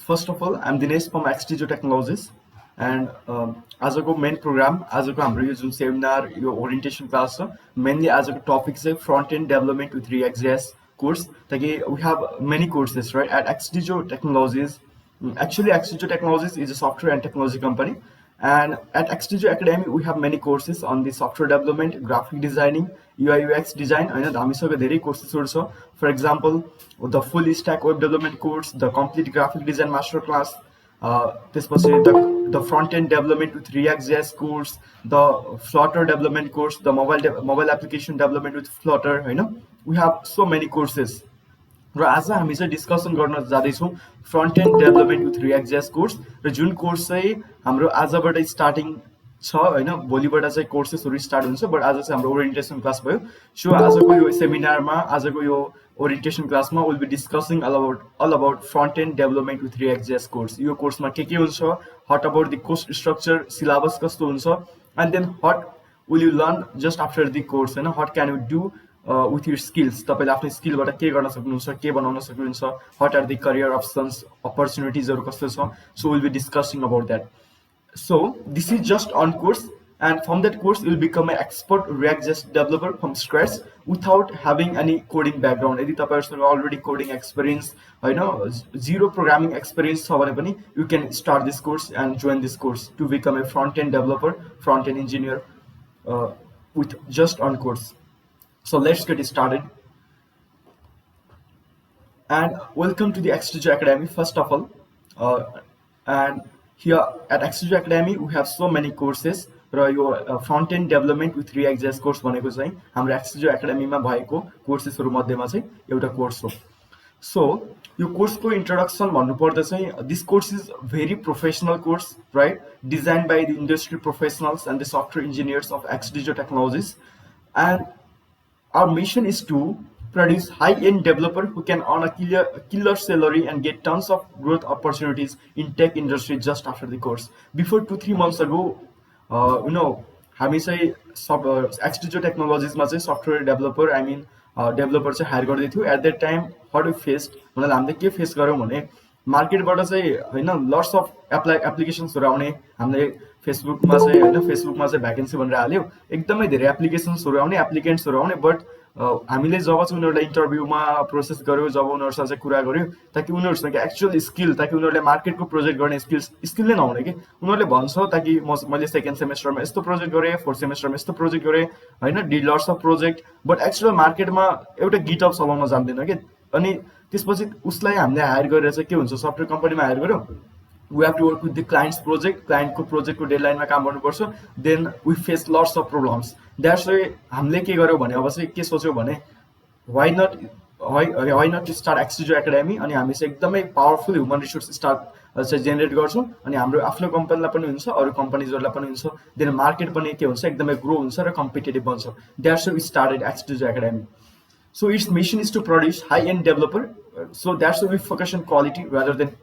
First of all, I'm Dinesh from XDezo Technologies, and as a main program, as a हाम्रो seminar, your orientation class, mainly as a topic is front-end development with React.js course. We have many courses, right? At XDezo Technologies, actually XDezo Technologies is a software and technology company, and at XDezo Academy we have many courses on the software development, graphic designing, UI UX design, and हामीसँग धेरै कोर्सेसहरु छ. For example, the full stack web development course, the complete graphic design master class, the front end development with React.js course, the Flutter development course, the mobile application development with Flutter. We have so many courses. र आज हामी चाहिँ discussion गर्न जाँदैछौँ front end development with React.js course, र जुन course चाहिँ हाम्रो आजबाट स्टार्टिङ छ हैन, भोलिबाट चाहिँ कोर्सेसहरु स्टार्ट हुन्छ, बट आज चाहिँ हाम्रो ओरिएन्टेसन क्लास भयो. सो आजको यो सेमिनारमा, आजको यो ओरिएन्टेसन क्लासमा will be discussing all about front end development with React.js course. यो कोर्समा के हुन्छ, what about the course structure, syllabus कस्तो हुन्छ, and then what will you learn just after the course, हैन, what can you do with your skills. तपाईले आफ्नो स्किलबाट के गर्न सक्नुहुन्छ, के बनाउन सक्नुहुन्छ, what are the career options, opportunities हरु कस्तो छ. So we'll be discussing about that. So this is just on course, and from that course you'll become an expert React.js developer from scratch without having any coding background. यदि तपाईहरुसँग already coding experience, हैन, zero programming experience छ भने पनि you can start this course and join this course to become a front end developer, front end engineer with just on course. So let's get started. And welcome to the XDezo Academy, first of all. And here at XDezo Academy, we have so many courses. र यो front end development with React.js course भनेको चाहिँ हाम्रो XDezo Academy मा भएको कोर्सेसहरु मध्येमा चाहिँ एउटा कोर्स हो. सो यो कोर्सको इन्ट्रोडक्सन भन्नुपर्दा चाहिँ this course is very professional course, right, designed by the industry professionals and the software engineers of XDezo Technologies. And our mission is to produce high-end developer who can earn a killer salary and get tons of growth opportunities in tech industry just after the course. Before 2-3 months ago, हामी चाहिँ XDezo Technologies मा चाहिँ software developer, I mean developer चाहिँ hire गर्दै थियो. At that time what we faced, मतलब हामीले के फेस गर्यौं भने मार्केटबाट चाहिँ हैन लट्स अफ एप्लिकेशन्सहरु आउने. हामीले फेसबुकमा चाहिँ भ्याकेन्सी भनेर हाल्यो, एकदमै धेरै एप्लिकेशन्सहरु आउने, एप्लिकेन्ट्सहरु आउने, बट हामीले जब चाहिँ उनीहरुलाई इन्टरभ्युमा प्रोसेस गर्यो, जब उनीहरुसँग चाहिँ कुरा गर्यो, ताकि उनीहरुसँग एक्चुअल स्किल, ताकि उनीहरुले मार्केटको प्रोजेक्ट गर्ने स्किल नै नहुने के. उनीहरुले भन्छ ताकि मैले सेकेन्ड सेमेस्टरमा यस्तो प्रोजेक्ट गरे, फोर्थ सेमेस्टरमा यस्तो प्रोजेक्ट गरे, हैन, did lots of project, but actual मार्केटमा एउटा गिटअप चलाउन जान्दैन के. अनि त्यसपछि उसलाई हामीले हायर गरेर चाहिँ के हुन्छ, सफ्टवेयर कम्पनीमा हायर गर्यो, we have to work with the client's project, client को project को deadline मा काम गर्नुपर्छ, then we face lots of problems. That's why हामीले के गर्यौ भने अब चाहिँ के सोच्यौ भने why not to start XDezo Academy, अनि हामी चाहिँ एकदमै पावरफुल ह्युमन रिसोर्स चाहिँ जेनेरेट गर्छौं, अनि हाम्रो आफ्नो कम्पनीलाई पनि हुन्छ, अरु कम्पनीजहरुलाई पनि हुन्छ, देन मार्केट पनि के हुन्छ, एकदमै ग्रो हुन्छ र कम्पिटिटिभ बन्छ. That's why we started XDezo Academy. So its mission is to produce high-end developer. So that's why we focus on quality rather than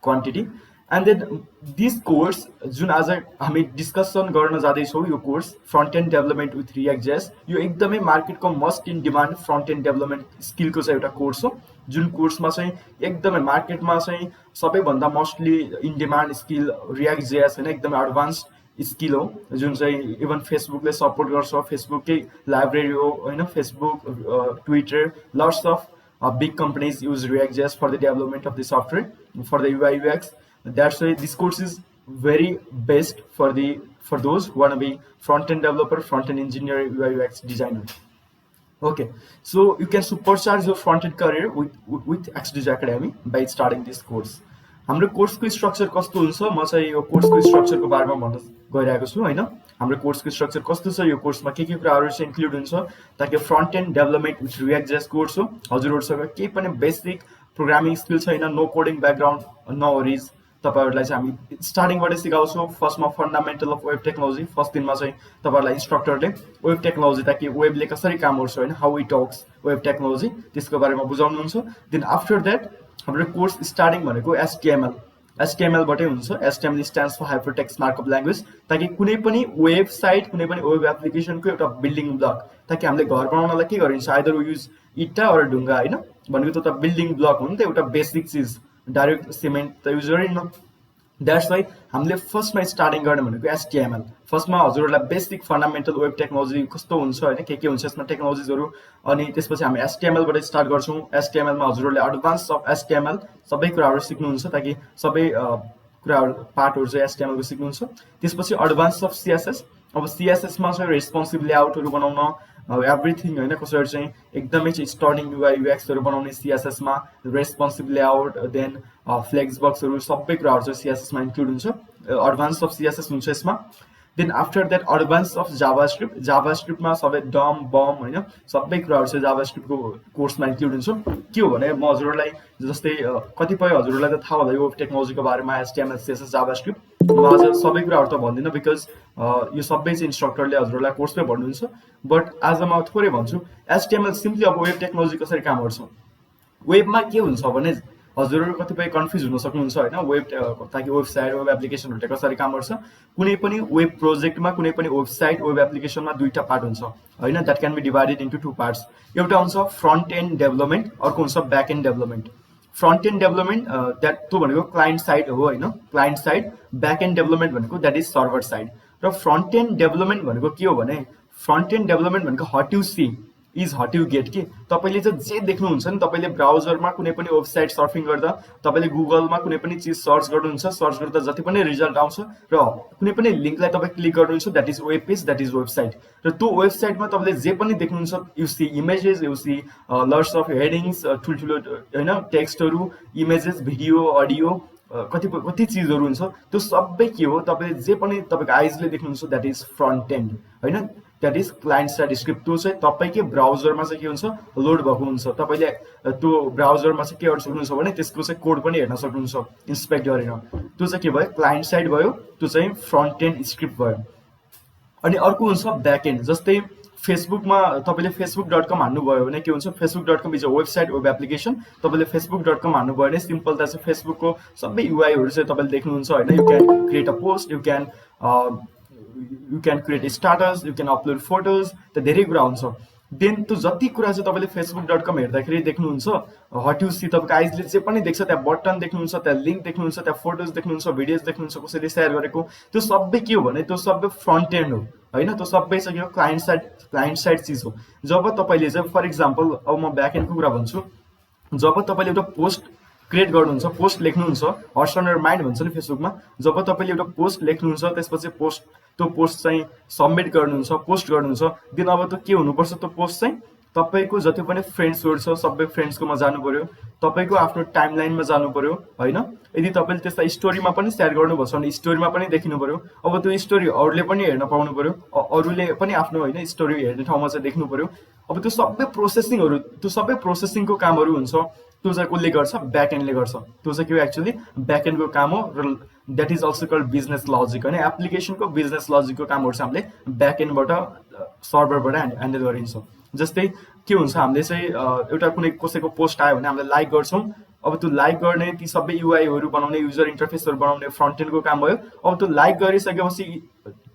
quantity. And then this course जुन आज हामी डिस्कसन गर्न जाँदै छौं, यो course front end development with React.js, यो एकदमै मार्केटको must in demand front end development स्किलको चाहिँ एउटा कोर्स हो, जुन कोर्समा चाहिँ एकदमै मार्केटमा चाहिँ सबैभन्दा mostly in demand skill React.js हैन, एकदमै एडभान्स्ड स्किल हो, जुन चाहिँ इभन फेसबुकले सपोर्ट गर्छ. फेसबुककै लाइब्रेरी हो, हैन, Facebook, Twitter, lots of big companies use React.js for the development of the software, for the UI UX. That's why this course is very best for those who want to be front-end developer, front-end engineer, UI UX designer. Okay, so you can supercharge your front-end career with XDezo Academy by starting this course. हाम्रो कोर्सको structure कस्तो हुन्छ, म चाहिँ यो कोर्सको स्ट्रक्चरको बारेमा भन्न गइरहेको छु, हैन. हाम्रो कोर्सको स्ट्रक्चर कस्तो छ, यो कोर्समा के कुराहरु चाहिँ इन्क्लुड हुन्छ, ताकि front end development with React.js course हो. हजुरहरुसँग केही पनि बेसिक प्रोग्रामिङ स्किल छैन, no coding background, no worries, तपाईहरुलाई चाहिँ हामी स्टार्टिङबाट सिकाउँछौं. फर्स्टमा fundamental of web technology, first दिनमा चाहिँ तपाईहरुलाई इन्स्ट्रक्टरले वेब टेक्नोलोजी, ताकि वेबले कसरी काम गर्छ, हैन, how it talks web technology, त्यसको बारेमा बुझाउनुहुन्छ. देन आफ्टर दैट हाम्रो कोर्स स्टार्टिङ भनेको HTML बाटै हुन्छ. HTML stands for hypertext markup language, ताकि कुनै पनि वेबसाइट, कुनै पनि वेब एप्लिकेसनको एउटा बिल्डिङ ब्लक, ताकि हामीले घर बनाउनलाई के गरिन्छ, आइदर वी युज इटा अर ढुङ्गा, हैन, भनेको त बिल्डिङ ब्लक हो नि त, एउटा बेसिक चीज डाइरेक्ट सिमेन्ट त युज गरिन्न। द्याट्स वाइ हामीले फर्स्टमा स्टार्टिङ गर्ने भनेको एचटिएमएल। फर्स्टमा हजुरहरूलाई बेसिक फन्डामेन्टल वेब टेक्नोलोजी कस्तो हुन्छ होइन, के हुन्छ यसमा टेक्नोलोजिजहरू, अनि त्यसपछि हामी एचटिएमएलबाट स्टार्ट गर्छौँ। एचटिएमएलमा हजुरहरूले एडभान्स अफ एचटिएमएल सबै कुराहरू सिक्नुहुन्छ, ताकि सबै कुराहरू पार्टहरू चाहिँ एचटिएमएलको सिक्नुहुन्छ। त्यसपछि एडभान्स अफ सिएसएस। अब सिएसएसमा चाहिँ रेस्पोन्सिभ लेआउटहरू बनाउन, एभ्रिथिङ होइन, कसरी चाहिँ एकदमै चाहिँ स्टर्निङ युआई युएक्सहरू बनाउने सिएसएसमा, रेस्पोन्सिभ लेआउट, देन फ्लेक्स बक्सहरू सबै कुराहरू चाहिँ सिएसएसमा इन्क्लुड हुन्छ। एडभान्स अफ सिएसएस हुन्छ यसमा। Then after that advance of JavaScript. जाभास्क्रिप्टमा सबै डम बम होइन सबै कुराहरू चाहिँ जाभास्क्रिप्टको कोर्समा इन्क्लुड हुन्छ। के हो भने म हजुरहरूलाई जस्तै कतिपय हजुरहरूलाई त थाहा होला यो टेक्नोलोजीको बारेमा, एचटिएमएल सिएसएस जाभास्क्रिप्ट। म आज सबै कुराहरू त भन्दिनँ, बिकज यो सबै चाहिँ इन्स्ट्रक्टरले हजुरहरूलाई कोर्समै भन्नुहुन्छ, बट आज म थोरै भन्छु। एचटिएमएल सिम्पली अब वेब टेक्नोलोजी कसरी काम गर्छ। वेबमा के हुन्छ भने हजुरहरू कतिपय कन्फ्युज हुन सक्नुहुन्छ होइन, वेब ताकि वेबसाइट वेब एप्लिकेसनहरूले कसरी काम गर्छ। कुनै पनि वेब प्रोजेक्टमा, कुनै पनि वेबसाइट वेब एप्लिकेसनमा दुईवटा पार्ट हुन्छ होइन, that can be divided into two parts. एउटा हुन्छ फ्रन्ट एन्ड डेभलपमेन्ट, अर्को हुन्छ back end development. Front end development that त्यो भनेको क्लाइन्ट साइड हो होइन, client side. Back end development भनेको द्याट इज सर्भर साइड। र फ्रन्ट एन्ड डेभलपमेन्ट भनेको के हो भने, फ्रन्ट एन्ड डेभलपमेन्ट भनेको what you see is what you get. कि तपाईँले चाहिँ जे देख्नुहुन्छ नि, तपाईँले ब्राउजरमा कुनै पनि वेबसाइट सर्फिङ गर्दा, तपाईँले गुगलमा कुनै पनि चिज सर्च गर्नुहुन्छ, सर्च गर्दा जति पनि रिजल्ट आउँछ र कुनै पनि लिङ्कलाई तपाईँ क्लिक गर्नुहुन्छ, that is web page, that is website. र त्यो वेबसाइटमा तपाईँले जे पनि देख्नुहुन्छ, you see images, you see lots of headings, ठुल्ठुलो होइन टेक्स्टहरू, इमेजेस, भिडियो, अडियो, कति चिजहरू हुन्छ। त्यो सबै के हो, तपाईँले जे पनि तपाईँको आइजले देख्नुहुन्छ द्याट इज फ्रन्ट एन्ड होइन, that is client side script. त्यो चाहिँ तपाईँकै ब्राउजरमा चाहिँ के हुन्छ, लोड भएको हुन्छ। तपाईँले त्यो ब्राउजरमा चाहिँ के गर्न सक्नुहुन्छ भने त्यसको चाहिँ कोड पनि हेर्न सक्नुहुन्छ इन्सपेक्ट गरेर। त्यो चाहिँ के भयो, क्लाइन्ट साइड भयो, त्यो चाहिँ फ्रन्ट एन्ड स्क्रिप्ट भयो। अनि अर्को हुन्छ ब्याक एन्ड। जस्तै फेसबुकमा तपाईँले facebook.com हान्नुभयो भने के हुन्छ, facebook.com is a website web application. तपाईँले facebook.com हान्नुभयो भने सिम्पल चाहिँ फेसबुकको सबै युआईहरू चाहिँ तपाईँले देख्नुहुन्छ होइन। You can create a post, you can create status, you can upload photos, त धेरै कुरा हुन्छ। देन त्यो जति कुरा चाहिँ तपाईँले facebook.com हेर्दाखेरि देख्नुहुन्छ, हट यु सी, तपाईँको आइजले जे पनि देख्छ, त्यहाँ बटन देख्नुहुन्छ, त्यहाँ लिङ्क देख्नुहुन्छ, त्यहाँ फोटोज देख्नुहुन्छ, भिडियोज देख्नुहुन्छ, कसैले सेयर गरेको, त्यो सबै के हो भने त्यो सबै फ्रन्ट एन्ड हो होइन। त्यो सबै चाहिँ के हो, क्लाइन्ट साइड चिज हो। जब तपाईँले चाहिँ फर इक्जाम्पल अब म ब्याक एन्डको कुरा भन्छु, जब तपाईँले एउटा पोस्ट क्रिएट गर्नुहुन्छ, पोस्ट लेख्नुहुन्छ, हर्ट्स अन योर माइन्ड भन्छ नि फेसबुकमा, जब तपाईँले एउटा पोस्ट लेख्नुहुन्छ, त्यसपछि त्यो पोस्ट चाहिँ सबमिट गर्नुहुन्छ, पोस्ट गर्नुहुन्छ, देन अब त्यो के हुनुपर्छ, त्यो पोस्ट चाहिँ तपाईँको जति पनि फ्रेन्ड्सहरू छ सबै फ्रेन्ड्सकोमा जानु पर्यो, तपाईँको आफ्नो टाइमलाइनमा जानु पर्यो होइन। यदि तपाईँले त्यसलाई स्टोरीमा पनि सेयर गर्नुभएको छ भने स्टोरीमा पनि देखिनु पर्यो। अब त्यो स्टोरी अरूले पनि हेर्न पाउनु पर्यो, अरूले पनि आफ्नो होइन स्टोरी हेर्ने ठाउँमा चाहिँ देख्नु पर्यो। अब त्यो सबै प्रोसेसिङको कामहरू हुन्छ, त्यो चाहिँ कसले गर्छ, ब्याक एन्डले गर्छ। त्यो चाहिँ के हो, एक्चुअली ब्याक एन्डको काम हो, र that is also called business logic होइन। एप्लिकेसनको बिजनेस लजिकको कामहरू चाहिँ हामीले ब्याक एन्डबाट सर्भरबाट ह्यान्डल गरिन्छ। जस्तै के हुन्छ, हामीले चाहिँ एउटा कुनै कसैको पोस्ट आयो भने हामीले लाइक गर्छौँ। अब त्यो लाइक गर्ने ती सबै युआईहरू बनाउने, युजर इन्टरफेसहरू बनाउने फ्रन्ट एन्डको काम भयो। अब त्यो लाइक गरिसकेपछि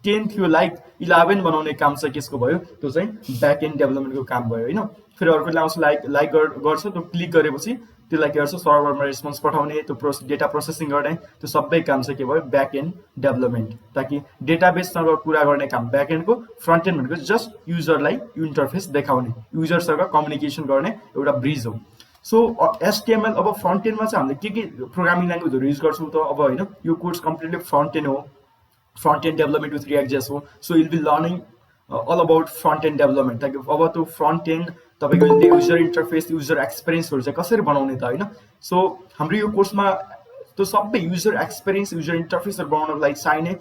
10 थियो, लाइक 11 बनाउने काम चाहिँ केसको भयो, त्यो चाहिँ ब्याक एन्ड डेभलपमेन्टको काम भयो होइन। फेरि अर्कोले आउँछ लाइक गर्छ, त्यो क्लिक गरेपछि त्यसलाई के गर्छ, सर्भरमा रेस्पोन्स पठाउने, त्यो डेटा प्रोसेसिङ गर्ने, त्यो सबै काम चाहिँ के भयो, ब्याक एन्ड डेभलपमेन्ट। ताकि डेटाबेससँग कुरा गर्ने काम ब्याक एन्डको, फ्रन्ट एन्ड भनेको जस्ट युजरलाई इन्टरफेस देखाउने, युजरसँग कम्युनिकेसन गर्ने एउटा ब्रिज हो। सो एचटिएमएल अब फ्रन्ट एन्डमा चाहिँ हामीले के प्रोग्रामिङ ल्याङ्ग्वेजहरू युज गर्छौँ त अब होइन। यो कोर्स कम्प्लिटली फ्रन्ट एन्ड हो, front end development with React JS हो। So will be learning all about front end development, ताकि अब त्यो फ्रन्ट एन्ड तपाईँको युजर इन्टरफेस, युजर एक्सपिरियन्सहरू चाहिँ कसरी बनाउने त होइन। सो हाम्रो यो कोर्समा त्यो सबै युजर एक्सपिरियन्स, युजर इन्टरफेसहरू बनाउनको लागि चाहिने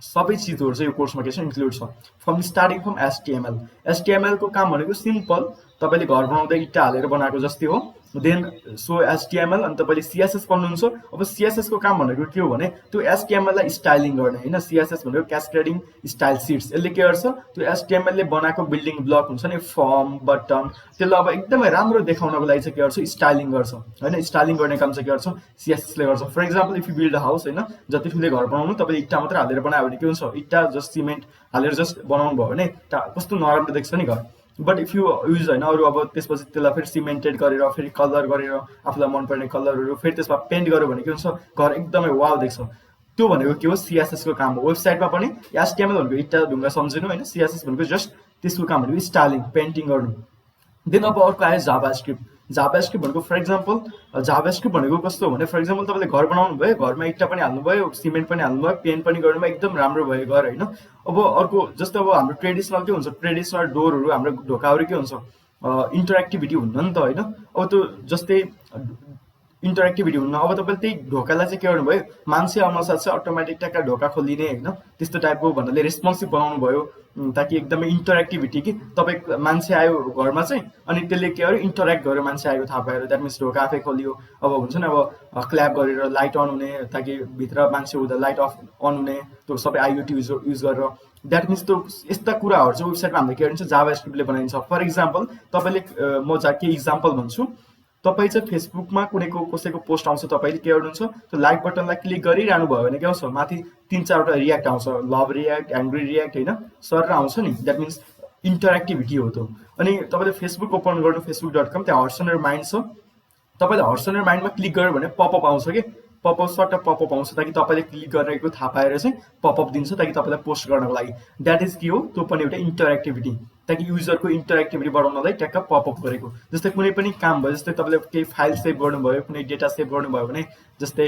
सबै चिजहरू चाहिँ यो कोर्समा के छ, इन्क्लुड छ। Starting from HTML. एचटिएमएलको काम भनेको सिम्पल, तपाईँले घर बनाउँदा इट्टा हालेर बनाएको जस्तै हो। देन सो एचटिएमएल, अनि तपाईँले सिएसएस पढ्नुहुन्छ। अब सिएसएसको काम भनेको के हो भने त्यो एचटिएमएललाई स्टाइलिङ गर्ने होइन। सिएसएस भनेको क्यास्केडिङ स्टाइल सिट्स। यसले के गर्छ, त्यो एचटिएमएलले बनाएको बिल्डिङ ब्लक हुन्छ नि, फर्म, बटन, त्यसलाई अब एकदमै राम्रो देखाउनको लागि चाहिँ के गर्छ, स्टाइलिङ गर्छ होइन। स्टाइलिङ गर्ने काम चाहिँ के गर्छ, सिएसएसले गर्छ। For example if you build a house होइन, जति ठुलो घर बनाउनु, तपाईँले इट्टा मात्रै हालेर बनायो भने के हुन्छ, इट्टा जस्ट सिमेन्ट हालेर जस्ट बनाउनु भयो भने कस्तो नराम्रो देख्छ नि घर। बट इफ यु युज होइन अरू अब त्यसपछि त्यसलाई फेरि सिमेन्टेड गरेर फेरि कलर गरेर आफूलाई मनपर्ने कलरहरू फेरि त्यसमा पेन्ट गर्यो भने के हुन्छ घर एकदमै वाव देख्छ। त्यो भनेको के हो सिएसएस को काम हो। वेबसाइटमा पनि एचटिएमएल भनेको इट्टा ढुङ्गा सम्झिनु होइन, सिएसएस भनेको जस्ट त्यसको काम भनेको स्टाइलिङ पेन्टिङ गर्नु। देन अब अर्को आयो जाभास्क्रिप्ट। जाभास्क्रिप्ट भनेको फर इक्जाम्पल जाभास्क्रिप्ट भनेको कस्तो हो भने फर इक्जाम्पल तपाईँले घर बनाउनु भयो, घरमा इट्टा पनि हाल्नुभयो, सिमेन्ट पनि हाल्नुभयो, पेन्ट पनि गर्नुभयो, एकदम राम्रो भयो घर होइन। अब अर्को जस्तो अब हाम्रो ट्रेडिसनल के हुन्छ, ट्रेडिसनल डोरहरू हाम्रो ढोकाहरू के हुन्छ इन्टरेक्टिभिटी हुन्न नि त होइन। अब त्यो जस्तै इन्टरेक्टिभिटी हुन्न, अब तपाईँले त्यही ढोकालाई चाहिँ के गर्नुभयो मान्छे आउन साथ अटोमेटिक ट्याक्का ढोका खोलिने होइन त्यस्तो टाइपको भन्नाले रेस्पोन्सिभ बनाउनु भयो ताकि एकदमै इन्टरेक्टिभिटी कि तपाईँ मान्छे आयो घरमा चाहिँ अनि त्यसले के गर्यो इन्टरेक्ट गर्यो मान्छे आयो थाहा पाएर, द्याट मिन्स ढोका आफै खोलियो। अब हुन्छ नि अब क्ल्याप गरेर लाइट अन हुने ताकि भित्र मान्छे हुँदा लाइट अफ अन हुने, त्यो सबै आइओटी युज गरेर द्याट मिन्स त्यो यस्ता कुराहरू चाहिँ वेबसाइटमा हामीले के गरिन्छ जाभास्क्रिप्टले बनाइन्छ। फर इक्जाम्पल तपाईँले म के इक्जाम्पल भन्छु, तपाईँ चाहिँ फेसबुकमा कुनैको कसैको पोस्ट आउँछ तपाईँले के गर्नुहुन्छ त्यो लाइक बटनलाई क्लिक गरिरहनु भयो भने के आउँछ माथि 3-4वटा रियाक्ट आउँछ, लभ रियाक्ट, एङ्ग्री रियाक्ट होइन सर आउँछ नि, द्याट मिन्स इन्टरेक्टिभिटी हो त्यो। अनि तपाईँले फेसबुक ओपन गर्नु facebook.com, त्यहाँ हर्ट्स एन्ड माइन्ड छ, तपाईँले हर्ट्स एन्ड माइन्डमा क्लिक गर्यो भने पपअप आउँछ कि पपअप सर्ट पपअप आउँछ ताकि तपाईँले क्लिक गरेको थाहा पाएर चाहिँ पपअप दिन्छ ताकि तपाईँलाई पोस्ट गर्नको लागि। द्याट इज के हो त्यो पनि एउटा इन्टरेक्टिभिटी ताकि युजरको इन्टरेक्टिभिटी बढाउनलाई ट्याक्क पपअप गरेको। जस्तै कुनै पनि काम भयो, जस्तै तपाईँले केही फाइल सेभ गर्नुभयो, कुनै डेटा सेभ गर्नुभयो भने जस्तै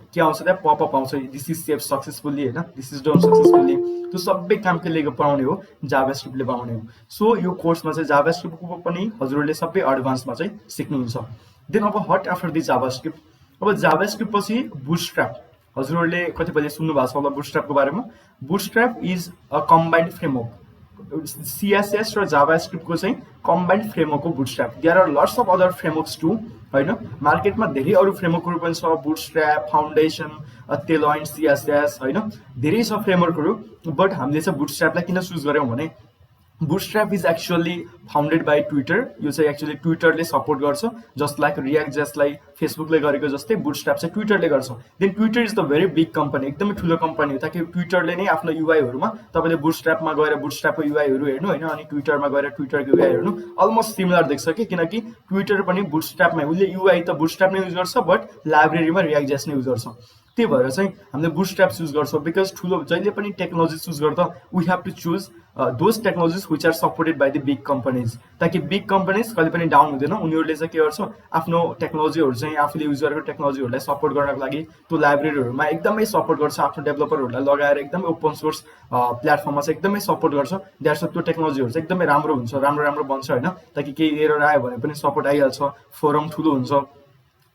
के आउँछ त्यहाँ पपअप आउँछ दिस इज सेभ सक्सेसफुल्ली होइन, दिस इज डन सक्सेसफुल्ली। त्यो सबै काम के लिएको बनाउने हो जाभास्क्रिप्टले बनाउने हो। सो यो कोर्समा चाहिँ जाभास्क्रिप्टको पनि हजुरहरूले सबै एडभान्समा चाहिँ सिक्नुहुन्छ। देन अब हट आफ्टर द जाभास्क्रिप्ट, अब जाभास्क्रिप्ट पछि बुटस्ट्र्याप, हजुरहरूले कतिपयले सुन्नु भएको छ होला बुटस्ट्र्यापको बारेमा। Bootstrap is a combined framework, CSS र जाभास्क्रिप्टको चाहिँ कम्बाइन्ड फ्रेमवर्क हो Bootstrap. There are lots of other frameworks too होइन, मार्केटमा धेरै अरू फ्रेमवर्कहरू पनि छ, बुटस्ट्र्याप, फाउन्डेसन, टेलवाइन, सिएसएस होइन धेरै छ फ्रेमवर्कहरू। बट हामीले चाहिँ बुटस्ट्र्यापलाई किन चुज गऱ्यौँ भने Bootstrap is actually founded by Twitter, यो चाहिँ एक्चुअली ट्विटरले सपोर्ट गर्छ, जस्ट लाइक रियाक्ट जसलाई फेसबुकले गरेको जस्तै बुटस्ट्र्याप चाहिँ ट्विटरले गर्छ। Then Twitter is the very big company, एकदमै ठुलो कम्पनी हो ताकि ट्विटरले नै आफ्नो युआईहरूमा तपाईँले बुटस्ट्र्यापमा गएर बुटस्ट्र्यापको युआईहरू हेर्नु होइन अनि ट्विटरमा गएर ट्विटरको युआई हेर्नु अलमोस्ट सिमिलर देख्छ कि, किनकि ट्विटर पनि बुटस्ट्र्यापमै उसले युआई त बुटस्ट्र्याप नै युज गर्छ बट लाइब्रेरीमा रियाक्ट जेस नै युज गर्छ। त्यही भएर चाहिँ हामीले बुटस्ट्र्याप चुज गर्छौँ बिकज ठुलो जहिले पनि टेक्नोलोजी चुज गर्दा we have to choose those technologies which are supported by the big companies, ताकि बिग कम्पनीज कहिले पनि डाउन हुँदैन। उनीहरूले चाहिँ के गर्छ आफ्नो टेक्नोलोजीहरू चाहिँ आफूले युज गरेको टेक्नोलोजीहरूलाई सपोर्ट गर्नको लागि त्यो लाइब्रेरीहरूमा एकदमै सपोर्ट गर्छ, आफ्नो डेभलपरहरूलाई लगाएर एकदमै ओपन सोर्स प्लेटफर्ममा चाहिँ एकदमै सपोर्ट गर्छ। द्याट्स त्यो टेक्नोलोजीहरू चाहिँ एकदमै राम्रो हुन्छ, राम्रो राम्रो बन्छ होइन, ताकि केही एरर आयो भने पनि सपोर्ट आइहाल्छ, फोरम ठुलो हुन्छ।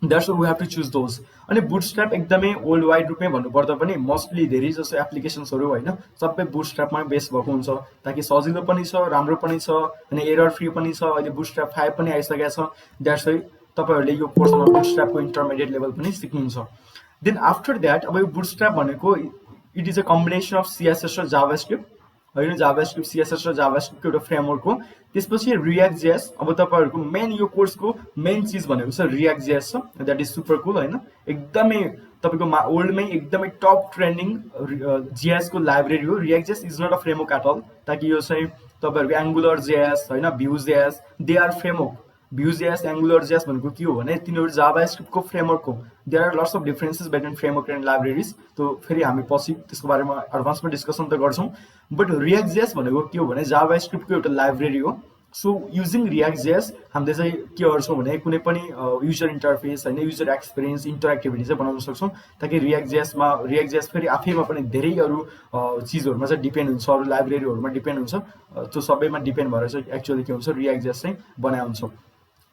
That's we have to choose those. अनि बुटस्ट्र्याप एकदमै वर्ल्ड वाइड रूपमै भन्नुपर्दा पनि मोस्टली धेरै जस्तो एप्लिकेसन्सहरू होइन सबै बुटस्ट्र्यापमा बेस भएको हुन्छ ताकि सजिलो पनि छ, राम्रो पनि छ अनि एरर फ्री पनि छ। अहिले बुटस्ट्र्याप 5 पनि आइसकेको छ, द्याट्स वाइ तपाईँहरूले यो कोर्समा बुटस्ट्र्यापको इन्टरमिडिएट लेभल पनि सिक्नुहुन्छ। देन आफ्टर द्याट अब यो बुटस्ट्र्याप भनेको it is a combination of CSS र जाभास्क्रिप्ट होइन, जाभास्क्रिप्ट सिएसएस र जाभास्क्रिप्टको एउटा फ्रेमवर्क हो। त्यसपछि रियाक्ट जेएस, अब तपाईँहरूको मेन यो कोर्सको मेन चिज भनेको छ रियाक्ट जेएस छ, द्याट इज सुपर कुल होइन, एकदमै तपाईँको वर्ल्डमै एकदमै टप ट्रेन्डिङ जेएसको लाइब्रेरी हो। React JS is not a framework at all, ताकि यो चाहिँ तपाईँहरूको एङ्गुलर जेएस होइन, Vue JS, they are framework. Vue JS, Angular JS भनेको के हो भने तिनीहरू जाभास्क्रिप्टको फ्रेमवर्क हो। There are lots of differences between framework and libraries, त्यो फेरि हामी पछि त्यसको बारेमा एडभान्समा डिस्कसन त गर्छौँ। बट रियाक्ट जेएस भनेको के हो भने जाभास्क्रिप्टको एउटा लाइब्रेरी हो। सो युजिङ रियाक्ट जेएस हामीले चाहिँ के गर्छौँ भने कुनै पनि युजर इन्टरफेस होइन, युजर एक्सपिरियन्स, इन्टरेक्टिभिटी चाहिँ बनाउन सक्छौँ ताकि रियाक्ट जेएस फेरि आफैमा पनि धेरै अरू चिजहरूमा चाहिँ डिपेन्ड हुन्छ, अरू लाइब्रेरीहरूमा डिपेन्ड हुन्छ, त्यो सबैमा डिपेन्ड भएर चाहिँ एक्चुअली के हुन्छ रियाक्ट जेएस चाहिँ बनाएको हुन्छ।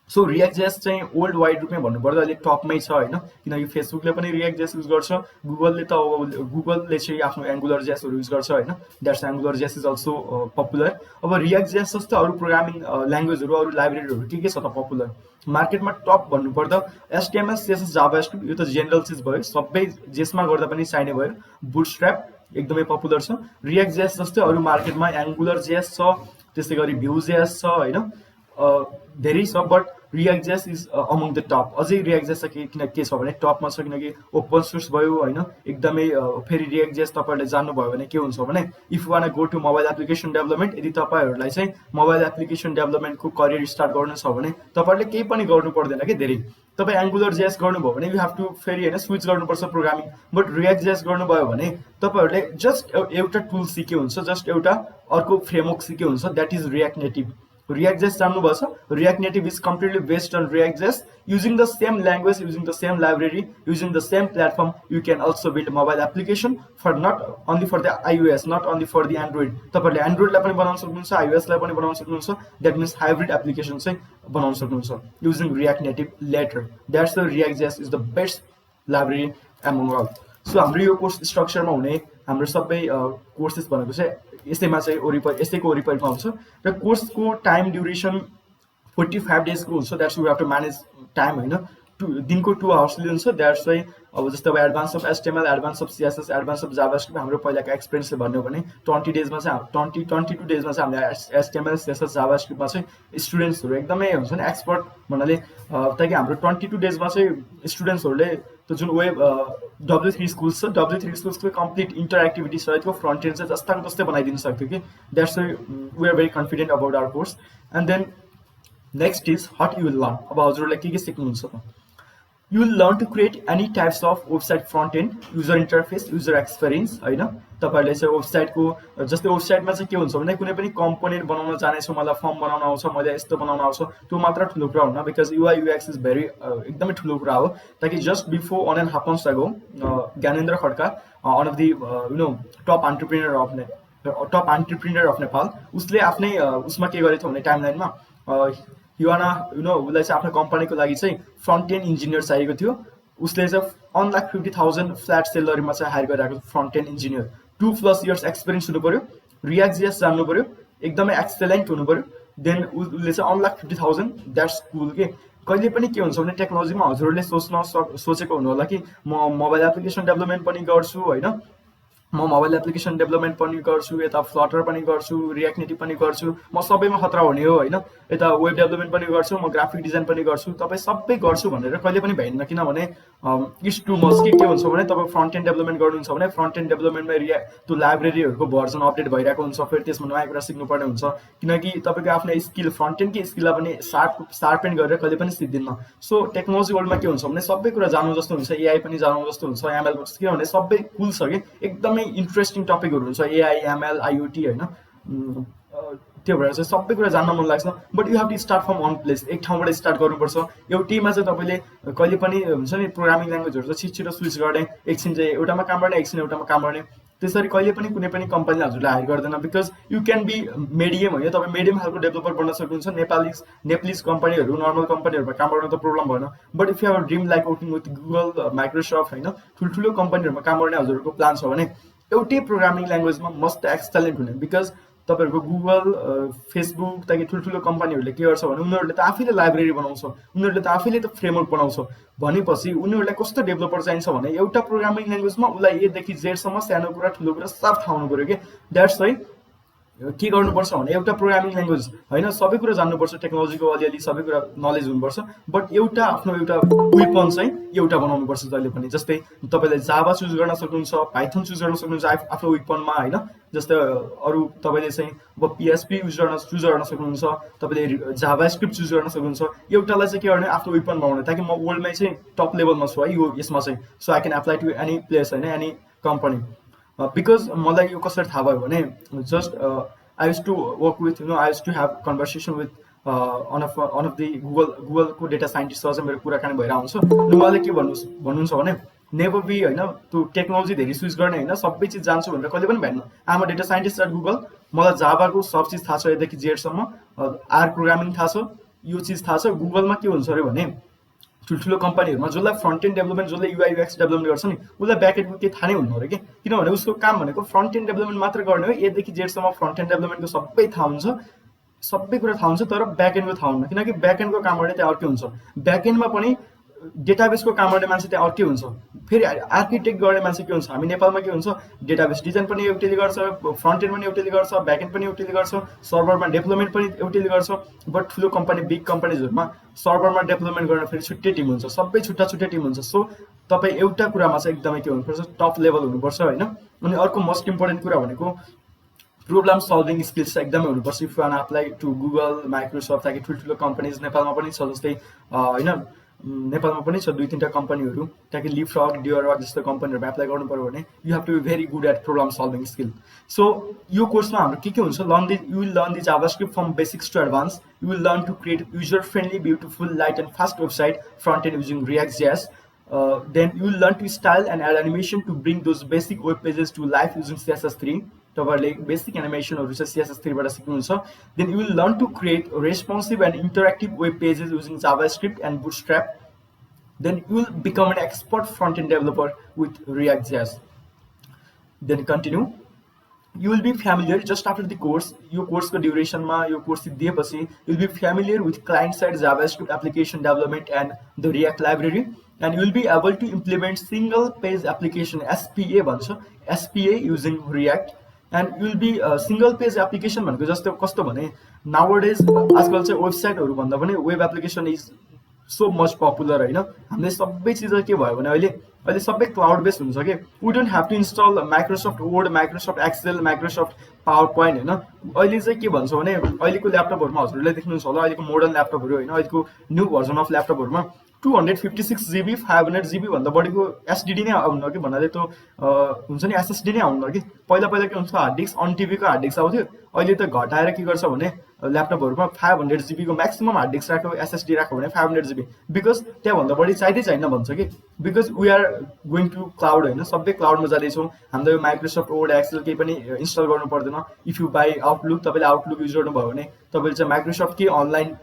सो रियाक्ट जेएस चाहिँ वर्ल्ड वाइड रूपमै भन्नुपर्दा अहिले टपमै छ होइन, किनकि फेसबुकले पनि रियाक्ट जेएस युज गर्छ, गुगलले चाहिँ आफ्नो एङ्गुलर जेएसहरू युज गर्छ होइन, that's angular JS is also popular. अब रियाक्ट जेएस जस्तो अरू प्रोग्रामिङ ल्याङ्ग्वेजहरू, अरू लाइब्रेरीहरू के छ त पपुलर मार्केटमा टप भन्नुपर्दा एचटिएमएल, सिएसएस, जाभास्क्रिप्ट, यो त जेनरल चिज भयो, सबै जेसमा गर्दा पनि चाहिने भयो। बुटस्ट्र्याप एकदमै पपुलर छ। रियाक्ट जेएस जस्तै अरू मार्केटमा एङ्गुलर जेएस छ, त्यस्तै गरी भ्यू जेएस छ होइन, धेरै छ। But React.js is among the top. अझै React.js के छ भने टपमा छ, किनकि ओपन सोर्स भयो हैन, एकदमै फेरि React.js तपाईहरुले जान्नु भयो भने के हुन्छ भने if you want go to mobile application development, यदि तपाईहरुलाई चाहिँ मोबाइल एप्लिकेसन डेभलपमेन्टको करियर स्टार्ट गर्नु छ भने तपाईहरुले केही पनि गर्नु पर्दैन के धेरै। तपाई एंगुलर.js गर्नुभयो भने यु हैव टु फेरि हैन स्विच गर्नुपर्छ प्रोग्रामिङ। बट React.js गर्नुभयो भने तपाईहरुले जस्ट एउटा टुल सिके हुन्छ, जस्ट एउटा अर्को फ्रेमवर्क सिके हुन्छ, that is React Native। React.js जान्नुभयो छ, React Native is completely based on React.js, using the same language, using the same library, using the same platform. You can also build mobile application for not only for the iOS, not only for the Android. तपाईहरुले Android लाई पनि बनाउन सक्नुहुन्छ, iOS लाई पनि बनाउन सक्नुहुन्छ, that means hybrid application चाहिँ बनाउन सक्नुहुन्छ using React Native later. That's the React.js is the best library among all. So हाम्रो यो कोर्स स्ट्रक्चरमा हुने हाम्रो सबै कोर्सेस भनेको चाहिँ यसैमा चाहिँ यसैको वरिपरिमा हुन्छ र कोर्सको टाइम ड्युरेसन 45 डेज को हुन्छ। That's we have to manage time हैन, दिनको 2 आवर्स लिन्छ। दैट्स वाइ अब जस्तै अब advance of HTML, advance of CSS, advance of JavaScript हाम्रो पहिलाको एक्सपिरियन्सले भन्नु भने 20 डेजमा चाहिँ 22 डेजमा चाहिँ हामीले HTML, CSS, जावास्क्रिप्टमा चाहिँ स्टुडेन्ट्सहरु एकदमै हुन्छ नि एक्सपर्ट भन्नाले, ताकि हाम्रो 22 डेजमा चाहिँ स्टुडेन्ट्सहरुले त्यो जुन वेब W3 स्कुल्स छ, W3 स्कुल्सको कम्प्लिट इन्टरएक्टिभिटी सहितको फ्रन्ट एन्ड चाहिँ जस्ताको तस्तै बनाइदिन सक्यो कि। That's why we are very confident about our course. And then next is what you will learn. अब हजुरले के सिक्नुहुन्छ त? You will learn to create any types of website front end, user interface, user experience हैन। तपाईहरुले चाहिँ वेबसाइटको जस्तै वेबसाइटमा चाहिँ के हुन्छ भने कुनै पनि कम्पोनेन्ट बनाउन जानेछु, मलाई फर्म बनाउन आउँछ, मैले यस्तो बनाउन आउँछ, त्यो मात्र ठुलो कुरा हुन्न, because UI UX is very एकदमै ठुलो कुरा हो। ताकि just before 1.5 months ago Gyanendra Khadka, one of the top entrepreneur of Nepal, उसले आफ्नै उसमा के गरेको थियो भने टाइमलाइनमा उसलाई चाहिँ आफ्नो कम्पनीको लागि चाहिँ फ्रन्ट एन्ड इन्जिनियर चाहिएको थियो। उसले चाहिँ 1,50,000 फ्ल्याट सेलरीमा चाहिँ हायर गरिरहेको front and engineer, 2+ years experience हुनु पर्यो, React.js जान्नु पर्यो, एकदमै एक्सेलेन्ट हुनु पर्यो, देन उसले चाहिँ 1,50,000। द्याट्स कुल के। कहिले पनि के हुन्छ भने टेक्नोलोजीमा हजुरहरूले सोचेको हुनु होला कि म मोबाइल एप्लिकेसन डेभलपमेन्ट पनि गर्छु हैन, म मोबाइल एप्लिकेसन डेभलपमेन्ट पनि गर्छु, यता फ्लटर पनि गर्छु, रिएक्ट नेटिभ पनि गर्छु, म सबैमा खतरा हुने हो हैन, यता वेब डेभलपमेन्ट पनि गर्छु, म ग्राफिक डिजाइन पनि गर्छु, तपाई सबै गर्छु भनेर कहिले पनि भएन। किनभने इट्स टु मच के हुन्छ भने तपाई फ्रन्ट एन्ड डेभलपमेन्ट गर्नुहुन्छ भने फ्रन्ट एन्ड डेभलपमेन्टमा त्यो लाइब्रेरीहरुको भर्जन अपडेट भइरहेको हुन्छ, फेरि त्यसमा नयाँ कुरा सिक्नु पर्ने हुन्छ, किनकि तपाईको आफ्नो स्किल फ्रन्ट एन्ड के स्किललाई पनि शार्पेन गरेर कहिले पनि सिक्दिन्न। सो टेक्नोलोजी वर्ल्डमा के हुन्छ भने सबै कुरा जान्नु जस्तो हुन्छ, एआई पनि जान्नु जस्तो हुन्छ, एमएल पनि, किनभने सबै कुल छ कि एकदमै इन्ट्रेस्टिङ टपिकहरु हुन्छ, एआई एमएल आईओटी हैन, त्यो भएर चाहिँ सबै कुरा जान्न मन लाग्छ। But you have to start from one place, एक ठाउँबाट स्टार्ट गर्नुपर्छ। एउटैमा चाहिँ तपाईले कहिले पनि हुन्छ नि प्रोग्रामिङ ल्याङ्ग्वेजहरु चाहिँ छिटो स्विच गर्ने, एकछिन चाहिँ एउटामा काम गर्ने, एकछिन एउटामा काम गर्ने, त्यसरी कहिले पनि कुनै पनि कम्पनीले हजुरलाई हायर गर्दैन, because you can be medium हैन, तपाई मिडियम खालको डेभलपर बन्न सक्नुहुन्छ। नेप्लिज कम्पनीहरु, नर्मल कम्पनीहरुमा काम गर्न त प्रब्लम भएन, but if you have a dream like working with Google, Microsoft हैन, ठुलठुलो कम्पनीहरुमा काम गर्ने हजुरको प्लान छ भने एउटै प्रोग्रामिङ ल्याङ्ग्वेजमा मस्ट एक्सलेन्ट हुने, बिकज तपाईहरुको गुगल, फेसबुक ताकि ठुलठुलो कम्पनीहरुले के गर्छ भने उनीहरुले त आफैले लाइब्रेरी बनाउँछ, उनीहरुले त आफैले त फ्रेमवर्क बनाउँछ, भनेपछि उनीहरुलाई कस्तो डेभलपर चाहिन्छ भने एउटा प्रोग्रामिङ ल्याङ्ग्वेजमा उलाई ए देखि जेड सम्म सानो कुरा ठुलो कुरा सब थाहा हुनु पर्यो के। द्याट्स वाइ के गर्नुपर्छ भने एउटा प्रोग्रामिङ ल्याङ्ग्वेज हैन, सबै कुरा जान्नुपर्छ, टेक्नोलोजीको अलिअलि सबै कुरा नलेज हुनुपर्छ, बट एउटा आफ्नो एउटा वेपन चाहिँ एउटा बनाउनुपर्छ जहिले पनि। जस्तै तपाईले जावा चुज गर्न सक्नुहुन्छ, पाइथन चुज गर्न सक्नुहुन्छ आफ्नो वेपनमा हैन, जस्तै अरु तपाईले चाहिँ अब पीएचपी चुज गर्न सक्नुहुन्छ, तपाईले जावास्क्रिप्ट चुज गर्न सक्नुहुन्छ। एउटालाई चाहिँ के गर्ने आफ्नो वेपन बनाउने, ताकि म वर्ल्डमै चाहिँ टप लेभलमा छु है यो यसमा चाहिँ, so I can apply to any place हैन, एनी कम्पनी। बिकज मलाई यो कसरी थाहा भयो भने just I use to work with I use to have conversation with one of the गुगलको डेटा साइन्टिस्टसँग मेरो कुराकानी भइरहेको हुन्छ। उहाँले के भन्नुहुन्छ भने नेभर बी हैन त्यो टेक्नोलोजी धेरै स्विच गर्ने हैन, सबै चीज जान्छु भनेर कहिले पनि भन्नु। Am a data scientist at Google, मलाई जावाको सब चीज थाहा छ एदेखि जेड सम्म, आर प्रोग्रामिङ थाहा छ, यो चीज थाहा छ। गुगलमा के हुन्छ रे भने ठुलठुलो कम्पनीहरुमा जसलाई फ्रन्ट एन्ड डेभलपमेन्ट, जसले युआई युएक्स डेभलपमेन्ट गर्छ नि, उसलाई ब्याक एन्डको केही थाहा नै हुन्न रे के, किनभने उसको काम भनेको फ्रन्ट एन्ड डेभलपमेन्ट मात्र गर्ने हो। एदेखि जेड सम्म फ्रन्ट एन्ड डेभलपमेन्टको सबै थाहा हुन्छ, सबै कुरा थाहा हुन्छ, तर ब्याक एन्डको थाहा हुन्न, किनकि ब्याक एन्डको काम गर्ने त्यहाँ अर्कै हुन्छ। ब्याक एन्डमा पनि डेटाबेसको काम गर्ने मान्छे त्यहाँ अर्कै हुन्छ, फेरि आर्किटेक्ट गर्ने मान्छे के हुन्छ, हामी नेपालमा के हुन्छ डेटाबेस डिजाइन पनि एउटैले गर्छ, फ्रन्ट एन्ड पनि एउटैले गर्छ, ब्याक एन्ड पनि एउटैले गर्छ, सर्भरमा डेभलपमेन्ट पनि एउटैले गर्छ। बट ठुलो कम्पनी बिग कम्पनीजहरूमा सर्भरमा डेभलपमेन्ट गर्न फेरि छुट्टै टिम हुन्छ, सबै छुट्टा छुट्टै टिम हुन्छ। सो तपाईँ एउटा कुरामा चाहिँ एकदमै के हुनुपर्छ, टप लेभल हुनुपर्छ होइन। अनि अर्को मोस्ट इम्पोर्टेन्ट कुरा भनेको प्रब्लम सल्भिङ स्किल्स चाहिँ एकदमै हुनुपर्छ। If you want apply to Google, Microsoft, ताकि ठुल्ठुलो कम्पनीज नेपालमा पनि छ, जस्तै होइन नेपालमा पनि छ 2-3टा कम्पनीहरू, ताकि लिपफ्रग, डियरवर्क जस्तो कम्पनीहरूमा एप्लाई गर्नु पर्यो भने you have to be very good at problem solving skill. So यो कोर्समा हाम्रो के हुन्छ, you will learn the JavaScript from basics to advance, you will learn to create user friendly, beautiful, light and fast website front end using React JS. Then you will learn to style and add animation to bring those basic web pages to life using CSS3. तपाईँहरूले basic एनिमेसनहरू चाहिँ CSS3 बाट सिक्नुहुन्छ. Then you will learn to create responsive and interactive web pages using JavaScript and Bootstrap. Then you will become an expert front-end developer with React.js. Then continue. You will be familiar just after the course. Your course को duration मा यो course दिएपछि you will be familiar with client-side JavaScript application development and the React library, and you will be able to implement single-page application (SPA) भन्छ, SPA using React. And you will be single-page application भनेको जस्तो कस्तो भने nowadays आजकल चाहिँ वेबसाइटहरू भन्दा पनि web application is so much popular होइन। हामीले सबै चिजहरू के भयो भने अहिले सबै क्लाउड बेस्ड हुन्छ कि we don't have to install Microsoft Word, Microsoft Excel, Microsoft PowerPoint होइन। अहिले चाहिँ के भन्छ भने अहिलेको ल्यापटपहरूमा हजुरले देख्नुहुन्छ होला, अहिलेको मोडर्न ल्यापटपहरू होइन, अहिलेको new version of ल्यापटपहरूमा 256 GB 500 GB भन्दा बढीको एसडिडी नै आउनु कि भन्नाले त्यो हुन्छ नि एसएसडी नै आउनु कि। पहिला के हुन्छ हार्ड डिस्क अन टिभीको हार्ड डिस्क आउँथ्यो, अहिले त घटाएर के गर्छ भने ल्यापटपहरूमा 500 GB को म्याक्सिमम हार्ड डिस्क राख्यो, एसएसडी राख्यो भने 500 GB, बिकज त्यहाँभन्दा बढी चाहिँदैन भन्छ कि, because we are going to cloud होइन, सबै क्लाउडमा जाँदैछौँ। हामीले यो माइक्रोसफ्ट वर्ड, एक्सेल केही पनि इन्स्टल गर्नु पर्दैन। इफ यु बाई आउटलुक, तपाईँले आउटलुक युज गर्नुभयो भने तपाईँले चाहिँ माइक्रोसफ्ट के अनलाइन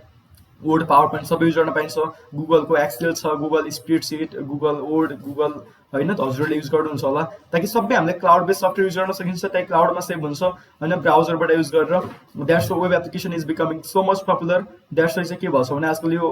वर्ड, पावर पोइन्ट सबै युज गर्न पाइन्छ। गुगलको एक्सेल छ, Google spreadsheet, Google word, Google होइन, त हजुरले युज गर्नुहुन्छ होला, ताकि सबै हामीले क्लाउड बेस्ड सफ्टवेयर युज गर्न सकिन्छ, त्यही क्लाउडमा सेभ हुन्छ होइन, ब्राउजरबाट युज गरेर। That's why web application is becoming so much popular. That's why चाहिँ के भन्छ भने आजकल यो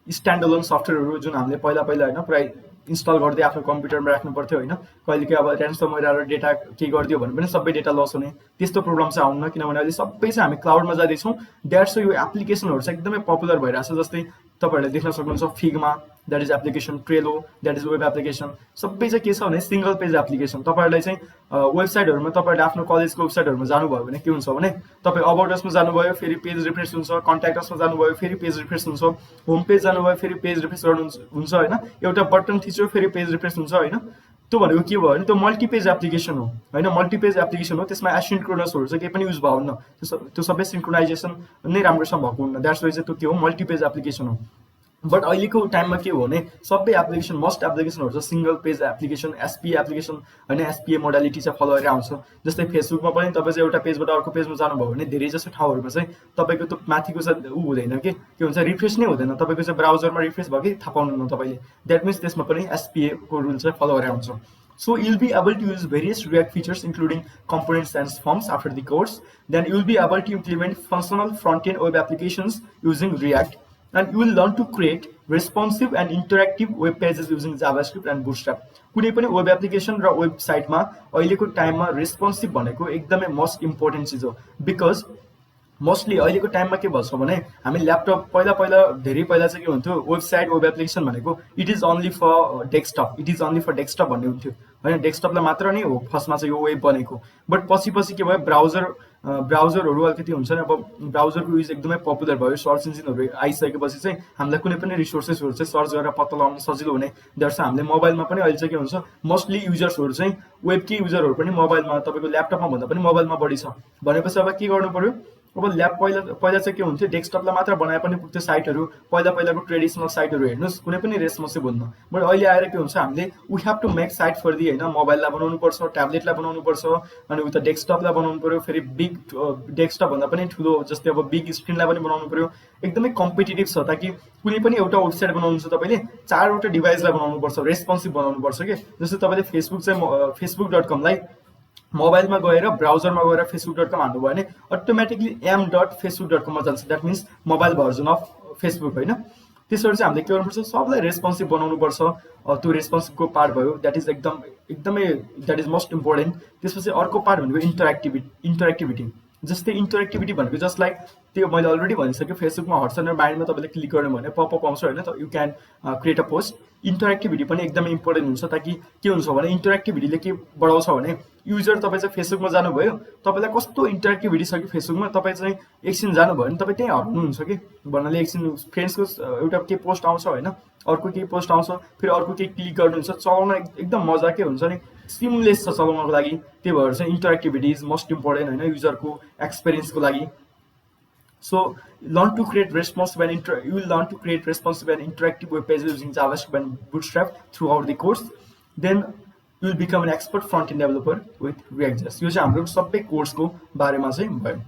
स्ट्यान्ड अलोन सफ्टवेयरहरू जुन हामीले पहिला होइन पुरा इन्स्टल गर्दै आफ्नो कम्प्युटरमा राख्नु पर्थ्यो होइन, कहिले के अब ऱ्यान्समवेयर आएर डेटा के गरिदियो भने पनि सबै डेटा लस हुने, त्यस्तो प्रब्लम चाहिँ आउन, किनभने अहिले सबै चाहिँ हामी क्लाउडमा जाँदैछौँ। द्याट्स यो एप्लिकेसनहरू चाहिँ एकदमै पपुलर भइरहेछ। जस्तै तपाईँहरूले देख्न सक्नुहुन्छ Figma, that is application, Trello that is web application, सबै चाहिँ के छ भने सिङ्गल पेज एप्लिकेसन। तपाईँहरूलाई चाहिँ वेबसाइटहरूमा तपाईँहरूले आफ्नो कलेजको वेबसाइटहरूमा जानुभयो भने के हुन्छ भने तपाईँ अबाउट असमा जानुभयो फेरि पेज रिफ्रेस हुन्छ, कन्ट्याक्ट असमा जानुभयो फेरि पेज रिफ्रेस हुन्छ, होम पेज जानुभयो फेरि पेज रिफ्रेस गर्नुहुन्छ होइन, एउटा बटन थिच्यो फेरि पेज रिफ्रेस हुन्छ होइन। त्यो भनेको के भयो भने त्यो मल्टिपेज एप्लिकेसन हो होइन, मल्टिपेज एप्लिकेसन हो, त्यसमा एसिन्क्रोनसहरू चाहिँ केही पनि युज भएन, त्यो सबै सिन्क्रोनाइजेसन नै राम्रोसँग भएको हुन्न। द्याट्स वाइ चाहिँ त्यो के हो, मल्टिपेज एप्लिकेसन हो। बट अहिलेको टाइममा के हो भने सबै एप्लिकेसन, मस्ट एप्लिकेसनहरू चाहिँ सिङ्गल पेज एप्लिकेसन, एसपिए एप्लिकेसन होइन, एसपिए मोडालिटी चाहिँ फलो गरेर आउँछ। जस्तै फेसबुकमा पनि तपाईँ चाहिँ एउटा पेजबाट अर्को पेजमा जानुभयो भने धेरै जसो ठाउँहरूमा चाहिँ तपाईँको त्यो माथिको चाहिँ हुँदैन के भन्छ, रिफ्रेस नै हुँदैन, तपाईँको चाहिँ ब्राउजरमा रिफ्रेस भयो कि थाहा पाउनुहुन्न तपाईँले। द्याट मिन्स त्यसमा पनि एसपिएको रुल चाहिँ फलो गरेर आउँछ। So you'll be able to use various React features including components and forms after the course. Then you'll be able to implement functional front-end web applications using React, and you will learn to create responsive and interactive web pages using JavaScript and Bootstrap. कुनै पनि web application र वेबसाइटमा अहिलेको टाइममा responsive भनेको एकदमै most important चिज हो। बिकज मोस्टली अहिलेको टाइममा के भन्छ भने हामी ल्यापटप धेरै पहिला चाहिँ के हुन्थ्यो, वेबसाइट वेब एप्लिकेसन भनेको it is only for desktop, भन्ने हुन्थ्यो होइन, डेस्कटपलाई मात्र नै हो फर्स्टमा चाहिँ यो वेब बनेको। बट पछि के भयो, ब्राउजरहरू अलिकति हुन्छ नि, अब ब्राउजरको युज एकदमै पपुलर भयो, सर्च इन्जिनहरू आइसकेपछि चाहिँ हामीलाई कुनै पनि रिसोर्सेसहरू चाहिँ सर्च गरेर पत्ता लगाउन सजिलो हुने। द्याट्स हामीले मोबाइलमा पनि अहिले चाहिँ के हुन्छ, मोस्टली युजर्सहरू चाहिँ वेबकी युजरहरू पनि मोबाइलमा, तपाईँको ल्यापटपमा भन्दा पनि मोबाइलमा बढी छ भनेपछि अब के गर्नु पर्यो, अब पहिला चाहिँ के हुन्थ्यो, डेस्कटपलाई मात्र बनाए पनि पुग्थ्यो साइटहरू, पहिलाको ट्रेडिसनल साइटहरू हेर्नुहोस् कुनै पनि रेस्पोन्सिभ हुन्न। बट अहिले आएर के हुन्छ, हामीले we have to make site for the होइन, मोबाइललाई बनाउनु पर्छ, ट्याब्लेटलाई बनाउनु पर्छ, अनि उता डेस्कटपलाई बनाउनु पर्यो, फेरि बिग डेस्कटप भन्दा पनि ठुलो जस्तै अब बिग स्क्रिनलाई पनि बनाउनु पर्यो। एकदमै कम्पिटेटिभ छ, ताकि कुनै पनि एउटा वेबसाइट बनाउनु छ तपाईँले 4वटा डिभाइसलाई बनाउनु पर्छ, रेस्पोन्सिभ बनाउनु पर्छ कि। जस्तै तपाईँले facebook.com लाई मोबाइलमा गएर ब्राउजरमा गएर facebook.com हान्नुभयो भने अटोमेटिकली m.facebook.com मा जान्छ। That means mobile version off Facebook होइन। त्यसरी चाहिँ हामीले के गर्नुपर्छ, सबलाई रेस्पोन्सिभ बनाउनुपर्छ। त्यो रेस्पोन्सिभको पार्ट भयो, द्याट इज एकदमै द्याट इज मोस्ट इम्पोर्टेन्ट। त्यसपछि अर्को पार्ट भनेको इन्टरेक्टिभिटी। जस्तै इन्टरेक्टिभिटी भनेको जस्ट लाइक त्यो मैले अलरेडी भनिसकेँ, फेसबुकमा हट्स एन्ड बाइन्डमा तपाईँले क्लिक गर्नु भने पपअप आउँछ होइन, त you can create a post. Interactivity पनि एकदमै इम्पोर्टेन्ट हुन्छ, ताकि के हुन्छ भने इन्टरेक्टिभिटीले के बढाउँछ भने युजर तपाईँ चाहिँ फेसबुकमा जानुभयो, तपाईँलाई कस्तो इन्टरेक्टिभिटी छ कि फेसबुकमा, तपाईँ चाहिँ एकछिन जानुभयो भने तपाईँ त्यहीँ हट्नुहुन्छ कि भन्नाले एकछिन फ्रेन्ड्सको एउटा केही पोस्ट आउँछ होइन, अर्को केही पोस्ट आउँछ, फेरि अर्को केही क्लिक गर्नुहुन्छ, चलाउन एकदम मजाकै हुन्छ नि, सिमलेस छ चलाउनको लागि। त्यही भएर चाहिँ इन्टरेक्टिभिटी इज मोस्ट इम्पोर्टेन्ट होइन, युजरको एक्सपिरियन्सको लागि। So learn to create responsive and you will learn to create responsive and interactive web pages using JavaScript and Bootstrap throughout the course. Then you will become an expert front-end developer with React.js. यो चाहिँ हाम्रो सबै कोर्सको बारेमा चाहिँ भयो।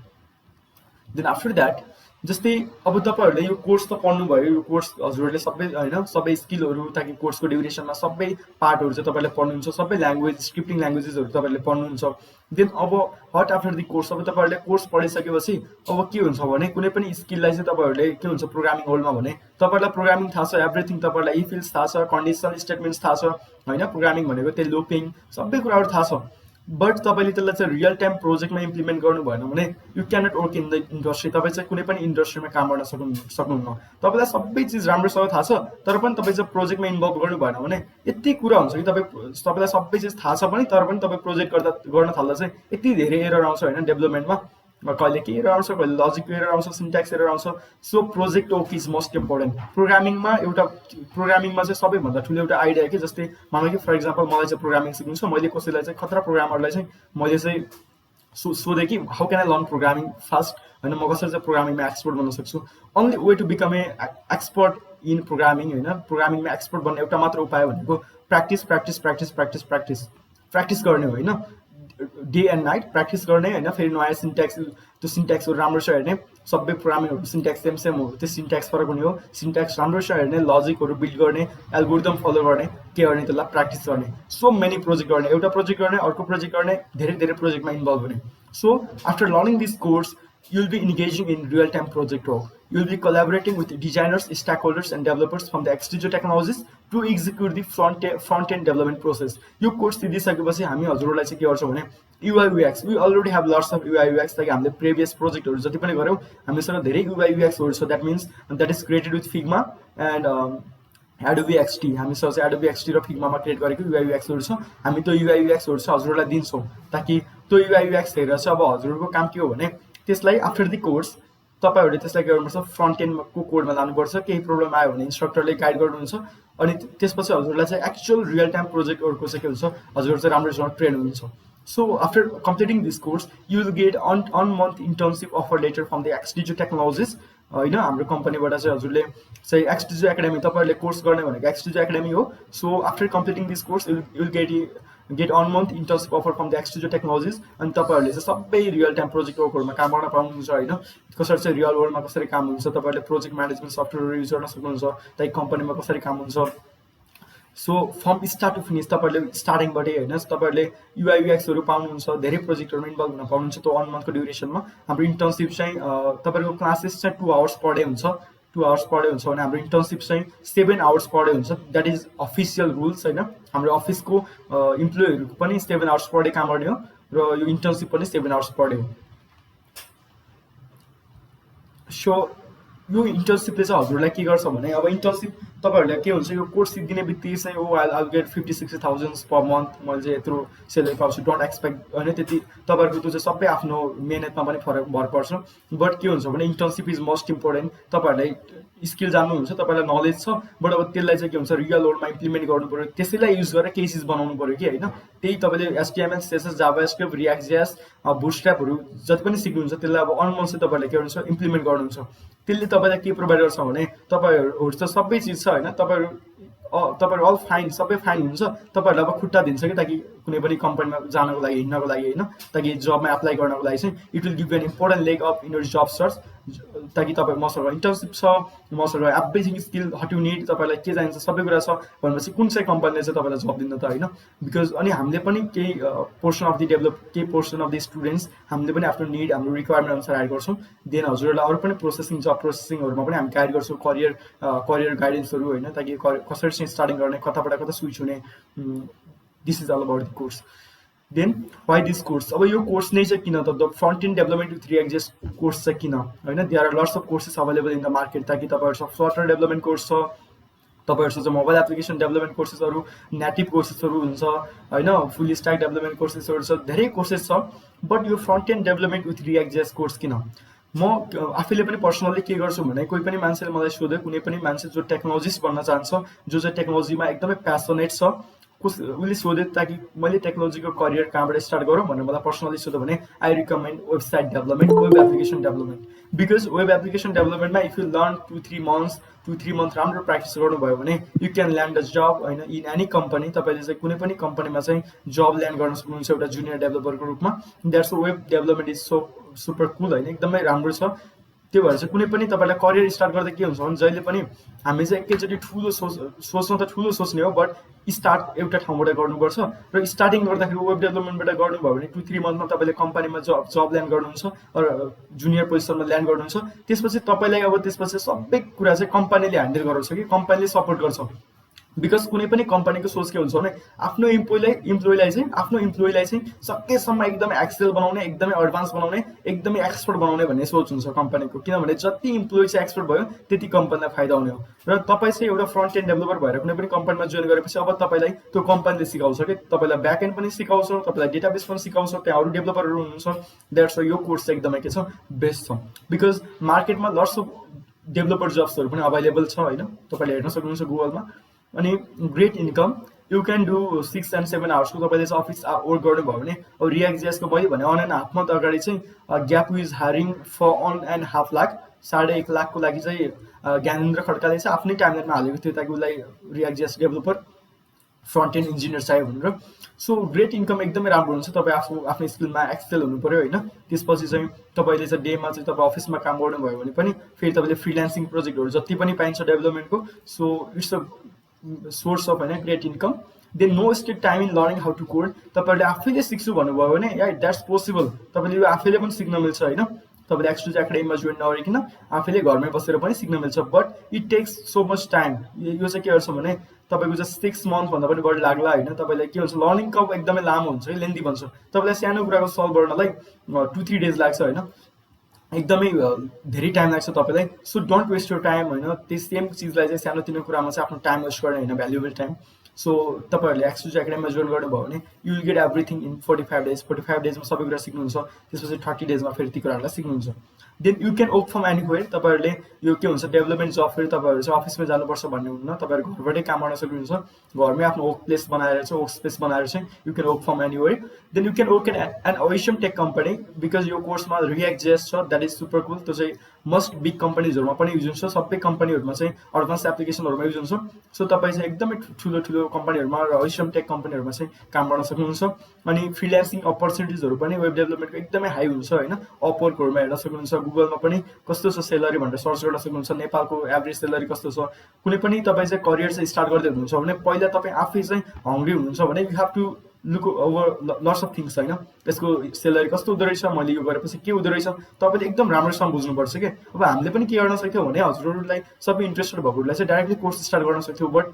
Then after that, जस्तै अब तपाईहरुले यो कोर्स त पढ्नु भयो, यो कोर्स हजुरहरुले सबै हैन सबै स्किलहरु ताकि कोर्सको ड्युरेसनमा सबै पार्टहरु चाहिँ तपाईले पढ्नुहुन्छ, सबै ल्याङ्ग्वेज स्क्रिप्टिङ ल्याङ्ग्वेजेसहरु तपाईले पढ्नुहुन्छ। देन अब हट आफ्टर द कोर्स, अब तपाईहरुले कोर्स पढिसकेपछि अब के हुन्छ भने कुनै पनि स्किललाई चाहिँ तपाईहरुले के हुन्छ प्रोग्रामिङ वर्ल्डमा भने तपाईहरुलाई प्रोग्रामिङ थाहा छ, एभ्रीथिङ तपाईहरुलाई इफ इल्स थाहा छ, कन्डिसनल स्टेटमेन्ट्स थाहा छ हैन, प्रोग्रामिङ भनेको त्यो लुपिङ सबै कुराहरु थाहा छ। बट तपाईले त्यसलाई चाहिँ रियल टाइम प्रोजेक्टमा इम्प्लिमेन्ट गर्नु भएन भने you cannot work in the industry, तपाईँ चाहिँ कुनै पनि इन्डस्ट्रीमा काम गर्न सक्नुहुन्न। तपाईँलाई सबै चिज राम्रोसँग थाहा छ तर पनि तपाईँ चाहिँ प्रोजेक्टमा इन्भल्भ गर्नु भएन भने यति कुरा हुन्छ कि तपाईँलाई सबै चिज थाहा छ पनि तर पनि तपाईँ प्रोजेक्ट गर्न थाल्दा चाहिँ यति धेरै एरर आउँछ होइन डेभलपमेन्टमा, कहिले के एरर आउँछ, कहिले लजिक एरर आउँछ, सिन्ट्याक्स एरर आउँछ। So project work is most important. प्रोग्रामिङमा चाहिँ सबैभन्दा ठुलो एउटा आइडिया के, जस्तै मलाई कि फर इक्जाम्पल मलाई चाहिँ प्रोग्रामिङ सिक्नु छ, मैले कसैलाई चाहिँ खतरा प्रोग्रामरलाई चाहिँ मैले चाहिँ सोधेँ कि how can I learn programming fast होइन, म कसरी चाहिँ प्रोग्रामिङमा एक्सपर्ट बन्न सक्छु। Only way to become a expert in programming होइन, प्रोग्रामिङमा एक्सपर्ट बन्ने एउटा मात्र उपाय भनेको practice practice practice practice practice practice गर्ने हो होइन, डे एन्ड नाइट प्र्याक्टिस गर्ने होइन। फेरि नयाँ सिन्ट्याक्स, त्यो सिन्ट्याक्सहरू राम्रो छ हेर्ने, सबै प्रोग्रामिङहरू सिन्ट्याक्स सेम हो, त्यो सिन्ट्याक्स फरक हुने हो, सिन्ट्याक्स राम्रो छ हेर्ने, लजिकहरू बिल्ड गर्ने, एल्गोरिदम फलो गर्ने, के गर्ने त्यसलाई प्र्याक्टिस गर्ने, सो मेनी प्रोजेक्ट गर्ने, एउटा प्रोजेक्ट गर्ने, अर्को प्रोजेक्ट गर्ने, धेरै प्रोजेक्टमा इन्भल्भ हुने। So after learning this course you will be engaging in real-time project work. You will be collaborating with designers, stakeholders, and developers from the XDezo technologies to execute the front-end development process. यो course दिइसकेपछि हामी हजुरहरूलाई चाहिँ के गर्छौँ भने UI UX, we already have lots of UI UX, ताकि हामीले प्रिभियस प्रोजेक्टहरू जति पनि गऱ्यौँ हामीसँग धेरै UI UXहरू छ, that means that is created with Figma and Adobe XD, हामीसँग चाहिँ Adobe XD र फिग्मामा क्रिएट गरेको UI UXहरू छ। हामी त्यो UI UXहरू चाहिँ हजुरहरूलाई दिन्छौँ, ताकि त्यो UI UX हेरेर चाहिँ अब हजुरहरूको काम के हो भने त्यसलाई आफ्टर द कोर्स तपाईहरुले त्यसलाई के गर्नुपर्छ, फ्रन्ट एन्डको कोडमा लानुपर्छ। केही प्रब्लम आयो भने इन्स्ट्रक्टरले गाइड गर्नुहुन्छ अनि त्यसपछि हजुरलाई चाहिँ एक्चुअल रियल टाइम प्रोजेक्टहरुको चाहिँ के हुन्छ, हजुरहरु चाहिँ राम्रोसँग ट्रेन हुनुहुन्छ। So after completing this course, you will get on month internship offer letter from the XDezo technologies. होइन, हाम्रो कम्पनीबाट चाहिँ हजुरले चाहिँ XDezo Academy, तपाईहरुले कोर्स गर्ने भनेको XDezo Academy हो। So after completing this course you will get on month internship offer from the XDezo technologies, अनि तपाईहरुले चाहिँ सबै रियल टाइम प्रोजेक्ट वर्कहरुमा काम गर्न पाउनुहुन्छ होइन, कसरी चाहिँ रियल वर्ल्डमा कसरी काम हुन्छ, तपाईहरुले प्रोजेक्ट म्यानेजमेन्ट सफ्टवेयर युज गर्न सक्नुहुन्छ, त्यही कम्पनीमा कसरी काम हुन्छ। So from start to finish तपाईहरुले स्टार्टिङबाटै होइन तपाईहरुले UI UX हरू पाउनुहुन्छ, धेरै प्रोजेक्टहरुमा इन्भल्भ हुन पाउनुहुन्छ। त्यो 1 मन्थको ड्युरेसनमा हाम्रो इन्टर्नशिप चाहिँ तपाईहरुको क्लासेस चाहिँ 2 आवर्स पर डे हुन्छ, 2 आवर्स पर डे हुन्छ भने हाम्रो इन्टर्नशिप चाहिँ 7 आवर्स पर डे हुन्छ। द्याट इज अफिसियल रुल्स होइन, हाम्रो अफिसको इम्प्लोइहरुको पनि 7 आवर्स पर डे काम गर्ने हो र यो इन्टर्नशिप पनि 7 आवर्स पर डे हो। सो यो इन्टर्नशिपले चाहिँ हजुरलाई के गर्छ भने अब इन्टर्नशिप तपाईहरुले के हुन्छ, यो कोर्स सिक्दिने बित्तिकै चाहिँ आई गेट 50-60,000 पर मन्थ, मैले चाहिँ यत्रो सेलेरी पाउँछु, डोन्ट एक्सपेक्ट होइन। त्यति तपाईहरुको त्यो चाहिँ सबै आफ्नो मेहनतमा पनि फरक भर पर्छ। बट के हुन्छ भने इन्टर्नशिप इज मोस्ट इम्पोर्टेन्ट। तपाईहरुलाई स्किल जान्नुहुन्छ, तपाईलाई नलेज छ, बट अब त्यसलाई चाहिँ के हुन्छ रियल वर्ल्डमा इम्प्लिमेन्ट गर्नु पर्यो, त्यसैलाई युज गरेर केही चिज बनाउनु पर्यो कि होइन। त्यही तपाईँले HTML, CSS, JavaScript, React.js, Bootstrapहरू जति पनि सिक्नुहुन्छ त्यसलाई अब अन मन्थ चाहिँ तपाईले के गर्नुहुन्छ, इम्प्लिमेन्ट गर्नुहुन्छ। त्यसले तपाईलाई के प्रोभाइड गर्छ भने तपाईहरु त सबै चिज छ होइन, तपाईहरु अल फाइन, सबै फाइन हुन्छ, तपाईहरुलाई अब खुट्टा दिन्छ कि ताकि कुनै पनि कम्पनीमा जानको लागि, हिँड्नको लागि होइन, ताकि जबमा एप्लाई गर्नको लागि चाहिँ it will give an important leg up in your job search. ताकि तपाईँ मसँग इन्टर्नसिप छ, मसँग everything skill what you need, तपाईँलाई के चाहिन्छ सबै कुरा छ भनेपछि कुन चाहिँ कम्पनीले चाहिँ तपाईँलाई जब दिन त होइन। बिकज अनि हामीले पनि केही पोर्सन अफ द स्टुडेन्ट्स हामीले पनि आफ्नो निड हाम्रो रिक्वायरमेन्ट अनुसार एड गर्छौँ। देन हजुरहरूलाई अरू पनि प्रोसेसिङ जब प्रोसेसिङहरूमा पनि हामी गाइड गर्छौँ, करियर गाइडेन्सहरू होइन, ताकि कसरी चाहिँ स्टार्टिङ गर्ने, कताबाट कता स्विच हुने। This is all about the course. Then why this course, अब यो कोर्स नै चाहिँ किन त front end development with react course चाहिँ किन होइन। There are lots of courses available in the market, ताकि तपाईँहरूसँग सफ्टवेयर डेभलपमेन्ट कोर्स छ, तपाईँहरूसँग चाहिँ मोबाइल एप्लिकेसन डेभलपमेन्ट कोर्सेसहरू, नेटिभ कोर्सेसहरू हुन्छ होइन, फुल स्ट्याक डेभलपमेन्ट कोर्सेसहरू छ, धेरै कोर्सेस छ। बट यो front end development with react course किन? म आफैले पनि पर्सनल्ली के गर्छु भने, कोही पनि मान्छेले मलाई सोध्यो, कुनै पनि मान्छे जो टेक्नोलोजिस्ट बन्न चाहन्छ, जो चाहिँ टेक्नोलोजीमा एकदमै प्यासनेट छ, उसले सोध्यो ताकि मैले टेक्नोलोजीको करियर कहाँबाट स्टार्ट गरौँ भनेर मलाई पर्सनली सोध्यो भने I recommend website development, web application development. Because web application डेभलपमेन्टमा इफ यु लर्न 2-3 मन्थ राम्रो प्र्याक्टिस गर्नुभयो भने you can land a job होइन, इन एनी कम्पनी। तपाईँले चाहिँ कुनै पनि कम्पनीमा चाहिँ जब ल्यान्ड गर्न सक्नुहुन्छ एउटा जुनियर डेभलपरको रूपमा। That's web development is so super cool होइन, एकदमै राम्रो छ। त्यो भएर चाहिँ कुनै पनि तपाईँलाई करियर स्टार्ट गर्दा के हुन्छ भने, जहिले पनि हामी चाहिँ एकैचोटि ठुलो सोच्न त ठुलो सोच्ने हो, बट स्टार्ट एउटा ठाउँबाट गर्नुपर्छ। र स्टार्टिङ गर्दाखेरि वेब डेभलपमेन्टबाट गर्नुभयो भने 2-3 मन्थमा तपाईँले कम्पनीमा जब ल्यान्ड गर्नुहुन्छ र जुनियर पोजिसनमा ल्यान्ड गर्नुहुन्छ। त्यसपछि तपाईँलाई अब त्यसपछि सबै कुरा चाहिँ कम्पनीले ह्यान्डल गराउँछ कि कम्पनीले सपोर्ट गर्छ। बिकज कुनै पनि कम्पनीको सोच के हुन्छ भने आफ्नो इम्प्लोइलाई चाहिँ सकेसम्म एकदमै एक्सेल बनाउने, एकदमै एडभान्स बनाउने, एकदमै एक्सपर्ट बनाउने भन्ने सोच हुन्छ कम्पनीको। किनभने जति इम्प्लोइ चाहिँ एक्सपर्ट भयो त्यति कम्पनीलाई फाइदा हुने हो। र तपाईँ चाहिँ एउटा फ्रन्ट एन्ड डेभलपर भएर कुनै पनि कम्पनीमा जोइन गरेपछि अब तपाईँलाई त्यो कम्पनीले सिकाउँछ कि तपाईँलाई ब्याक एन्ड पनि सिकाउँछ, तपाईँलाई डेटाबेस पनि सिकाउँछ, त्यहाँ अरू डेभलपरहरू हुनुहुन्छ। द्याट्स यो कोर्स चाहिँ एकदमै के छ, बेस्ट छ। बिकज मार्केटमा लट्स अफ डेभलपर जब्सहरू पनि अभाइलेबल छ होइन, तपाईँले हेर्न सक्नुहुन्छ गुगलमा। अनि great income, you can do 6 and 7 आवर्सको तपाईँले चाहिँ अफिस वर्क गर्नुभयो भने। अब रिएक्ट जेएसको मैले भने 1.5 month अगाडि चाहिँ gap is hiring for 1.5 lakh, 1.5 लाखको लागि चाहिँ ज्ञानेन्द्र खड्काले चाहिँ आफ्नै टाइमलाइनमा हालेको थियो, ताकि उसलाई react JS developer front and engineer चाहियो भनेर। सो ग्रेट इन्कम एकदमै राम्रो हुन्छ। तपाईँ आफ्नो स्किलमा एक्सेल हुनु पऱ्यो होइन। त्यसपछि चाहिँ तपाईँले चाहिँ डेमा चाहिँ तपाईँ अफिसमा काम गर्नुभयो भने पनि फेरि तपाईँले फ्रिल्यान्सिङ प्रोजेक्टहरू जति पनि पाइन्छ डेभलपमेन्टको, so it's a source of होइन great income. Then no state time in learning how to code, तपाईँहरूले आफैले सिक्छु भन्नुभयो भने या द्याट्स पोसिबल, तपाईँले यो आफैले पनि सिक्न मिल्छ होइन। तपाईँले XDezo एकाडेमीमा जोइन नगरिकन आफैले घरमै बसेर पनि सिक्न मिल्छ, but it takes so much time. यो चाहिँ के गर्छ भने तपाईँको चाहिँ 6 month भन्दा पनि बढी लाग्ला होइन। तपाईँलाई के हुन्छ, लर्निङ कर्भ एकदमै लामो हुन्छ है, लेन्दी भन्छ। तपाईँलाई सानो कुराको सल्भ गर्नलाई 2-3 days लाग्छ होइन, एकदमै धेरै टाइम लाग्छ तपाईँलाई। So don't waste your time होइन। त्यो सेम चिजलाई चाहिँ सानोतिनो कुरामा चाहिँ आफ्नो टाइम वेस्ट गर्ने होइन, भ्यालुएबल टाइम। सो तपाईँहरूले XDezo एकाडेमीमा जोइन गर्नुभयो भने you will get everything in 45 days। 45 daysमा सबै कुरा सिक्नुहुन्छ, त्यसपछि 30 daysमा फेरि ती कुराहरूलाई सिक्नुहुन्छ। Then you can work from anywhere. तपाईँहरूले यो के हुन्छ, डेभलपमेन्ट जब फेरि तपाईँहरू चाहिँ अफिसमा जानुपर्छ भन्ने हुन्न, तपाईँहरू घरबाटै काम गर्न सक्नुहुन्छ। घरमै आफ्नो वर्क प्लेस बनाएर चाहिँ वर्क स्पेस बनाएर चाहिँ you can work from anywhere. Then you can work an awesome tech company, because यो कोर्समा रिएक्ट जेएस छ, द्याट इज सुपर कुल। त्यो चाहिँ मस्ट बिग कम्पनीजहरूमा पनि युज हुन्छ, सबै कम्पनीहरूमा चाहिँ एडभान्स एप्लिकेसनहरूमा युज हुन्छ। सो तपाईँ चाहिँ एकदमै ठुलो कम्पनीहरूमा र अवेसम टेक कम्पनीहरूमा चाहिँ काम गर्न सक्नुहुन्छ। अनि फ्रिल्यान्सिङ अपर्च्युनिटिजहरू पनि वेब डेभलपमेन्टको एकदमै हाई हुन्छ होइन। अपवर्कहरूमा हेर्न सक्नुहुन्छ, गुगलमा पनि कस्तो छ सेलरी भनेर सर्च गर्न सक्नुहुन्छ, नेपालको एभरेज सेलरी कस्तो छ। कुनै पनि तपाईँ चाहिँ करियर चाहिँ स्टार्ट गर्दै हुनुहुन्छ भने पहिला तपाईँ आफै चाहिँ हङ्ग्री हुनुहुन्छ भने you have to look over lots of things होइन। यसको सेलरी कस्तो हुँदो रहेछ, मैले यो गरेपछि के हुँदो रहेछ, तपाईँले एकदम राम्रोसँग बुझ्नुपर्छ कि। अब हामीले पनि के गर्न सक्थ्यौँ भने हजुरहरूलाई सबै इन्ट्रेस्टेड भएकोहरूलाई चाहिँ डाइरेक्टली कोर्स स्टार्ट गर्न सक्थ्यौँ, बट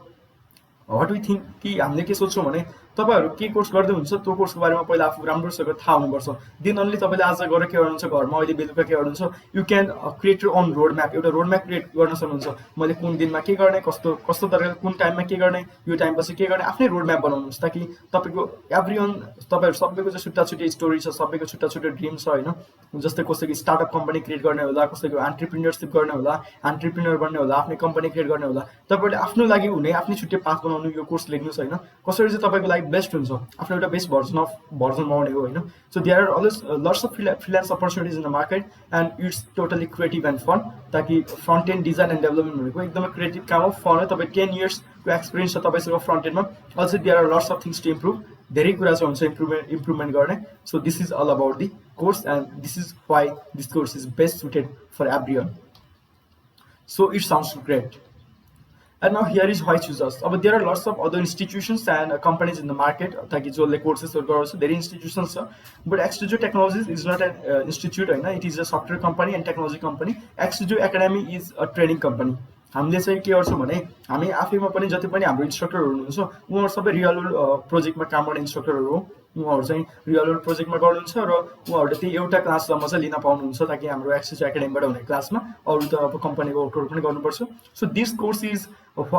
व्हाट वी थिङ्क कि हामीले के सोच्छौँ भने तपाईँहरू के कोर्स गर्दै हुन्छ त्यो कोर्सको बारेमा पहिला आफू राम्रोसँग थाहा हुनुपर्छ। देन अन्ली तपाईँले आज गएर के गर्नुहुन्छ, घरमा अहिले बेलुका के गर्नुहुन्छ, you can create your own road map. एउटा रोड म्याप क्रिएट गर्न सक्नुहुन्छ, मैले कुन दिनमा के गर्ने, कस्तो तरिकाले कुन टाइममा के गर्ने, यो टाइमपछि के गर्ने, आफ्नै रोड म्याप बनाउनुहोस्, ताकि तपाईँको तपाईँहरू सबैको चाहिँ छुट्टा छुट्टै स्टोरी छ, सबैको छुट्टा छुट्टै ड्रिम छ होइन। जस्तै कसैको स्टार्टअप कम्पनी क्रिएट गर्ने होला, कसैको एन्टरप्रिन्योरसिप गर्ने होला, एन्टरप्रिन्योर बन्ने होला, आफ्नै कम्पनी क्रिएट गर्ने होला। तपाईँहरूले आफ्नो लागि हुने आफ्नै छुट्टै पाथ बनाउनु यो कोर्स लेख्नुहोस् होइन। कसरी चाहिँ तपाईँको लागि बेस्ट हुन्छ, आफ्नो एउटा बेस्ट भर्जन बनाउने हो होइन। So there are always lots of freelance opportunities in the market and it's totally creative and fun. ताकि front end design and development भनेको एकदमै क्रिएटिभ काम हो, फन हो। तपाईँ 10 yearsको एक्सपिरियन्स छ तपाईँसँग फ्रन्ट एन्डमा, अझै there are lots of things to improve. धेरै कुरा छ हुन्छ इम्प्रुभमेन्ट गर्ने. So this is all about the course and this is why this course is best suited for everyone. So it sounds great. And now here is why choose us. But there are lots of other institutions and companies in the market. ताकि जसले कोर्सेसहरू गराउँछ धेरै institutions छ. But XDezo Technologies is not an institute होइन. It is a software company and technology company. XDezo Academy is a training company. हामीले चाहिँ के गर्छौँ भने हामी आफैमा पनि जति पनि हाम्रो इन्स्ट्रक्टरहरू हुनुहुन्छ उहाँहरू सबै रियल वर्ल्ड प्रोजेक्टमा काम गर्ने इन्स्ट्रक्टरहरू हो. उहाँहरू चाहिँ रियल वर्ल्ड प्रोजेक्टमा गर्नुहुन्छ र उहाँहरूले त्यही एउटा क्लाससम्म चाहिँ लिन पाउनुहुन्छ ताकि हाम्रो XDezo एकाडेमीबाट हुने क्लासमा अरू त अब कम्पनीको वर्कहरू पनि गर्नुपर्छ. So this course is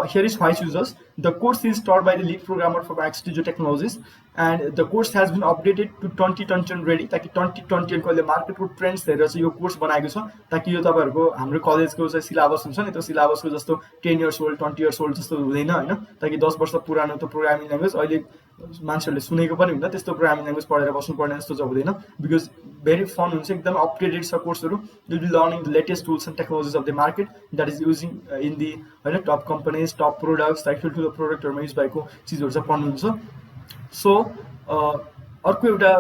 here is why choose us. The course is taught by the lead programmer from XDezo Technologies and the course has been updated to 2020 ready ताकि 2020 को अहिले मार्केटको ट्रेन्ड्स हेरेर चाहिँ यो कोर्स बनाएको छ ताकि यो तपाईहरुको हाम्रो कलेजको चाहिँ सिलेबस हुन्छ नि त्यो सिलेबसको जस्तो 10 इयर्स ओल्ड 20 इयर्स ओल्ड जस्तो हुँदैन हैन. ताकि 10 वर्ष पुरानो त प्रोग्रामिङ ल्याङ्ग्वेज अहिले मान्छेहरूले सुनेको पनि हुँदैन त्यस्तो प्रोग्रामिङ ल्याङ्ग्वेज पढेर बस्नु पर्ने जस्तो चाहिँ हुँदैन. बिकज भेरी फन हुन्छ एकदम अपडेटेड छ कोर्सहरू. You will be learning the latest tools and technologies of the market that is using in the हैन top companies top products like ठुल्ठुलो प्रोडक्टहरूमा युज भएको चिजहरू चाहिँ पढ्नुहुन्छ. सो अर्को एउटा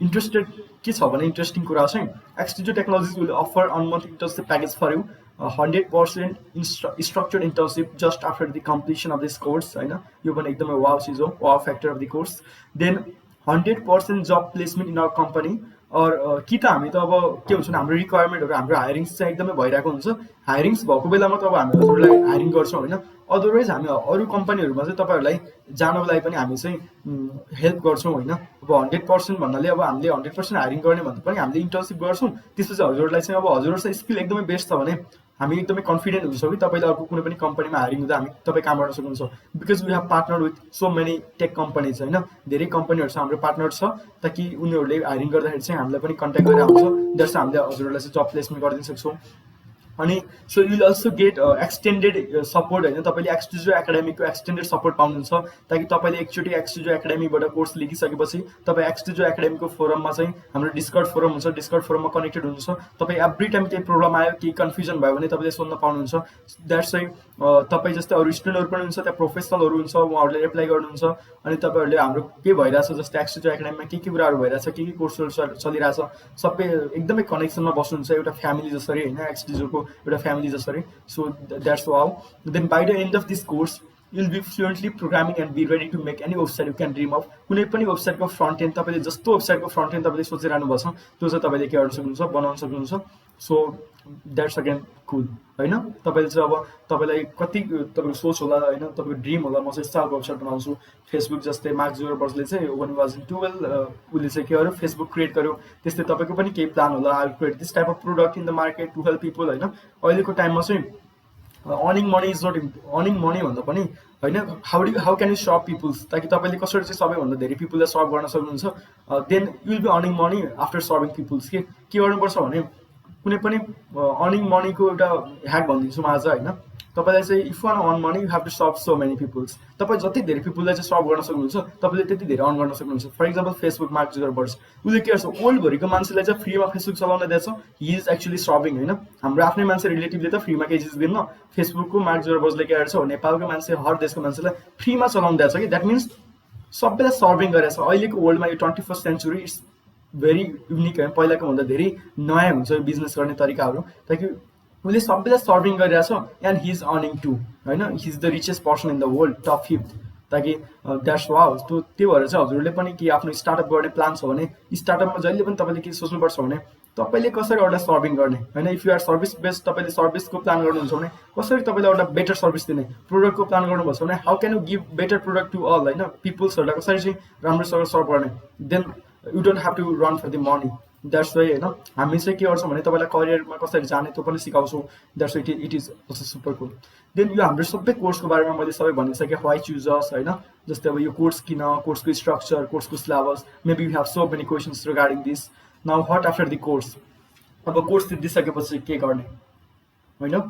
इन्ट्रेस्टेड के छ भने इन्ट्रेस्टिङ कुरा चाहिँ XDezo Technologies will offer on month internship package for you 100% structured internship just after the completion of this course हैन. यो पनि एकदमै वाव चिज हो, wow factor of the course. Then 100% job placement in our company. और कि त हामी त अब के हुन्छ भने हाम्रो रिक्वायरमेन्टहरू हाम्रो हायरिङ्स चाहिँ एकदमै भइरहेको हुन्छ. हायरिङ्स भएको बेलामा त अब हामी हजुरलाई हायरिङ गर्छौँ होइन. अदरवाइज हामी अरू कम्पनीहरूमा चाहिँ तपाईँहरूलाई जानको लागि पनि हामी चाहिँ हेल्प गर्छौँ होइन. अब 100% भन्नाले अब हामीले 100% हायरिङ गर्ने भन्दा पनि हामीले इन्टर्नसिप गर्छौँ. त्यसपछि हजुरलाई चाहिँ अब हजुरहरूको स्किल एकदमै बेस्ट छ भने हामी एकदमै कन्फिडेन्ट हुन्छौँ कि तपाईँले अर्को कुनै पनि कम्पनीमा हायरिङ हुँदा हामी तपाईँ काम गर्न सक्नुहुन्छ. Because we have partner with so many tech companies होइन. धेरै कम्पनीहरू छ हाम्रो पार्टनर छ ताकि उनीहरूले हायरिङ गर्दाखेरि चाहिँ हामीलाई पनि कन्ट्याक्ट गरेर आउँछ. द्याट्स हामीले हजुरहरूलाई चाहिँ जब प्लेसमेन्ट गरिदिन सक्छौँ. अनि so you will also get extended support होइन. तपाईँले XDezo एकाडेमीको एक्सटेन्डेड सपोर्ट पाउनुहुन्छ ताकि तपाईँले एकचोटि XDezo एकाडेमीबाट कोर्स लिइसकेपछि तपाईँ XDezo एकाडेमीको फोरममा चाहिँ हाम्रो डिस्कर्ड फोरम हुन्छ. डिस्कर्ड फोरममा कनेक्टेड हुनुहुन्छ. तपाईँ एभ्री टाइम केही प्रब्लम आयो केही कन्फ्युजन भयो भने तपाईँले सोध्न पाउनुहुन्छ. द्याट्स चाहिँ तपाईँ जस्तै अरू स्टुडेन्टहरू पनि हुन्छ त्यहाँ प्रोफेसनलहरू हुन्छ उहाँहरूले रिप्लाई गर्नुहुन्छ. अनि तपाईँहरूले हाम्रो के भइरहेछ जस्तै XDezo एकाडेमीमा के कुराहरू भइरहेछ के कोर्सहरू चलिरहेछ सबै एकदमै कनेक्सनमा बस्नुहुन्छ एउटा फ्यामिली जसरी होइन. XDezoको एउटा फ्यामिली जसरी. So that's wow. Then by the end of this course you will be fluently programming and be ready to make any website you can dream of. कुनै पनि वेबसाइटको फ्रन्ट एन्ड तपाईँले जस्तो वेबसाइटको फ्रन्ट एन्ड तपाईँले सोचिरहनु भएको छ त्यो चाहिँ तपाईँले के गर्न सक्नुहुन्छ बनाउन सक्नुहुन्छ. सो द्याट्स अगेन कुल होइन. तपाईँले चाहिँ अब तपाईँलाई कति तपाईँको सोच होला होइन तपाईँको ड्रिम होला म चाहिँ स्टारको वेबसाइट बनाउँछु. फेसबुक जस्तै मार्क जुकरबर्गले चाहिँ 2012 उसले चाहिँ के गर्यो फेसबुक क्रिएट गर्यो. त्यस्तै तपाईँको पनि केही प्लान होला I create this type of product in the market to help people होइन. अहिलेको टाइममा चाहिँ earning money is not earning money भन्दा पनि होइन how can you serve peoples ताकि तपाईँले कसरी चाहिँ सबैभन्दा धेरै पिपुललाई सर्भ गर्न सक्नुहुन्छ. Then you will be earning money after serving peoples. के गर्नुपर्छ भने कुनै पनि अर्निङ मनीको एउटा ह्याक भनिदिन्छु म आज होइन. तपाईँलाई चाहिँ if want earn money you have to serve so many peoples. तपाईँ जति धेरै पिपुललाई चाहिँ सर्भ गर्न सक्नुहुन्छ तपाईँले त्यति धेरै अर्न गर्न सक्नुहुन्छ. For example Facebook Mark Zuckerberg उसले के गर्छ वर्ल्डभरिको मान्छेलाई चाहिँ फ्रीमा फेसबुक चलाउन दिएछ. हि इज एक्चुअली सर्भिङ होइन. हाम्रो आफ्नै मान्छे रिलेटिभले त फ्रीमा केही चिज दिन्न. फेसबुकको मार्क जुकरबर्गले के गर्छ नेपालको मान्छे हर देशको मान्छेलाई फ्रीमा चलाउन दिएछ कि द्याट मिन्स सबैलाई सर्भिङ गरेछ. अहिलेको वर्ल्डमा यो 21st century it's very unique होइन. पहिलाको भन्दा धेरै नयाँ हुन्छ यो बिजनेस गर्ने तरिकाहरू ताकि उसले सबैलाई सर्भिङ गरिरहेछ and he is earning too होइन. He is the richest person in the world top 5th ताकि द्याट्स वाउ. त्यो भएर चाहिँ हजुरहरूले पनि के आफ्नो स्टार्टअप गर्ने प्लान छ भने स्टार्टअपमा जहिले पनि तपाईँले के सोच्नुपर्छ भने तपाईँले कसरी एउटा सर्भिङ गर्ने होइन. If you are service based तपाईँले सर्भिसको प्लान गर्नुहुन्छ भने कसरी तपाईँले एउटा बेटर सर्भिस दिने. प्रोडक्टको प्लान गर्नुभएको छ भने how can you give better product to all होइन. पिपुल्सहरूलाई कसरी चाहिँ राम्रोसँग सर्भ गर्ने. Then you don't have to run for the money. That's why होइन हामी चाहिँ के गर्छौँ भने तपाईँलाई करियरमा कसरी जाने त्यो पनि सिकाउँछौँ. That's why it is also super cool. देन यो हाम्रो सबै कोर्सको बारेमा मैले सबै भनिसकेँ. वाइ चुज अस होइन. जस्तै अब यो कोर्स किन कोर्सको स्ट्रक्चर कोर्सको syllabus maybe you have so many questions regarding this. Now what after the course. अब कोर्स सिद्धिसकेपछि के गर्ने होइन.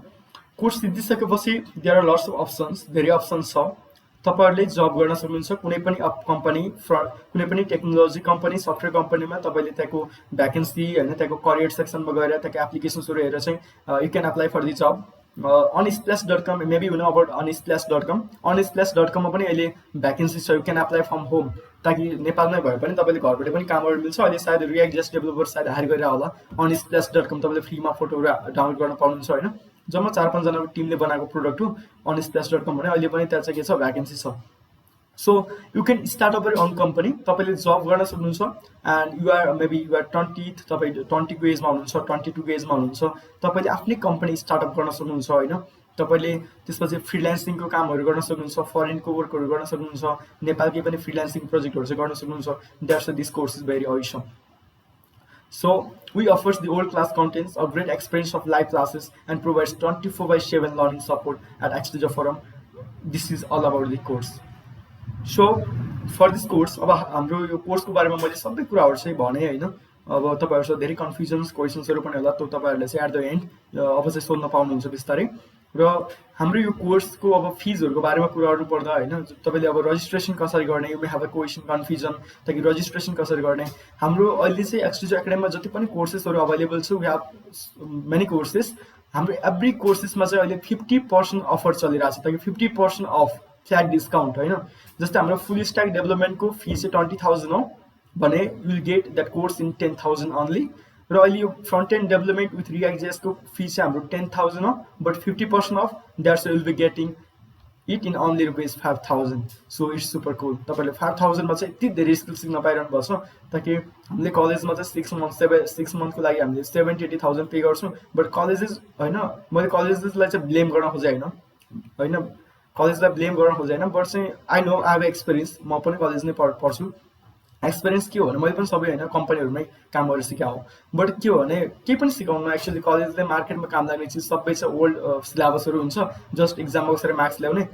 कोर्स सिद्धिसकेपछि there are lots of options. धेरै अप्सन्स छ. तपाईँहरूले जब गर्न सक्नुहुन्छ कुनै पनि कम्पनी कुनै पनि टेक्नोलोजी कम्पनी सफ्टवेयर कम्पनीमा तपाईँले त्यहाँको भ्याकेन्सी होइन त्यहाँको करियर सेक्सनमा गएर त्यहाँको एप्लिकेसन्सहरू हेरेर चाहिँ you can apply for the job. unsplash.com maybe you know about unsplash.com. unsplash.com मा पनि अहिले भ्याकेन्सी छ. You can apply from home ताकि नेपालमै भए पनि तपाईँले घरबाट पनि कामहरू मिल्छ। अहिले सायद रियाक्ट जेएस डेभलपर सायद हायर गरेर होला। unsplash.com तपाईँले फ्रीमा फोटोहरू डाउनलोड गर्न पाउनुहुन्छ होइन। जम्मा 4-5 जनाको टिमले बनाएको प्रोडक्ट हो unsplash.com भने। अहिले पनि त्यहाँ चाहिँ के छ, भ्याकेन्सी छ। So you can start up your own company. तपाईँले जब गर्न सक्नुहुन्छ एन्ड युआर मेबी युआर 20 तपाईँ 20को एजमा हुनुहुन्छ, 22को एजमा हुनुहुन्छ, तपाईँले आफ्नै कम्पनी स्टार्टअप गर्न सक्नुहुन्छ होइन। तपाईँले त्यसपछि फ्रिल्यान्सिङको कामहरू गर्न सक्नुहुन्छ, फरेनको वर्कहरू गर्न सक्नुहुन्छ, नेपालकै पनि फ्रिल्यान्सिङ प्रोजेक्टहरू चाहिँ गर्न सक्नुहुन्छ। That's why this course is very awesome. So we offers the world-class contents, a great experience of live classes, and provides 24/7 learning support at XDezo Forum. This is all about the course. So for this course, अब हाम्रो यो कोर्सको बारेमा मैले सबै कुराहरू चाहिँ भने होइन। अब तपाईँहरूसँग धेरै कन्फ्युजन्स क्वेसन्सहरू पनि होला, त्यो तपाईँहरूले चाहिँ एट द एन्ड अब चाहिँ सोध्न पाउनुहुन्छ बिस्तारै। र हाम्रो यो कोर्सको अब फिजहरूको बारेमा कुरा गर्नुपर्दा होइन, तपाईँले अब रजिस्ट्रेसन कसरी गर्ने, you may have a question confusion ताकि रजिस्ट्रेसन कसरी गर्ने। हाम्रो अहिले चाहिँ XDezo एकाडेमीमा जति पनि कोर्सेसहरू अभाइलेबल छ, वी हेभ मेनी कोर्सेस। हाम्रो एभ्री कोर्सेसमा चाहिँ अहिले 50% अफर चलिरहेको छ, ताकि 50% अफ फ्ल्याट डिस्काउन्ट होइन। जस्तै हाम्रो फुल स्ट्याक डेभलपमेन्टको फी चाहिँ 20,000 हो भने you will get that course in 10,000 only. र अहिले यो front end development with React जेएसको फी चाहिँ हाम्रो 10,000 हो, but 50% off that's will be getting it in only rupees 5,000। So it's super cool. तपाईँले 5,000मा चाहिँ यति धेरै स्किल सिक्न पाइरहनु भएको छ, ताकि हामीले कलेजमा चाहिँ 6 मन्थको लागि हामीले 70-80,000 पे गर्छौँ। बट कलेजेस होइन, मैले कलेजेसलाई चाहिँ ब्लेम गर्न खोजेँ होइन, कलेजलाई ब्लेम गर्न खोजेन, बट चाहिँ I know I have experience. म पनि कलेज नै पढ्छु। एक्सपिरियन्स के हो भने मैले पनि सबै होइन कम्पनीहरूमै काम गरेर सिकाएँ हो, बट के हो भने केही पनि सिकाउनु एक्चुअली कलेजले मार्केटमा काम लाग्ने चिज सबै चाहिँ ओल्ड सिलेबसहरू हुन्छ। जस्ट इक्जाममा कसरी मार्क्स ल्याउने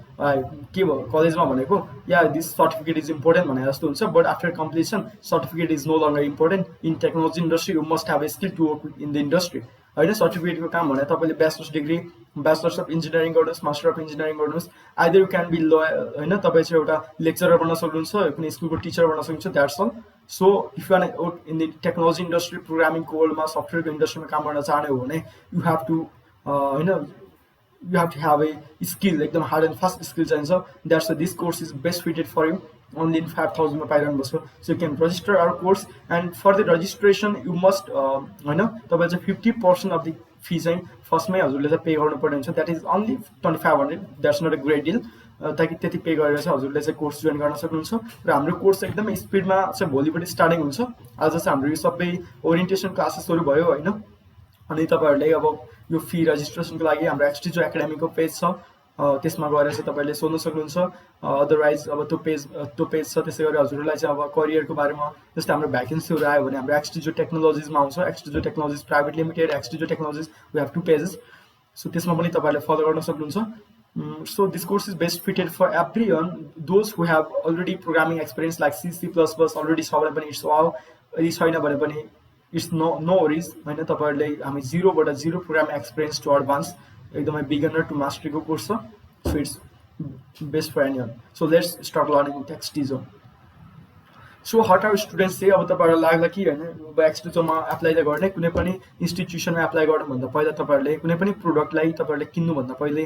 के भयो कलेजमा भनेको, या दिस सर्टिफिकेट इज इम्पोर्टेन्ट भने जस्तो हुन्छ। But after completion certificate is no longer important. In technology industry you must have a skill to work in the industry होइन। सर्टिफिकेटको काम भने तपाईँले bachelors degree, bachelors of engineering गर्नुहोस्, मास्टर अफ इन्जिनियरिङ गर्नुहोस्, either you can be lawyer होइन, तपाईँ चाहिँ एउटा लेक्चरर बन्न सक्नुहुन्छ, कुनै स्कुलको टिचर बन्न सक्नुहुन्छ, that's all. So if you are in the technology industry, प्रोग्रामिङको वर्ल्डमा, सफ्टवेयरको इन्डस्ट्रीमा काम गर्न चाहने हो भने यु हेभ टु होइन, you have to have a skill, एकदम हार्ड एन्ड फास्ट स्किल चाहिन्छ। That's this course is best fitted for you. Only in 5,000मा पाइरहनु भएको छ। So you can register our course and for the registration you must होइन, तपाईँ चाहिँ 50% off the fee चाहिँ फर्स्टमै हजुरले चाहिँ पे गर्नुपर्ने हुन्छ। That is only 2500। That's not a great deal. ताकि त्यति पे गरेर चाहिँ हजुरले चाहिँ कोर्स जोइन गर्न सक्नुहुन्छ। र हाम्रो कोर्स एकदमै स्पिडमा चाहिँ भोलिपट्टि स्टार्टिङ हुन्छ। आज चाहिँ हाम्रो यो सबै ओरिएन्टेसन क्लासेसहरू भयो होइन। अनि तपाईँहरूले अब यो फी रजिस्ट्रेसनको लागि हाम्रो XDezo एकाडेमीको पेज छ, त्यसमा गएर चाहिँ तपाईँले सोध्न सक्नुहुन्छ। अदरवाइज अब त्यो पेज छ। त्यसै गरी हजुरलाई चाहिँ अब करियरको बारेमा जस्तै हाम्रो भ्याकेन्सीहरू आयो भने हाम्रो XDezo टेक्नोलोजिजमा आउँछ। XDezo technologies private limited, XDezo technologies, we have 2 pages. So त्यसमा पनि तपाईँहरूले फलो गर्न सक्नुहुन्छ। So this course is best fitted for everyone, those who have already programming experience like C++ already छ भने पनि इट्स वाउ, यदि छैन भने पनि इट्स नो वरिज होइन। तपाईँहरूले हामी 0 प्रोग्रामिङ एक्सपिरियन्स टु एडभान्स एकदमै बिगिनर टु मास्टरीको कोर्स छ। So it's best for anyone. So let's start learning with XDezo। So what our students चाहिँ अब तपाईँहरूलाई लाग्ला कि होइन अब XDezoमा एप्लाई त गर्ने, कुनै पनि इन्स्टिट्युसनमा एप्लाई गर्नुभन्दा पहिला तपाईँहरूले कुनै पनि प्रोडक्टलाई तपाईँहरूले किन्नुभन्दा पहिले,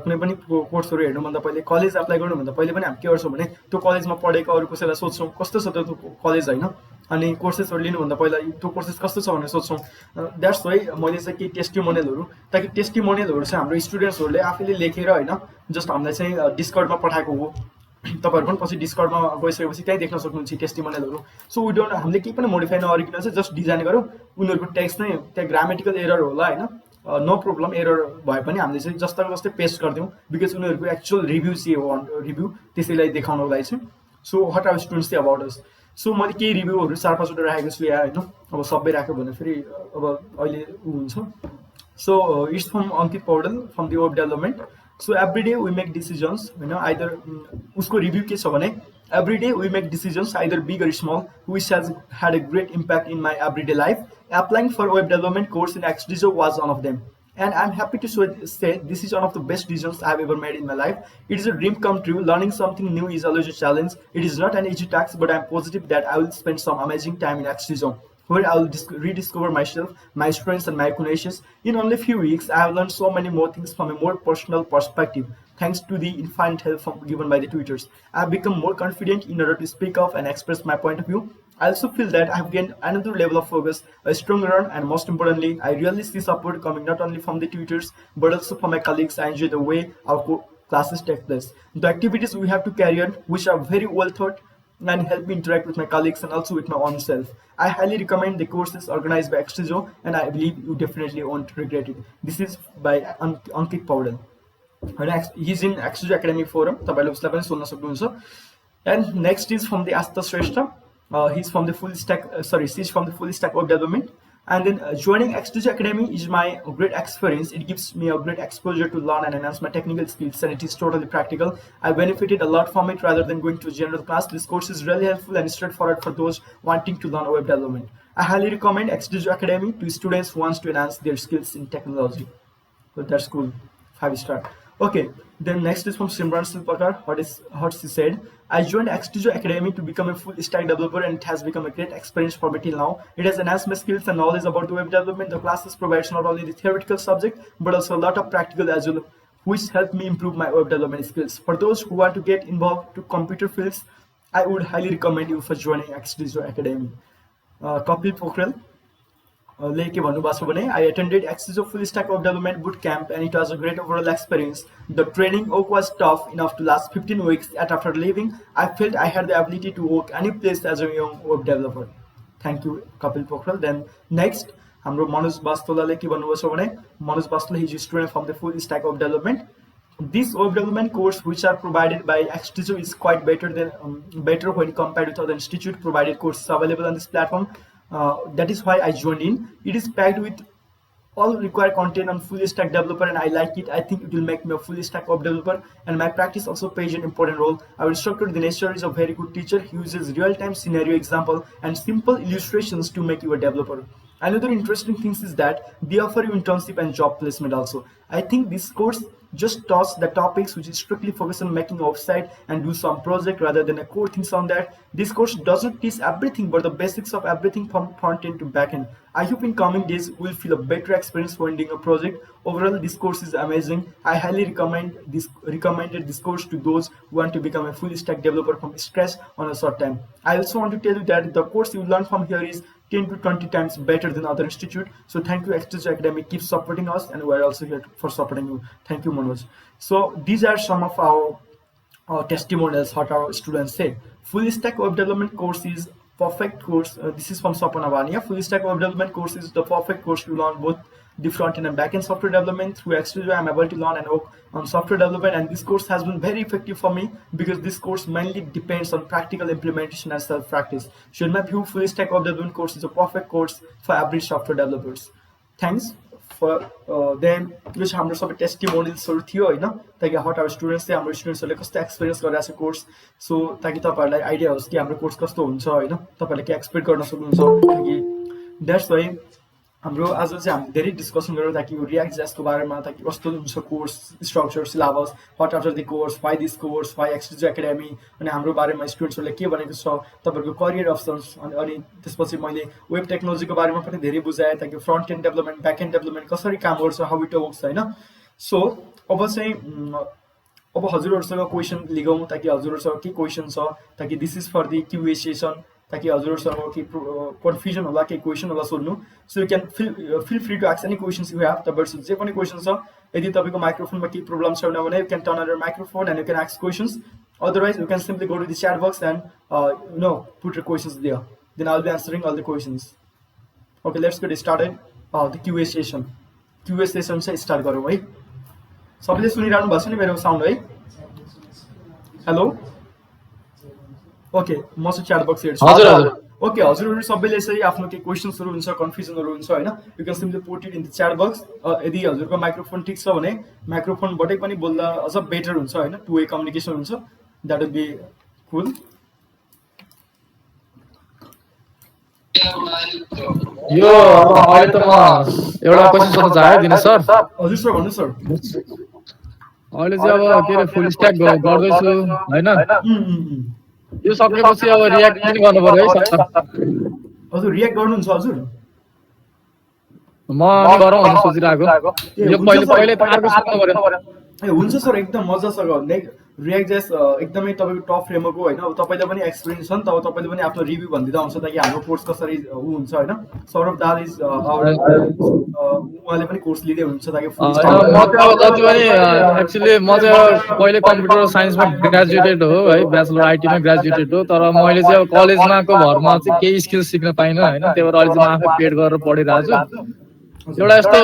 कुनै पनि कोर्सहरू हेर्नुभन्दा पहिले, कलेज एप्लाई गर्नुभन्दा पहिले पनि हामी के गर्छौँ भने त्यो कलेजमा पढेको अरू कसैलाई सोध्छौँ कस्तो छ त्यो कलेज होइन। अनि कोर्सेसहरू लिनुभन्दा पहिला त्यो कोर्सेस कस्तो छ भनेर सोध्छौँ। द्याट्स वाइ मैले चाहिँ केही टेस्टिमोनियलहरू, ताकि टेस्टिमोनियलहरू चाहिँ हाम्रो स्टुडेन्ट्सहरूले आफैले लेखेर होइन, जस्ट हामीलाई चाहिँ डिस्कर्डमा पठाएको हो। तपाईँहरू पनि पछि डिस्कर्डमा गइसकेपछि त्यहीँ देख्न सक्नुहुन्छ टेस्टिमोनियलहरू। सो वी डोन्ट, हामीले केही पनि मोडिफाई नगरिकन चाहिँ जस्ट डिजाइन गरौँ। उनीहरूको टेक्स्ट नै त्यहाँ ग्रामेटिकल एरर होला होइन, नो प्रब्लम, एरर भए पनि हामीले चाहिँ जस्ताको जस्तै पेस्ट गरिदिउँ, बिकज उनीहरूको एक्चुअल रिभ्यू चाहिँ हो, रिभ्यू त्यसैलाई देखाउनको लागि चाहिँ। सो हट आवर स्टुडेन्ट्स चाहिँ अबाउट अस। सो मैले केही रिभ्यूहरू 4-5वटा राखेको छु यहाँ होइन। अब सबै राख्यो भने फेरि अब अहिले हुन्छ। So it's from Ankit Paudel from the web development. So every day we make decisions होइन, आइदर उसको रिभ्यू के छ भने every day we make decisions either big or small which has had a great impact in my every day life. Applying for web development course in XDezo was one of them. And I'm happy to say this is one of the best decisions I've ever made in my life. It is a dream come true. Learning something new is always a challenge. It is not an easy task, but I'm positive that I will spend some amazing time in XDezo, where I will rediscover myself, my strengths and my inclinations. In only a few weeks, I have learned so many more things from a more personal perspective. Thanks to the infinite help given by the tutors, I have become more confident in order to speak up and express my point of view. I also feel that I have gained another level of focus, a stronger one, and most importantly, I really see support coming not only from the tutors but also from my colleagues. I enjoy the way our classes take place. The activities we have to carry on, which are very well thought and help me interact with my colleagues and also with my own self. I highly recommend the courses organized by XDezo, and I believe you definitely won't regret it. This is by Ankit Paudel. He's in XDezo Academy forum. And next is from the Asta Shrestha. He's from the full stack. She's from the full stack web development. And then joining XDezo Academy is my great experience. It gives me a great exposure to learn and enhance my technical skills, and it is totally practical. I benefited a lot from it rather than going to a general class. This course is really helpful and straightforward for those wanting to learn web development. I highly recommend XDezo Academy to students who wants to enhance their skills in technology. So that's cool. 5-star. Okay, then next is from Simran Silpakar. What she said. I joined XDezo Academy to become a full stack developer, and it has become a great experience for me till now. It has enhanced my skills and knowledge about the web development. The classes provides not only the theoretical subject but also a lot of practical as well, which helped me improve my web development skills. For those who want to get involved to computer fields, I would highly recommend you for joining XDezo Academy. Kapil Pokhrel. I attended XDezo Full Stack Web Development Bootcamp, and it was a great overall experience. The training work was tough enough to last 15 weeks, and after leaving, I felt I had the ability to work any place as a young web developer. Thank you, Kapil Pokhrel. Then next, Manoj Bastola Manoj Bastola is a student from the Full Stack Web Development. This web development course, which are provided by XDezo, is quite better when compared with other institute provided courses available on this platform. That is why I joined in. It is packed with all required content on full stack developer, and I like it. I think it will make me a full stack web developer, and my practice also plays an important role. Our instructor Dinesh is a very good teacher. He uses real-time scenario example and simple illustrations to make you a developer. Another interesting thing is that they offer you internship and job placement also. I think this course just touches the topics which is strictly focused on making a website and do some project rather than a core things on that. This course doesn't teach everything but the basics of everything from front end to back end. I hope in coming days we'll feel a better experience when doing a project. Overall, this course is amazing. I highly recommended this course to those who want to become a full stack developer from scratch on a short time. I also want to tell you that the course you learn from here is 10 to 20 times better than other institute. So thank you XDezo Academy, keep supporting us, and we're also here for supporting you. Thank you, Manoj. So these are some of our testimonials, what our students say. Full stack web development course is perfect course. This is from Sapana Vania. Full stack web development course is the perfect course to learn both the front-end and back-end software development. Through XDezo, I'm able to learn and work on software development, and this course has been very effective for me because this course mainly depends on practical implementation and self-practice. So in my view, full stack web development course is a perfect course for average software developers. Thanks for then यो चाहिँ हाम्रो सबै टेस्टिमोनियल्सहरु थियो हैन, ताकि hot our students चाहिँ हाम्रो स्टुडेन्ट्सहरुले कस्तो एक्सपिरियन्स गरिरहेछ कोर्स, सो ताकि तपाईहरुलाई आइडिया होस् कि हाम्रो कोर्स कस्तो हुन्छ हैन, तपाईहरुले के एक्सपेक्ट गर्न सक्नुहुन्छ। ताकि दैट्स व्हाई हाम्रो आज चाहिँ हामी धेरै डिस्कसन गरौँ ताकि यो रियाक्ट जेएसको बारेमा, ताकि कस्तो हुन्छ course structure, syllabus, what after the course, why this course, why XDezo academy, अनि हाम्रो बारेमा स्टुडेन्ट्सहरुले के भनेको छ, तपाईहरुको करियर अप्सन्स, अनि त्यसपछि मैले वेब टेक्नोलोजीको बारेमा पनि धेरै बुझाए ताकि front end development, back end development कसरी काम गर्छ, हाउ इट वर्क्स हैन। सो अब चाहिँ अब हजुरहरुसँग क्वेशन लिगौँ ताकि हजुरहरुसँग के क्वेशन छ, ताकि this is for the QA session, ताकि हजुरहरुसँग के कन्फ्युजन होला, के क्वेशन होला सोध्नु। So you can feel free to ask any questions you have. तपाईहरुसँग जे पनि क्वेशन छ, यदि तपाईको माइक्रोफोनमा के प्रब्लम छ भने you can turn on your microphone and you can ask questions. Otherwise, you can simply go to the chat box and put your questions there. Then I'll be answering all the questions. Okay, let's get started. The QA session. QA session चाहिँ start गरौँ है। सबैले सुनिरहनु भएको छ नि मेरो sound है? हेलो, ओके, म चाहिँ च्याट बक्स हेर्छु। हजुर हजुर, ओके, हजुरहरु सबैले चाहिँ आफ्नो के क्वेशन्सहरु हुन्छ, कन्फ्युजनहरु हुन्छ हैन, you can simply put it in the chat box. यदि हजुरको माइक्रोफोन ठीक छ भने माइक्रोफोनबाटै पनि बोल्दा अझ बेटर हुन्छ हैन, टु वे कम्युनिकेसन हुन्छ, दैट विल बी कुल। यो अहिले त म एउटा क्वेशन सोध्न चाहे दिनेश सर। हजुर सर, भन्नु सर। अहिले चाहिँ अब के रे फुल स्ट्याक गर्दै छु हैन, यो सकेपछि अब रियाक्ट पनि गर्नु पर्यो है सर। हजुर रियाक्ट गर्नुहुन्छ हजुर? म नि गरौँ भनेर सोचिरहेको। यो पहिले तारको सोध्नु पर्यो। ए हुन्छ सर एकदम मजासँग रियाक्ट जेएस एकदमै तपाईँको टप फ्रेमवर्क हो होइन। अब तपाईँले पनि एक्सपिरियन्स छ नि त, अब तपाईँले पनि आफ्नो रिभ्यू भनिदिँदा हुन्छ ताकि हाम्रो कोर्स कसरी हुन्छ होइन। सौरभ दाल इज उहाँले पनि कोर्स लिँदै हुनुहुन्छ ताकि फुल होइन म चाहिँ अब जति पनि एक्चुअली म चाहिँ अब पहिले कम्प्युटर साइन्समा ग्रेजुएटेड हो है, ब्याचलर आइटीमा ग्रेजुएटेड हो, तर मैले चाहिँ अब कलेजमाको भरमा चाहिँ केही स्किल सिक्न पाइनँ होइन। त्यही भएर अहिले चाहिँ म आफै पेड गरेर पढिरहेको छु। एउटा यस्तो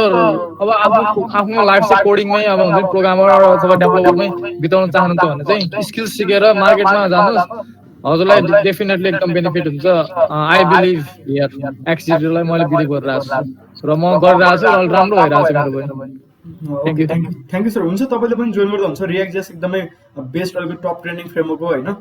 अब आफ्नो लाइफ चाहिँ कोडिङमै अब हुन्छ नि, प्रोग्रामर अथवा डेभलपरमै बिताउन चाहनुहुन्छ भने चाहिँ स्किल सिकेर मार्केटमा जानुहोस्, हजुरलाई डेफिनेटली एकदम बेनिफिट हुन्छ। आई बिलिभ हियर एक्सडिजोलाई मैले बिलिभ गरिरहेको छु र म गरिरहेको छु र अहिले राम्रो भइरहेको छ मेरो पनि। Thank okay you. Thank you sir. हुन्छ तपाईँले पनि जोइन गर्दा हुन्छ। रियाक्ट जेएस एकदमै बेस्ट अहिलेको टप ट्रेन्डिङ फ्रेमवर्क हो होइन।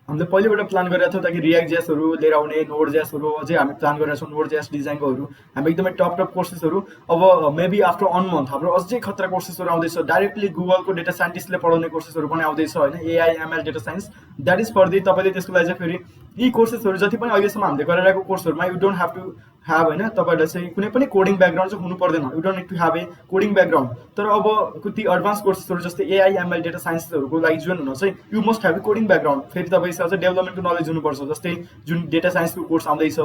हामीले पहिलेबाट प्लान गरेका थियौँ ताकि रियाक्ट जेएसहरू लिएर आउने, नोड जेएसहरू अझै हामी प्लान गरेका छौँ, नोड जेएस डिजाइनकोहरू हामी एकदमै टप टप कोर्सेसहरू। अब मेबी आफ्टर 1 मन्थ हाम्रो अझै खतरा कोर्सेसहरू आउँदैछ। डाइरेक्टली गुगलको डेटा साइन्टिस्टले पढाउने कोर्सेसहरू पनि आउँदैछ होइन, AI ML data science. That is for the तपाईँले त्यसको लागि चाहिँ फेरि यी कोर्सेसहरू जति पनि अहिलेसम्म हामीले गरिरहेको कोर्सहरूमा you don't have to have होइन, तपाईँहरूलाई चाहिँ कुनै पनि कोडिङ ब्याकग्राउन्ड चाहिँ हुनु पर्दैन। You don't need to have a coding background. तर अब ती एडभान्स कोर्सेसहरू जस्तै एआई एमएल डेटा साइन्सहरूको लागि जोइन हुन चाहिँ you must have a coding background. फेरि तपाईँसँग चाहिँ डेभलपमेन्टको नलेज हुनुपर्छ। जस्तै जुन डेटा साइन्सको कोर्स आउँदैछ,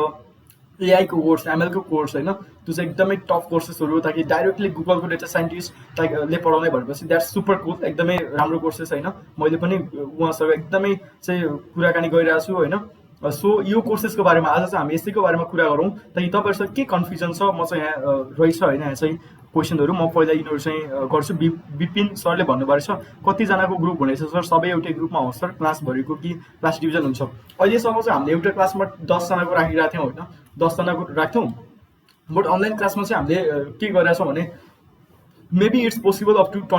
एआईको कोर्स, एमएलको कोर्स होइन, त्यो चाहिँ एकदमै टप कोर्सेसहरू ताकि डाइरेक्टली गुगलको डेटा साइन्टिस्टले पढाउने भनेपछि द्याट्स सुपर कुल, एकदमै राम्रो कोर्सेस होइन। मैले पनि उहाँसँग एकदमै चाहिँ कुराकानी गरिरहेको छु होइन। सो यो कोर्सेसको बारेमा आज चाहिँ हामी यसैको बारेमा कुरा गरौँ ताकि तपाईँहरूसँग के कन्फ्युजन छ म चाहिँ यहाँ रहेछ होइन। यहाँ चाहिँ क्वेसनहरू म पहिला यिनीहरू चाहिँ गर्छु। विपिन सरले भन्नुभएको छ कतिजनाको ग्रुप हुनेछ सर, सबै एउटै ग्रुपमा होस् सर, क्लासभरिको कि क्लास डिभिजन हुन्छ? अहिलेसम्म चाहिँ हामीले एउटा क्लासमा 10जनाको राखिरहेको थियौँ होइन, 10जनाको राख्थ्यौँ। बट अनलाइन क्लासमा चाहिँ हामीले के गरिरहेको छौँ भने maybe it's possible up to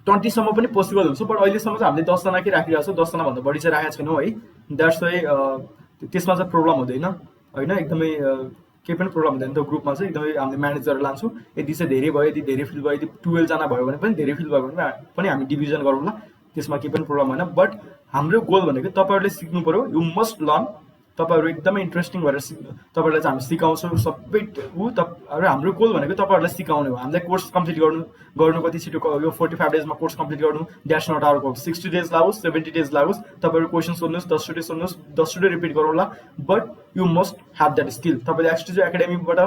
20सम्म पनि पोसिबल हुन्छ। बट अहिलेसम्म चाहिँ हामीले 10जनाकै राखिरहेको छौँ, 10जनाभन्दा बढी चाहिँ राखेको छैनौँ है। द्याट्स वाइ त्यसमा चाहिँ प्रब्लम हुँदैन होइन, एकदमै केही पनि प्रब्लम हुँदैन। त्यो ग्रुपमा चाहिँ एकदमै हामीले म्यानेज गरेर लान्छौँ। यदि चाहिँ धेरै भयो, यदि धेरै फिल भयो, यदि 12जना भयो भने पनि, धेरै फिल भयो भने पनि हामी डिभिजन गरौँला, त्यसमा केही पनि प्रब्लम होइन। बट हाम्रो गोल भनेको तपाईँहरूले सिक्नु पऱ्यो, यु मस्ट लर्न। तपाईँहरू एकदमै इन्ट्रेस्टिङ भएर तपाईँहरूलाई चाहिँ हामी सिकाउँछौँ सबै र हाम्रो गोल भनेको तपाईँहरूलाई सिकाउने हो। हामीलाई कोर्स कम्प्लिट गर्नु कति छिटो यो 45 डेजमा कोर्स कम्प्लिट गर्नु, that's not our goal. 60 days लागोस्, 70 डेज लागोस्, तपाईँहरू क्वेसन सोध्नुहोस्, 10चोटि सोध्नुहोस्, 10चोटि रिपिट गरौँला। But you must have that skill. तपाईँले एक्सडिजो एकाडेमीबाट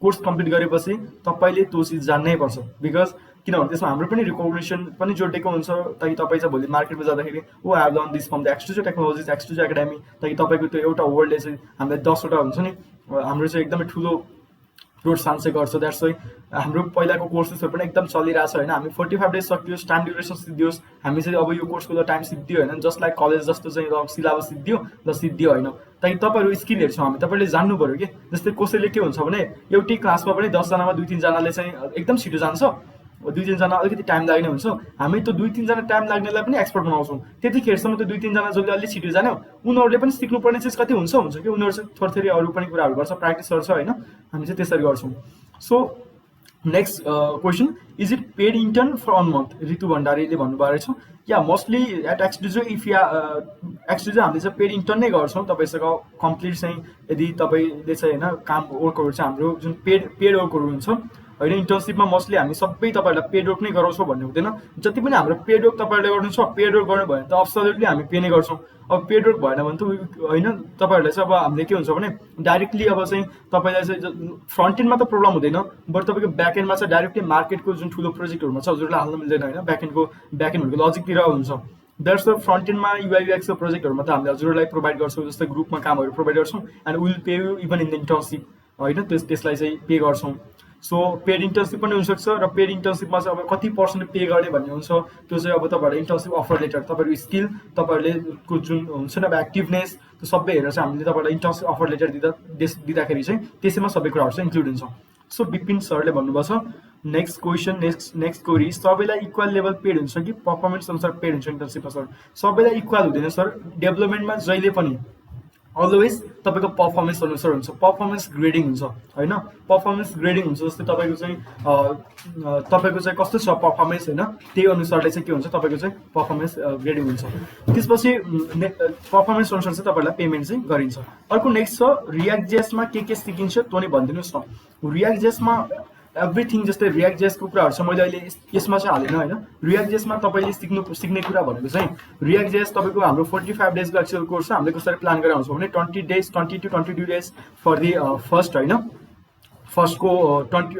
कोर्स कम्प्लिट गरेपछि तपाईँले त्यो चिज जान्नै पर्छ। बिकज किनभने त्यसमा हाम्रो पनि रिकग्निसन पनि जोडिएको हुन्छ ताकि तपाईँ चाहिँ भोलि मार्केटमा जाँदाखेरि oh I have learn this from the XDezo technologies, XDezo academy, ताकि तपाईँको त्यो एउटा वर्डले चाहिँ हामीलाई 10वटा हुन्छ नि, हाम्रो चाहिँ एकदमै ठुलो प्रोत्साहन चाहिँ गर्छ। द्याट्स वाइ हाम्रो पहिलाको कोर्सेसहरू पनि एकदम चलिरहेछ होइन। हामी 45 डेज सकियोस्, टाइम ड्युरेसन सिद्धियोस्, हामी चाहिँ अब यो कोर्सको त टाइम सिद्धियो होइन, जस्ट लाइक कलेज जस्तो चाहिँ सिलेबस सिद्धियो ल सिद्धियो होइन, ताकि तपाईँहरू स्किल हेर्छौँ हामी, तपाईँले जान्नु पऱ्यो कि। जस्तै कसैले के हुन्छ भने एउटै क्लासमा पनि 10जनामा 2-3जनाले चाहिँ एकदम छिटो जान्छ, 2-3जना अलिकति टाइम लाग्ने हुन्छ। हामी त्यो 2-3जना टाइम लाग्नेलाई पनि एक्सपर्ट बनाउँछौँ। त्यतिखेरसम्म त्यो 2-3जना जसले अलिक छिटो जाने उनीहरूले पनि सिक्नुपर्ने चिज कति हुन्छ कि उनीहरू चाहिँ थोरै अरू पनि कुराहरू गर्छ, प्र्याक्टिस गर्छ होइन। हामी चाहिँ त्यसरी गर्छौँ। So next question, is it paid intern for 1 month? Ritu भण्डारीले भन्नुभएको रहेछ। Yeah mostly at XDezo if yeah XDezo हामीले चाहिँ पेड इन्टर्न नै गर्छौँ। तपाईँसँग कम्प्लिट चाहिँ यदि तपाईँले चाहिँ होइन काम वर्कहरू चाहिँ हाम्रो जुन पेड वर्कहरू हुन्छ होइन, इन्टर्नसिपमा मोस्टली हामी सबै तपाईँहरूलाई पेड वर्क नै गराउँछौँ भन्ने हुँदैन। जति पनि हाम्रो पेड वर्क तपाईँहरूले गर्नु छ, पेड वर्क गर्नु भयो भने त अब्सोल्युटली हामी पे नै गर्छौँ। अब पेड वर्क भएन भने त होइन, तपाईँहरूलाई चाहिँ अब हामीले के हुन्छ भने डाइरेक्टली अब चाहिँ तपाईँलाई चाहिँ फ्रन्ट एन्डमा त प्रब्लम हुँदैन, बट तपाईँको ब्याक एन्डमा चाहिँ डाइरेक्टली मार्केटको जुन ठुलो प्रोजेक्टहरूमा छ हजुरलाई हाल्न मिल्दैन होइन। ब्याक एन्डहरूको लजिकतिर हुन्छ। द्याट्स द फ्रन्ट एन्डमा युआईयुएक्सको प्रोजेक्टहरूमा त हामीले हजुरलाई प्रोभाइड गर्छौँ, जस्तै ग्रुपमा कामहरू प्रोभाइड गर्छौँ and will pay you even in the internship होइन, त्यसलाई चाहिँ पे गर्छौँ। सो पेड इन्टर्नसिप पनि हुनसक्छ र पेड इन्टर्नसिपमा चाहिँ अब कति पर्सेन्ट पे गर्ने भन्ने हुन्छ, त्यो चाहिँ अब तपाईँहरूले इन्टर्नसिप अफर लेटर, तपाईँहरूको स्किल, तपाईँहरूको जुन हुन्छ नि अब एक्टिभनेस, त्यो सबै हेरेर चाहिँ हामीले तपाईँलाई इन्टर्नसिप अफर लेटर दिँदाखेरि चाहिँ त्यसैमा सबै कुराहरू चाहिँ इन्क्लुड हुन्छ। सो विपिन सरले भन्नुभएको छ नेक्स्ट क्वेसन, नेक्स्ट क्वेरी, सबैलाई इक्वल लेभल पेड हुन्छ कि पर्फर्मेन्स अनुसार पेड हुन्छ इन्टर्नसिपमा? सर सबैलाई इक्वल हुँदैन सर, डेभलपमेन्टमा जहिले पनि अलवेज तपाईँको पर्फर्मेन्स अनुसार हुन्छ, पर्फर्मेन्स ग्रेडिङ हुन्छ होइन। पर्फर्मेन्स ग्रेडिङ हुन्छ, जस्तै तपाईँको चाहिँ कस्तो छ पर्फर्मेन्स होइन, त्यही अनुसारले चाहिँ के हुन्छ तपाईँको चाहिँ पर्फर्मेन्स ग्रेडिङ हुन्छ। त्यसपछि पर्फर्मेन्स अनुसार चाहिँ तपाईँलाई पेमेन्ट चाहिँ गरिन्छ। अर्को नेक्स्ट छ रियाक्ट जेएसमा के सिकिन्छ त्यो नि भनिदिनुहोस् न। रियाक्ट जेएसमा एभ्रिथिङ जस्तै रियाक्ट जेसको कुराहरू चाहिँ मैले अहिले यसमा चाहिँ हालेन होइन। रियाक्ट जेसमा तपाईँले सिक्ने कुरा भनेको चाहिँ रियाक्ट जेस तपाईँको हाम्रो 45 डेजको एक्चुअल कोर्स छ। हामीले कसरी प्लान गरेर आउँछौँ भने 20 days 20 to 22 days for the first होइन, फर्स्टको 20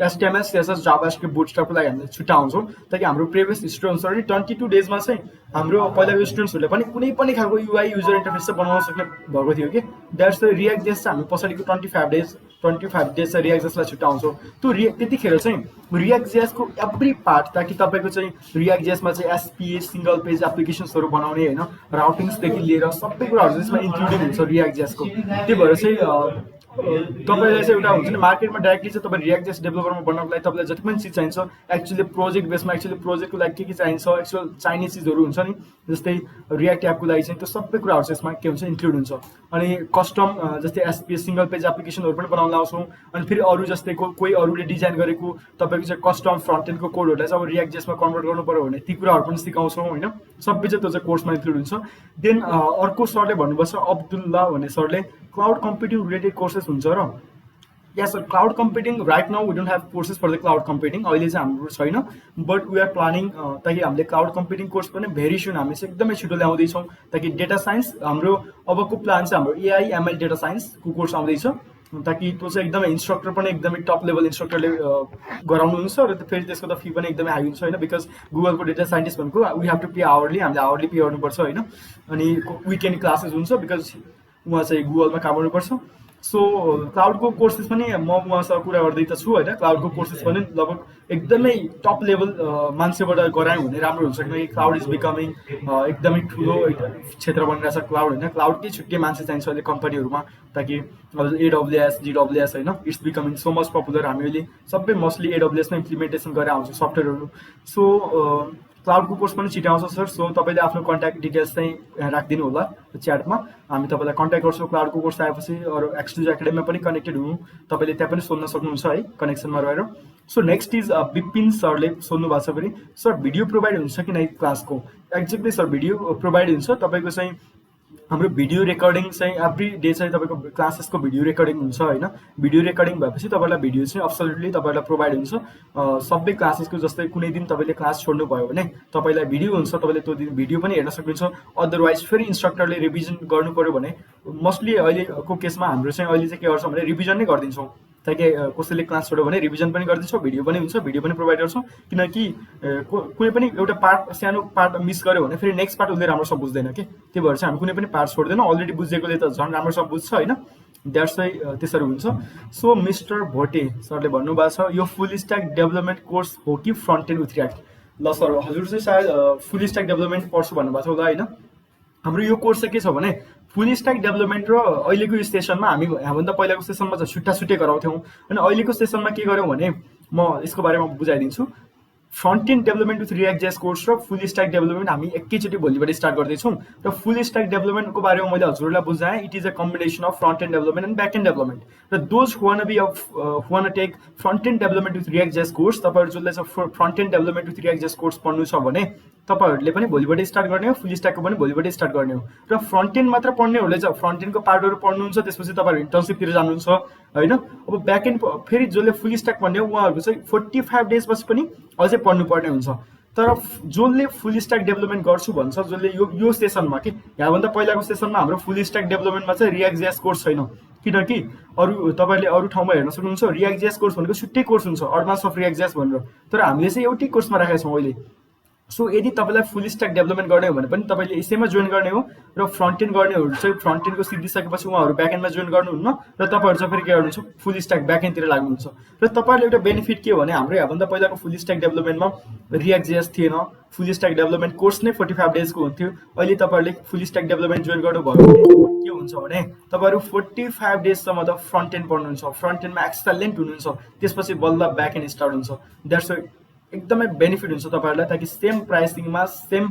HTML CSS जाभास्क्रिप्ट बुटस्ट्र्यापको लागि हामीले छुट्टा आउँछौँ ताकि हाम्रो प्रिभियस स्टुडेन्ट्सहरू 22 डेजमा चाहिँ हाम्रो पहिलाको स्टुडेन्ट्सहरूले पनि कुनै पनि खालको युआई युजर इन्टरफेस चाहिँ बनाउन सक्ने भएको थियो कि। द्याट्स द रियाक्ट जेस चाहिँ हामी पछाडिको 25 डेज चाहिँ रियाक्ट जेसलाई छुट्टा आउँछौँ। त्यो त्यतिखेर चाहिँ रियाक्ट जेसको एभ्री पार्ट ताकि तपाईँको चाहिँ रियाक्ट जेसमा चाहिँ एसपिए सिङ्गल पेज एप्लिकेसन्सहरू बनाउने होइन, राउटिङ्सदेखि लिएर सबै कुराहरू त्यसमा इन्क्लुडिङ हुन्छ रियाक्ट जेसको। त्यही भएर चाहिँ तपाईँलाई चाहिँ एउटा हुन्छ नि मार्केटमा डाइरेक्टली चाहिँ तपाईँ रियाक्ट जेस डेभलपरमा बनाउनको लागि तपाईँलाई जति पनि चिज चाहिन्छ एक्चुअली प्रोजेक्ट बेसमा एक्चुअली प्रोजेक्टको लागि के चाहिन्छ एक्चुअल चाहिने चिजहरू हुन्छ नि, जस्तै रियाक्ट एपको लागि चाहिँ त्यो सबै कुराहरू चाहिँ यसमा के हुन्छ इन्क्लुड हुन्छ। अनि कस्टम जस्तै एसपी सिङ्गल पेज एप्लिकेसनहरू पनि बनाउन लाउँछौँ। अनि फेरि अरू जस्तै कोही अरूले डिजाइन गरेको तपाईँको चाहिँ कस्टम फ्रन्टेन्डको कोडहरूलाई चाहिँ अब रियाक्ट जेसमा कन्भर्ट गर्नु पऱ्यो भने ती कुराहरू पनि सिकाउँछौँ होइन। सबै चाहिँ त्यो चाहिँ कोर्समा इन्क्लुड हुन्छ। देन अर्को सरले भन्नुपर्छ अब्दुल्ला भन्ने सरले क्लाउड कम्प्युटिङ रिलेटेड कोर्सेस हुन्छ र yeah sir cloud computing right now we don't have courses for the cloud computing अहिले चाहिँ हाम्रो छैन, बट वी आर प्लानिङ ताकि हामीले क्लाउड कम्प्युटिङ कोर्स पनि भेरी सुन हामी चाहिँ एकदमै छिटो ल्याउँदैछौँ। ताकि डेटा साइन्स हाम्रो अबको प्लान चाहिँ हाम्रो एआई एमएल डेटा साइन्सको कोर्स आउँदैछ ताकि त्यो चाहिँ एकदमै इन्स्ट्रक्टर पनि एकदमै टप लेभल इन्स्ट्रक्टरले गराउनुहुन्छ र फेरि त्यसको त फी पनि एकदमै हाई हुन्छ होइन। बिकज गुगलको डेटा साइन्टिस्ट भनेको we have to pay hourly, हामीले आवरली पे गर्नुपर्छ होइन। अनि विकेन्ड क्लासेस हुन्छ बिकज उहाँ चाहिँ गुगलमा काम गर्नुपर्छ। सो क्लाउडको कोर्सेस पनि म उहाँसँग कुरा गर्दै त छु होइन। क्लाउडको कोर्सेस पनि लगभग एकदमै टप लेभल मान्छेबाट गरायौँ भने राम्रो हुन्छ किनकि क्लाउड इज बिकमिङ एकदमै ठुलो क्षेत्र बनिरहेछ क्लाउड होइन। क्लाउडकै छुट्टै मान्छे चाहिन्छ अहिले कम्पनीहरूमा ताकि AWS GWS होइन it's becoming so much popular. हामी अहिले सबै मोस्टली AWSमा इम्प्लिमेन्टेसन गरेर आउँछौँ सफ्टवेयरहरू। सो क्लाउडको कोर्स पनि छिटो आउँछ सर। सो तपाईँले आफ्नो कन्ट्याक्ट डिटेल्स चाहिँ राखिदिनु होला च्याटमा, हामी तपाईँलाई कन्ट्याक्ट गर्छौँ। क्लाउडको कोर्स आएपछि अरू XDezo एकाडेमीमा पनि कनेक्टेड हुनु, तपाईँले त्यहाँ पनि सोध्न सक्नुहुन्छ है कनेक्सनमा रहेर। सो नेक्स्ट इज विपिन सरले सोध्नु भएको छ फेरि सर भिडियो प्रोभाइड हुन्छ कि नै क्लासको। एक्ज्याक्टली सर भिडियो प्रोभाइड हुन्छ। तपाईँको चाहिँ हाम्रो भिडियो रेकर्डिङ चाहिँ एभ्री डे चाहिँ तपाईँको क्लासेसको भिडियो रेकर्डिङ हुन्छ होइन। भिडियो रेकर्डिङ भएपछि तपाईँलाई भिडियो चाहिँ अब्सोल्युटली तपाईँलाई प्रोभाइड हुन्छ सबै क्लासेसको। जस्तै कुनै दिन तपाईँले क्लास छोड्नु भयो भने तपाईँलाई भिडियो हुन्छ, तपाईँले त्यो दिन भिडियो पनि हेर्न सक्नुहुन्छ। अदरवाइज फेरि इन्स्ट्रक्टरले रिभिजन गर्नु पऱ्यो भने मोस्टली अहिलेको केसमा हाम्रो चाहिँ अहिले चाहिँ के गर्छौँ भने रिभिजन नै गरिदिन्छौँ ताकि कसैले क्लास छोड्यो भने रिभिजन पनि गरिदिन्छौँ, भिडियो पनि हुन्छ, भिडियो पनि प्रोभाइड गर्छौँ। किनकि कुनै पनि एउटा पार्ट सानो पार्ट मिस गर्यो भने फेरि नेक्स्ट पार्ट उसले राम्रोसँग बुझ्दैन कि। त्यही भएर चाहिँ हामी कुनै पनि पार्ट छोड्दैनौँ, अलरेडी बुझेकोले त झन् राम्रोसँग बुझ्छ होइन। द्याट्स वाइ त्यसरी हुन्छ। सो मिस्टर भोटे सरले भन्नुभएको छ यो फुल स्ट्याक डेभलपमेन्ट कोर्स हो कि फ्रन्ट एन्ड विथ रियाक्ट। ल सर हजुर चाहिँ सायद फुल स्ट्याक डेभलपमेन्ट पढ्छु भन्नुभएको छ होला होइन। हाम्रो यो कोर्स चाहिँ के छ भने फुल स्ट्याक डेभलपमेन्ट र अहिलेको यो सेसनमा हामी हामीभन्दा पहिलाको सेसनमा चाहिँ छुट्टा छुट्टै गराउँथ्यौँ अनि अहिलेको सेसनमा के गर्यौँ भने म यसको बारेमा बुझाइदिन्छु। Front end development with React JS course र फुल स्ट्याक डेभलपमेन्ट हामी एकैचोटि भोलिबाट स्टार्ट गर्दैछौँ। र फुल स्ट्याक डेभलपमेन्टको बारेमा मैले हजुरहरूलाई बुझाएँ it is a combination of front end development and back end development. र those one take front end development with React JS course, तपाईँहरू जसले चाहिँ front end development with React JS course पढ्नु छ भने तपाईँहरूले पनि भोलिबाट स्टार्ट गर्ने हो, फुल स्ट्याकको पनि भोलिबाट स्टार्ट गर्ने हो। र फ्रन्ट एन्ड मात्र पढ्नेहरूले चाहिँ फ्रन्ट एन्डको पार्टहरू पढ्नुहुन्छ, त्यसपछि तपाईँहरू इन्टर्नसिपतिर जानुहुन्छ होइन। अब ब्याक एन्ड फेरि जसले फुल स्ट्याक पढ्ने हो उहाँहरूको चाहिँ 45 डेजपछि पनि अझै पढ्नुपर्ने हुन्छ। तर जसले फुल स्ट्याक डेभलपमेन्ट गर्छु भन्छ, जसले यो सेसनमा कि यहाँभन्दा पहिलाको सेसनमा हाम्रो फुल स्ट्याक डेभलपमेन्टमा चाहिँ रियाक्ट जेएस कोर्स छैन, किनकि अरू तपाईँहरूले अरू ठाउँमा हेर्न सक्नुहुन्छ रियाक्ट जेएस कोर्स भनेको छुट्टै कोर्स हुन्छ एडभान्स अफ रियाक्ट जेएस भनेर। तर हामीले चाहिँ एउटै कोर्समा राखेका छौँ अहिले। सो यदि तपाईँलाई फुल स्ट्याक डेभलपमेन्ट गर्ने हो भने पनि तपाईँले यसैमा जोइन गर्ने हो र फ्रन्ट एन्ड गर्नेहरू चाहिँ फ्रन्ट एन्डको सिकिसकेपछि उहाँहरू ब्याक एन्डमा जोइन गर्नुहुन्न र तपाईँहरू चाहिँ फेरि के गर्नुहुन्छ फुल स्ट्याक ब्याक एन्डतिर लाग्नुहुन्छ। र तपाईँहरूले एउटा बेनिफिट के हो भने हाम्रो यहाँभन्दा पहिलाको फुल स्ट्याक डेभलपमेन्टमा रियाक्ट जेएस थिएन, फुल स्ट्याक डेभलपमेन्ट कोर्स नै 45 डेजको हुन्थ्यो। अहिले तपाईँहरूले फुल स्ट्याक डेभलपमेन्ट जोइन गर्नुभयो भने के हुन्छ भने तपाईँहरू 45 डेजसम्म त फ्रन्ट एन्ड पढ्नुहुन्छ, फ्रन्ट एन्डमा एक्सलेन्ट हुनुहुन्छ, त्यसपछि बल्ल ब्याक एन्ड स्टार्ट हुन्छ। द्याट्स एकदमै बेनिफिट हुन्छ तपाईँहरूलाई ताकि सेम प्राइसिङमा सेम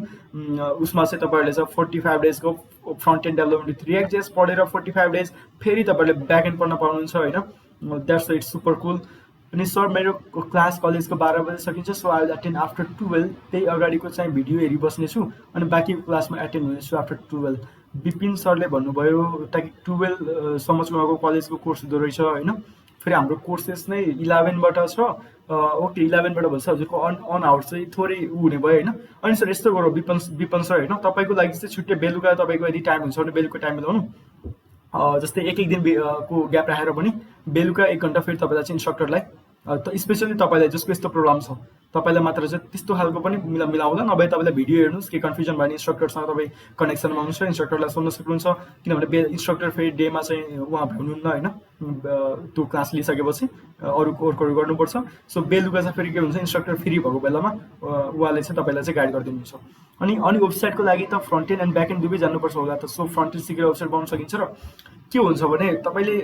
उसमा चाहिँ तपाईँहरूले चाहिँ 45 डेजको front end development with React JS पढेर 45 डेज फेरि तपाईँहरूले ब्याक एन्ड पढ्न पाउनुहुन्छ होइन। द्याट्स इट्स सुपर कुल। अनि सर मेरो क्लास कलेजको 12 बजे सकिन्छ, so I will attend after 12। त्यही अगाडिको चाहिँ भिडियो हेरिबस्नेछु अनि बाँकी क्लासमा एटेन्ड हुनेछु आफ्टर 12। विपिन सरले भन्नुभयो ताकि 12 सम्म चाहिँ उहाँको कलेजको कोर्स हुँदो रहेछ होइन। फेरि हाम्रो कोर्सेस नै 11 बाट छ। ओके 11 बाट भन्छ हजुरको अन आवर चाहिँ थोरै हुने भयो होइन। अनि सर यस्तो गरौँ विपन सर होइन, तपाईँको लागि चाहिँ छुट्टै बेलुका तपाईँको यदि टाइम हुन्छ भने बेलुका टाइम मिलाउनु। जस्तै एक दिन को ग्याप राखेर पनि बेलुका 1 घन्टा फेरि तपाईँलाई चाहिँ इन्स्ट्रक्टरलाई त स्पेसली तपाईँलाई जसको यस्तो प्रोब्लम छ तपाईँलाई मात्र चाहिँ त्यस्तो खालको पनि मिलाउँला। नभए तपाईँलाई भिडियो हेर्नुहोस्, के कन्फ्युजन भयो भने इन्स्ट्रक्टरसँग तपाईँ कनेक्सनमा आउनुहोस् र इन्स्ट्रक्टरलाई सोध्न सक्नुहुन्छ। किनभने इन्स्ट्रक्टर फेरि डेमा चाहिँ उहाँ भ्याउनुहुन्न होइन, त्यो क्लास लिइसकेपछि अरू कोर्सहरू गर्नुपर्छ। सो बेलुका चाहिँ फेरि के हुन्छ, इन्स्ट्रक्टर फ्री भएको बेलामा उहाँले चाहिँ तपाईँलाई चाहिँ गाइड गरिदिनुहुन्छ। अनि वेबसाइटको लागि त front end and back and दुवै जानुपर्छ होला त। सो फ्रन्ट एन्ड सिकेर वेबसाइट बनाउन सकिन्छ। र के हुन्छ भने तपाईँले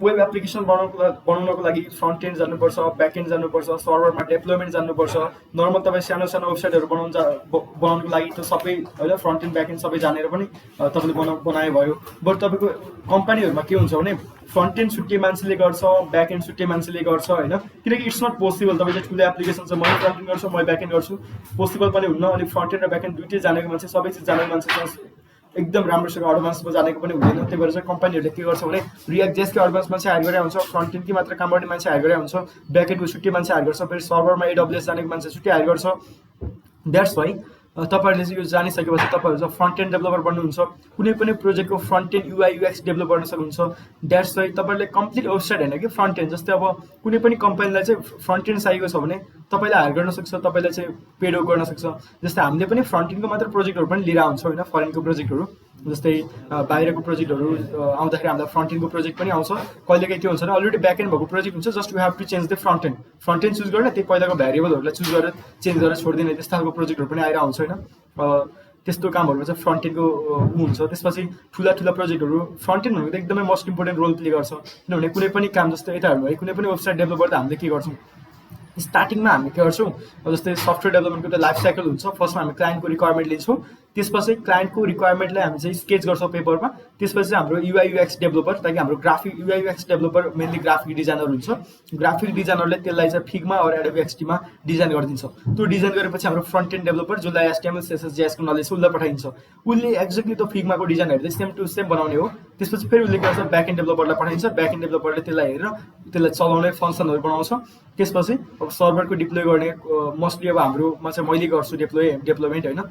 वेब एप्लिकेसन बनाउनको लागि फ्रन्ट एन्ड जानुपर्छ, ब्याक एन्ड जानुपर्छ, सर्भरमा डेभलपमेन्ट जानुपर्छ। नर्मल तपाईँ सानो सानो वेबसाइटहरू बनाउनको लागि त सबै होइन फ्रन्ट एन्ड ब्याक एन्ड सबै जानेर पनि तपाईँले बनाए भयो। बट तपाईँको कम्पनीहरूमा के हुन्छ भने फ्रन्ट एन्ड छुट्टै मान्छेले गर्छ, ब्याक एन्ड छुट्टै मान्छेले गर्छ होइन। किनकि इट्स नट पोसिबल, तपाईँ चाहिँ ठुलो एप्लिकेसन छ, मैले फ्रन्ट एन्ड गर्छु, म ब्याक एन्ड गर्छु, पोसिबल पनि हुन्न। अनि फ्रन्ट एन्ड र ब्याक एन्ड दुइटै जानेको मान्छे, सबै चिज जानेको मान्छे एकदम राम्रोसँग एडभान्समा जानेको पनि हुँदैन। त्यही भएर चाहिँ कम्पनीहरूले के गर्छ भने रियाक्ट जेसकै एडभान्स मान्छे हायर गरेर हुन्छ, फ्रन्ट एन्डकै मात्र काम गर्ने मान्छे हायर गरेर हुन्छ, ब्याक एन्डको छुट्टै मान्छे हायर गर्छ, फेरि सर्भरमा AWS जानेको मान्छे छुट्टै हायर गर्छ। द्याट्स वाइ तपाईँहरूले चाहिँ यो जानिसकेपछि तपाईँहरू चाहिँ फ्रन्ट एन्ड डेभलपर बन्नुहुन्छ। कुनै पनि प्रोजेक्टको front and UI UX develop गर्न सक्नुहुन्छ। द्याट्स वाइ तपाईँहरूले कम्प्लिट वेबसाइट होइन कि फ्रन्ट एन्ड। जस्तै अब कुनै पनि कम्पनीलाई चाहिँ फ्रन्ट एन्ड चाहिएको छ भने तपाईँले हायर गर्न सक्छ, तपाईँलाई चाहिँ पेड गर्न सक्छ। जस्तै हामीले पनि फ्रन्ट एन्डको मात्र प्रोजेक्टहरू पनि लिएर आउँछौँ होइन, फरेनको प्रोजेक्टहरू। जस्तै बाहिरको प्रोजेक्टहरू आउँदाखेरि हामीलाई फ्रन्ट एन्डको प्रोजेक्ट पनि आउँछ। कहिलेकाहीँ के हुन्छ भने अलरेडी ब्याक एन्ड भएको प्रोजेक्ट हुन्छ, just you have to change the front end choose गरेर त्यही पहिलाको भ्यारिएबलहरूलाई चुज गरेर चेन्ज गरेर छोडिदिने त्यस्तो खालको प्रोजेक्टहरू पनि आएर आउँछ होइन। त्यस्तो कामहरूमा चाहिँ फ्रन्ट एन्डको हुन्छ। त्यसपछि ठुला प्रोजेक्टहरू फ्रन्ट एन्ड भनेको त एकदमै मोस्ट इम्पोर्टेन्ट रोल प्ले गर्छ। किनभने कुनै पनि काम जस्तो यता हेर्नु है, कुनै पनि वेबसाइट डेभलपर त हामीले के गर्छौँ, स्टार्टिङमा हामी के गर्छौँ, जस्तै सफ्टवेयर डेभलपमेन्टको त लाइफ साइकल हुन्छ। फर्स्टमा हामी क्लाइन्टको रिक्वायरमेन्ट लिन्छौँ, त्यसपछि क्लाइन्टको रिक्वायरमेन्टलाई हामी चाहिँ स्केच गर्छौँ पेपरमा। त्यसपछि हाम्रो UI UX डेभलपर, ताकि हाम्रो graphic UI UX developer mainly graphic designer हुन्छ। ग्राफिक डिजाइनरले त्यसलाई चाहिँ फिगमा और एडोबी XDमा डिजाइन गरिदिन्छ। त्यो डिजाइन गरेपछि हाम्रो फ्रन्ट एन्ड डेभलपर जसलाई HTML CSS JS को नलेज छ उसलाई पठाइन्छ। उसले एक्ज्याक्टली त्यो फिगमाको डिजाइन हेर्दै सेम टु सेम बनाउने हो। त्यसपछि फेरि उसले गर्छ ब्याक एन्ड डेभलपरलाई पठाइन्छ, ब्याक एन्ड डेभलपरले त्यसलाई हेरेर त्यसलाई चलाउने फङ्सनहरू बनाउँछ। त्यसपछि अब सर्भरको डिप्लोय गर्ने मोस्टली अब हाम्रोमा चाहिँ मैले गर्छु डेभलपमेन्ट होइन,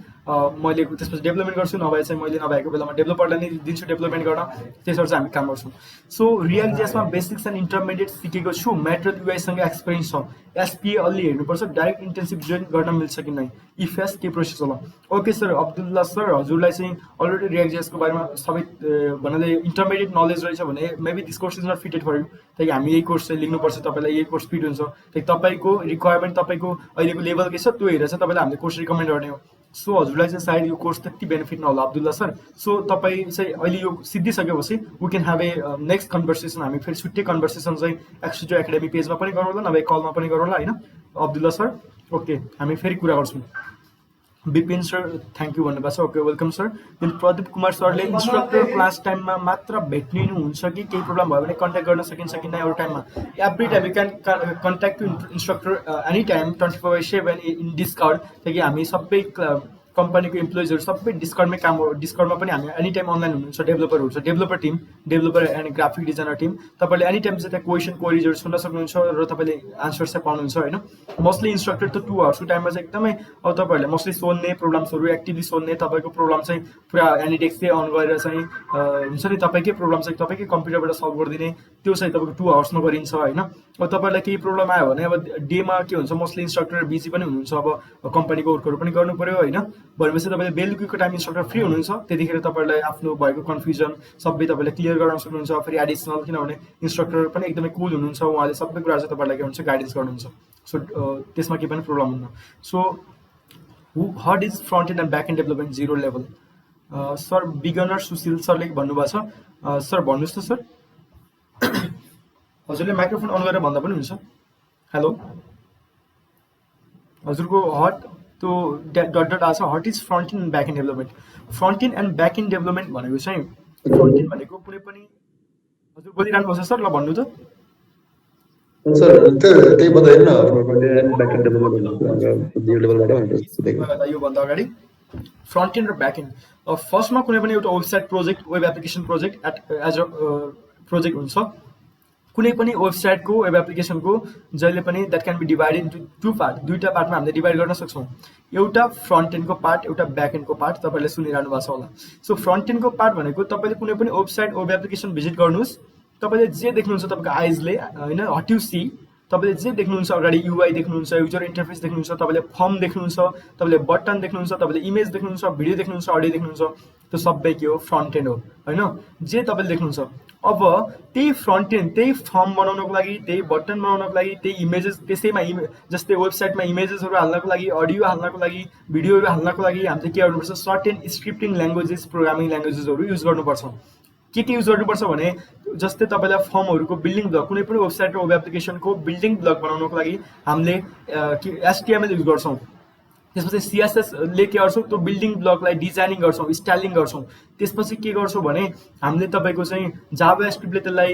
मैले त्यसपछि डेभलपमेन्ट गर्छु, नभए चाहिँ मैले नभएको बेलामा डेभलपरलाई नै दिन्छु डेभलपमेन्ट गर्न। त्यसरी चाहिँ हामी काम गर्छौँ। सो रियाक्ट जेसमा बेसिक्स एन्ड इन्टरमिडिएट सिकेको छु, मेट्रोल UIसँग एक्सपिरियन्स छ। SPA अलि हेर्नुपर्छ, डाइरेक्ट इन्टेन्सिभ जोइन गर्न मिल्छ कि नै, इफ यस के प्रोसेस होला। ओके सर, अब्दुल्ला सर हजुरलाई चाहिँ अलरेडी रियाक्ट जेसको बारेमा सबै भन्नाले इन्टरमिडिएट नलेज रहेछ भने maybe this course is not fitted for you. ताकि हामी यही कोर्स चाहिँ लिनुपर्छ, तपाईँलाई यही कोर्स फिट हुन्छ। ताकि तपाईँको रिक्वायरमेन्ट तपाईँको अहिलेको लेभल के छ त्यो हेरेर चाहिँ तपाईँलाई हामीले कोर्स रिकमेन्ड गर्ने हो। सो हजुरलाई चाहिँ सायद यो कोर्स त्यति बेनिफिट नहोला अब्दुल्ला सर। सो तपाईँ चाहिँ अहिले यो सिद्धिसकेपछि we can have a next conversation. हामी फेरि छुट्टै कन्भर्सेसन चाहिँ XDezo एकाडेमी पेजमा पनि गरौँला, नभए कलमा पनि गरौँला होइन अब्दुल्ला सर। ओके, हामी फेरि कुरा गर्छौँ। विपिन सर थ्याङ्क यू भन्नुभएको छ। Okay, welcome sir. देन प्रदीप कुमार सरले इन्स्ट्रक्टर क्लास टाइममा मात्र भेट्नुहुन्छ कि केही प्रब्लम भयो भने कन्ट्याक्ट गर्न सकिन्छ कि नै अरू टाइममा? Every time you can contact to instructor any time 24/7 in Discord. ताकि हामी सबै कम्पनीको इम्प्लोइजहरू सबै डिस्कर्डमै काम हो। डिस्कर्डमा पनि हामी एनी टाइम अनलाइन हुनुहुन्छ, डेभलपरहरू छ, developer team, developer and graphic designer team. तपाईँले एनी टाइम चाहिँ त्यहाँ क्वेरीजहरू सुन्न सक्नुहुन्छ र तपाईँले आन्सर चाहिँ पाउनुहुन्छ होइन। मोस्टली इन्स्ट्रक्टर त 2 आवर्सको टाइममा चाहिँ एकदमै अब तपाईँहरूले मोस्टली सोध्ने प्रब्लम्सहरू एक्टिभली सोध्ने, तपाईँको प्रब्लम चाहिँ पुरा एनिडेक्स चाहिँ अन गरेर चाहिँ हुन्छ नि तपाईँकै प्रब्लम चाहिँ तपाईँकै कम्प्युटरबाट सल्भ गरिदिने, त्यो चाहिँ तपाईँको 2 आवर्समा गरिन्छ होइन। अब तपाईँलाई केही प्रब्लम आयो भने अब डेमा के हुन्छ, मोस्टली इन्स्ट्रक्टर बिजी पनि हुनुहुन्छ, अब कम्पनीको वर्कहरू पनि गर्नु पऱ्यो होइन। भनेपछि तपाईँले बेलुकीको टाइम इन्स्ट्रक्टर फ्री हुनुहुन्छ, त्यतिखेर तपाईँलाई आफ्नो भएको कन्फ्युजन सबै तपाईँले क्लियर गराउन सक्नुहुन्छ। फेरि एडिसनल किनभने इन्स्ट्रक्टर पनि एकदमै कुल हुनुहुन्छ, उहाँले सबै कुरा चाहिँ तपाईँलाई के हुन्छ गाइडेन्स गर्नुहुन्छ। सो त्यसमा केही पनि प्रब्लम हुन्न। So hard is front end back end development 0 level? Sir beginner Sushil सरले भन्नुभएको छ। सर भन्नुहोस् त सर। हजुरले माइक्रोफोन अन गरेर भन्दा पनि हुन्छ। हेलो, हजुरको हट त्यो डट आएको छ, what is front end back end development. Front end and back end development भनेको चाहिँ फ्रन्ट एन्ड भनेको कुनै पनि हजुर बोलिरहनु भएको छ सर, ल भन्नु त सर। त्यही बताइनु न, front end back end development लेभलबाट योभन्दा अगाडि फ्रन्ट एन्ड र ब्याक एन्ड। फर्स्टमा कुनै पनि एउटा website project, web application project as a project हुन्छ। कुनै पनि वेबसाइटको वेब एप्लिकेसनको जहिले पनि that can be divided into two part, दुईटा पार्टमा हामीले डिभाइड गर्न सक्छौँ। एउटा फ्रन्ट एन्डको पार्ट, एउटा ब्याक एन्डको पार्ट। तपाईँले सुनिरहनु भएको छ होला। सो फ्रन्ट एन्डको पार्ट भनेको तपाईँले कुनै पनि वेबसाइट वेब एप्लिकेसन भिजिट गर्नुहोस्, तपाईँले जे देख्नुहुन्छ तपाईँको आइजले होइन, हट यु सी, तपाईँले जे देख्नुहुन्छ अगाडि युआई देख्नुहुन्छ, युजर इन्टरफेस देख्नुहुन्छ, तपाईँले फर्म देख्नुहुन्छ, तपाईँले बटन देख्नुहुन्छ, तपाईँले इमेज देख्नुहुन्छ, भिडियो देख्नुहुन्छ, अडियो देख्नुहुन्छ, त्यो सबै के हो? फ्रन्ट एन्ड हो होइन, जे तपाईँले देख्नुहुन्छ। अब त्यही फ्रन्ट एन्ड, त्यही फर्म बनाउनको लागि, त्यही बटन बनाउनको लागि, त्यही इमेजेस, त्यसैमा जस्तै वेबसाइटमा इमेजेसहरू हाल्नको लागि, अडियो हाल्नको लागि, भिडियोहरू हाल्नको लागि हामीले के गर्नुपर्छ? सर्टेन स्क्रिप्टिङ ल्याङ्ग्वेजेस, प्रोग्रामिङ ल्याङ्ग्वेजेसहरू युज गर्नुपर्छ। के युज गर्नुपर्छ भने जस्तै तपाईँलाई फर्महरूको बिल्डिङ ब्लक, कुनै पनि वेबसाइट र वेब एप्लिकेसनको बिल्डिङ ब्लक बनाउनको लागि हामीले HTML युज गर्छौँ। त्यसपछि CSSले के गर्छौँ? त्यो बिल्डिङ ब्लकलाई डिजाइनिङ गर्छौँ, स्टाइलिङ गर्छौँ। त्यसपछि के गर्छौँ भने हामीले तपाईँको चाहिँ जाभा स्क्रिप्टले त्यसलाई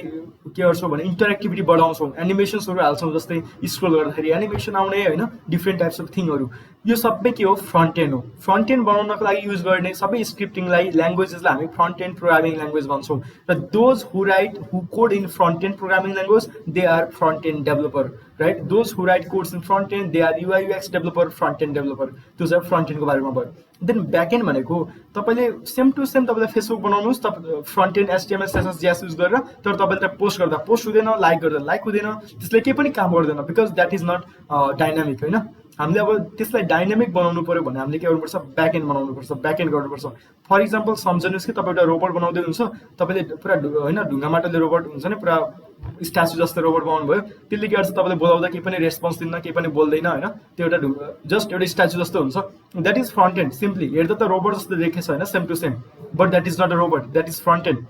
के गर्छौँ भने इन्टरेक्टिभिटी बढाउँछौँ, एनिमेसन्सहरू हाल्छौँ, जस्तै स्क्रोल गर्दाखेरि एनिमेसन आउने होइन, डिफ्रेन्ट टाइप्स अफ थिङहरू। यो सबै के हो? फ्रन्ट एन्ड हो। फ्रन्ट एन्ड बनाउनको लागि युज गर्ने सबै स्क्रिप्टिङलाई, ल्याङ्ग्वेजेसलाई हामी फ्रन्ट एन्ड प्रोग्रामिङ ल्याङ्ग्वेज भन्छौँ। र those who code in front end programming language they are front end developer, right? Those who write codes in front end they are UI UX developer, front end developer. त्यो चाहिँ front एन्डको बारेमा भयो। Then back and भनेको तपाईँले same to same तपाईँले Facebook बनाउनुहोस्, front and HTML CSS JS use गरेर, तर तपाईँले त पोस्ट गर्दा पोस्ट हुँदैन, लाइक गर्दा लाइक हुँदैन, त्यसले केही पनि काम गर्दैन, because that is not dynamic होइन। हामीले अब त्यसलाई डाइनामिक बनाउनु पऱ्यो भने हामीले के गर्नुपर्छ? ब्याक एन्ड बनाउनुपर्छ, ब्याक एन्ड गर्नुपर्छ। फर इक्जाम्पल सम्झनुहोस् कि तपाईँ एउटा रोबोट बनाउँदै हुन्छ, तपाईँले पुरा होइन ढुङ्गा माटोले रोबोट हुन्छ नि, पुरा स्ट्याचु जस्तो रोबोट बनाउनु भयो, त्यसले के गर्छ? तपाईँले बोलाउँदा केही पनि रेस्पोन्स दिन्न, केही पनि बोल्दैन होइन, त्यो एउटा जस्ट एउटा स्ट्याचु जस्तो हुन्छ। That is front and. Simply हेर्दा त रोबोट जस्तो देखेछ होइन, same to same, but that is not a robot, that is front and.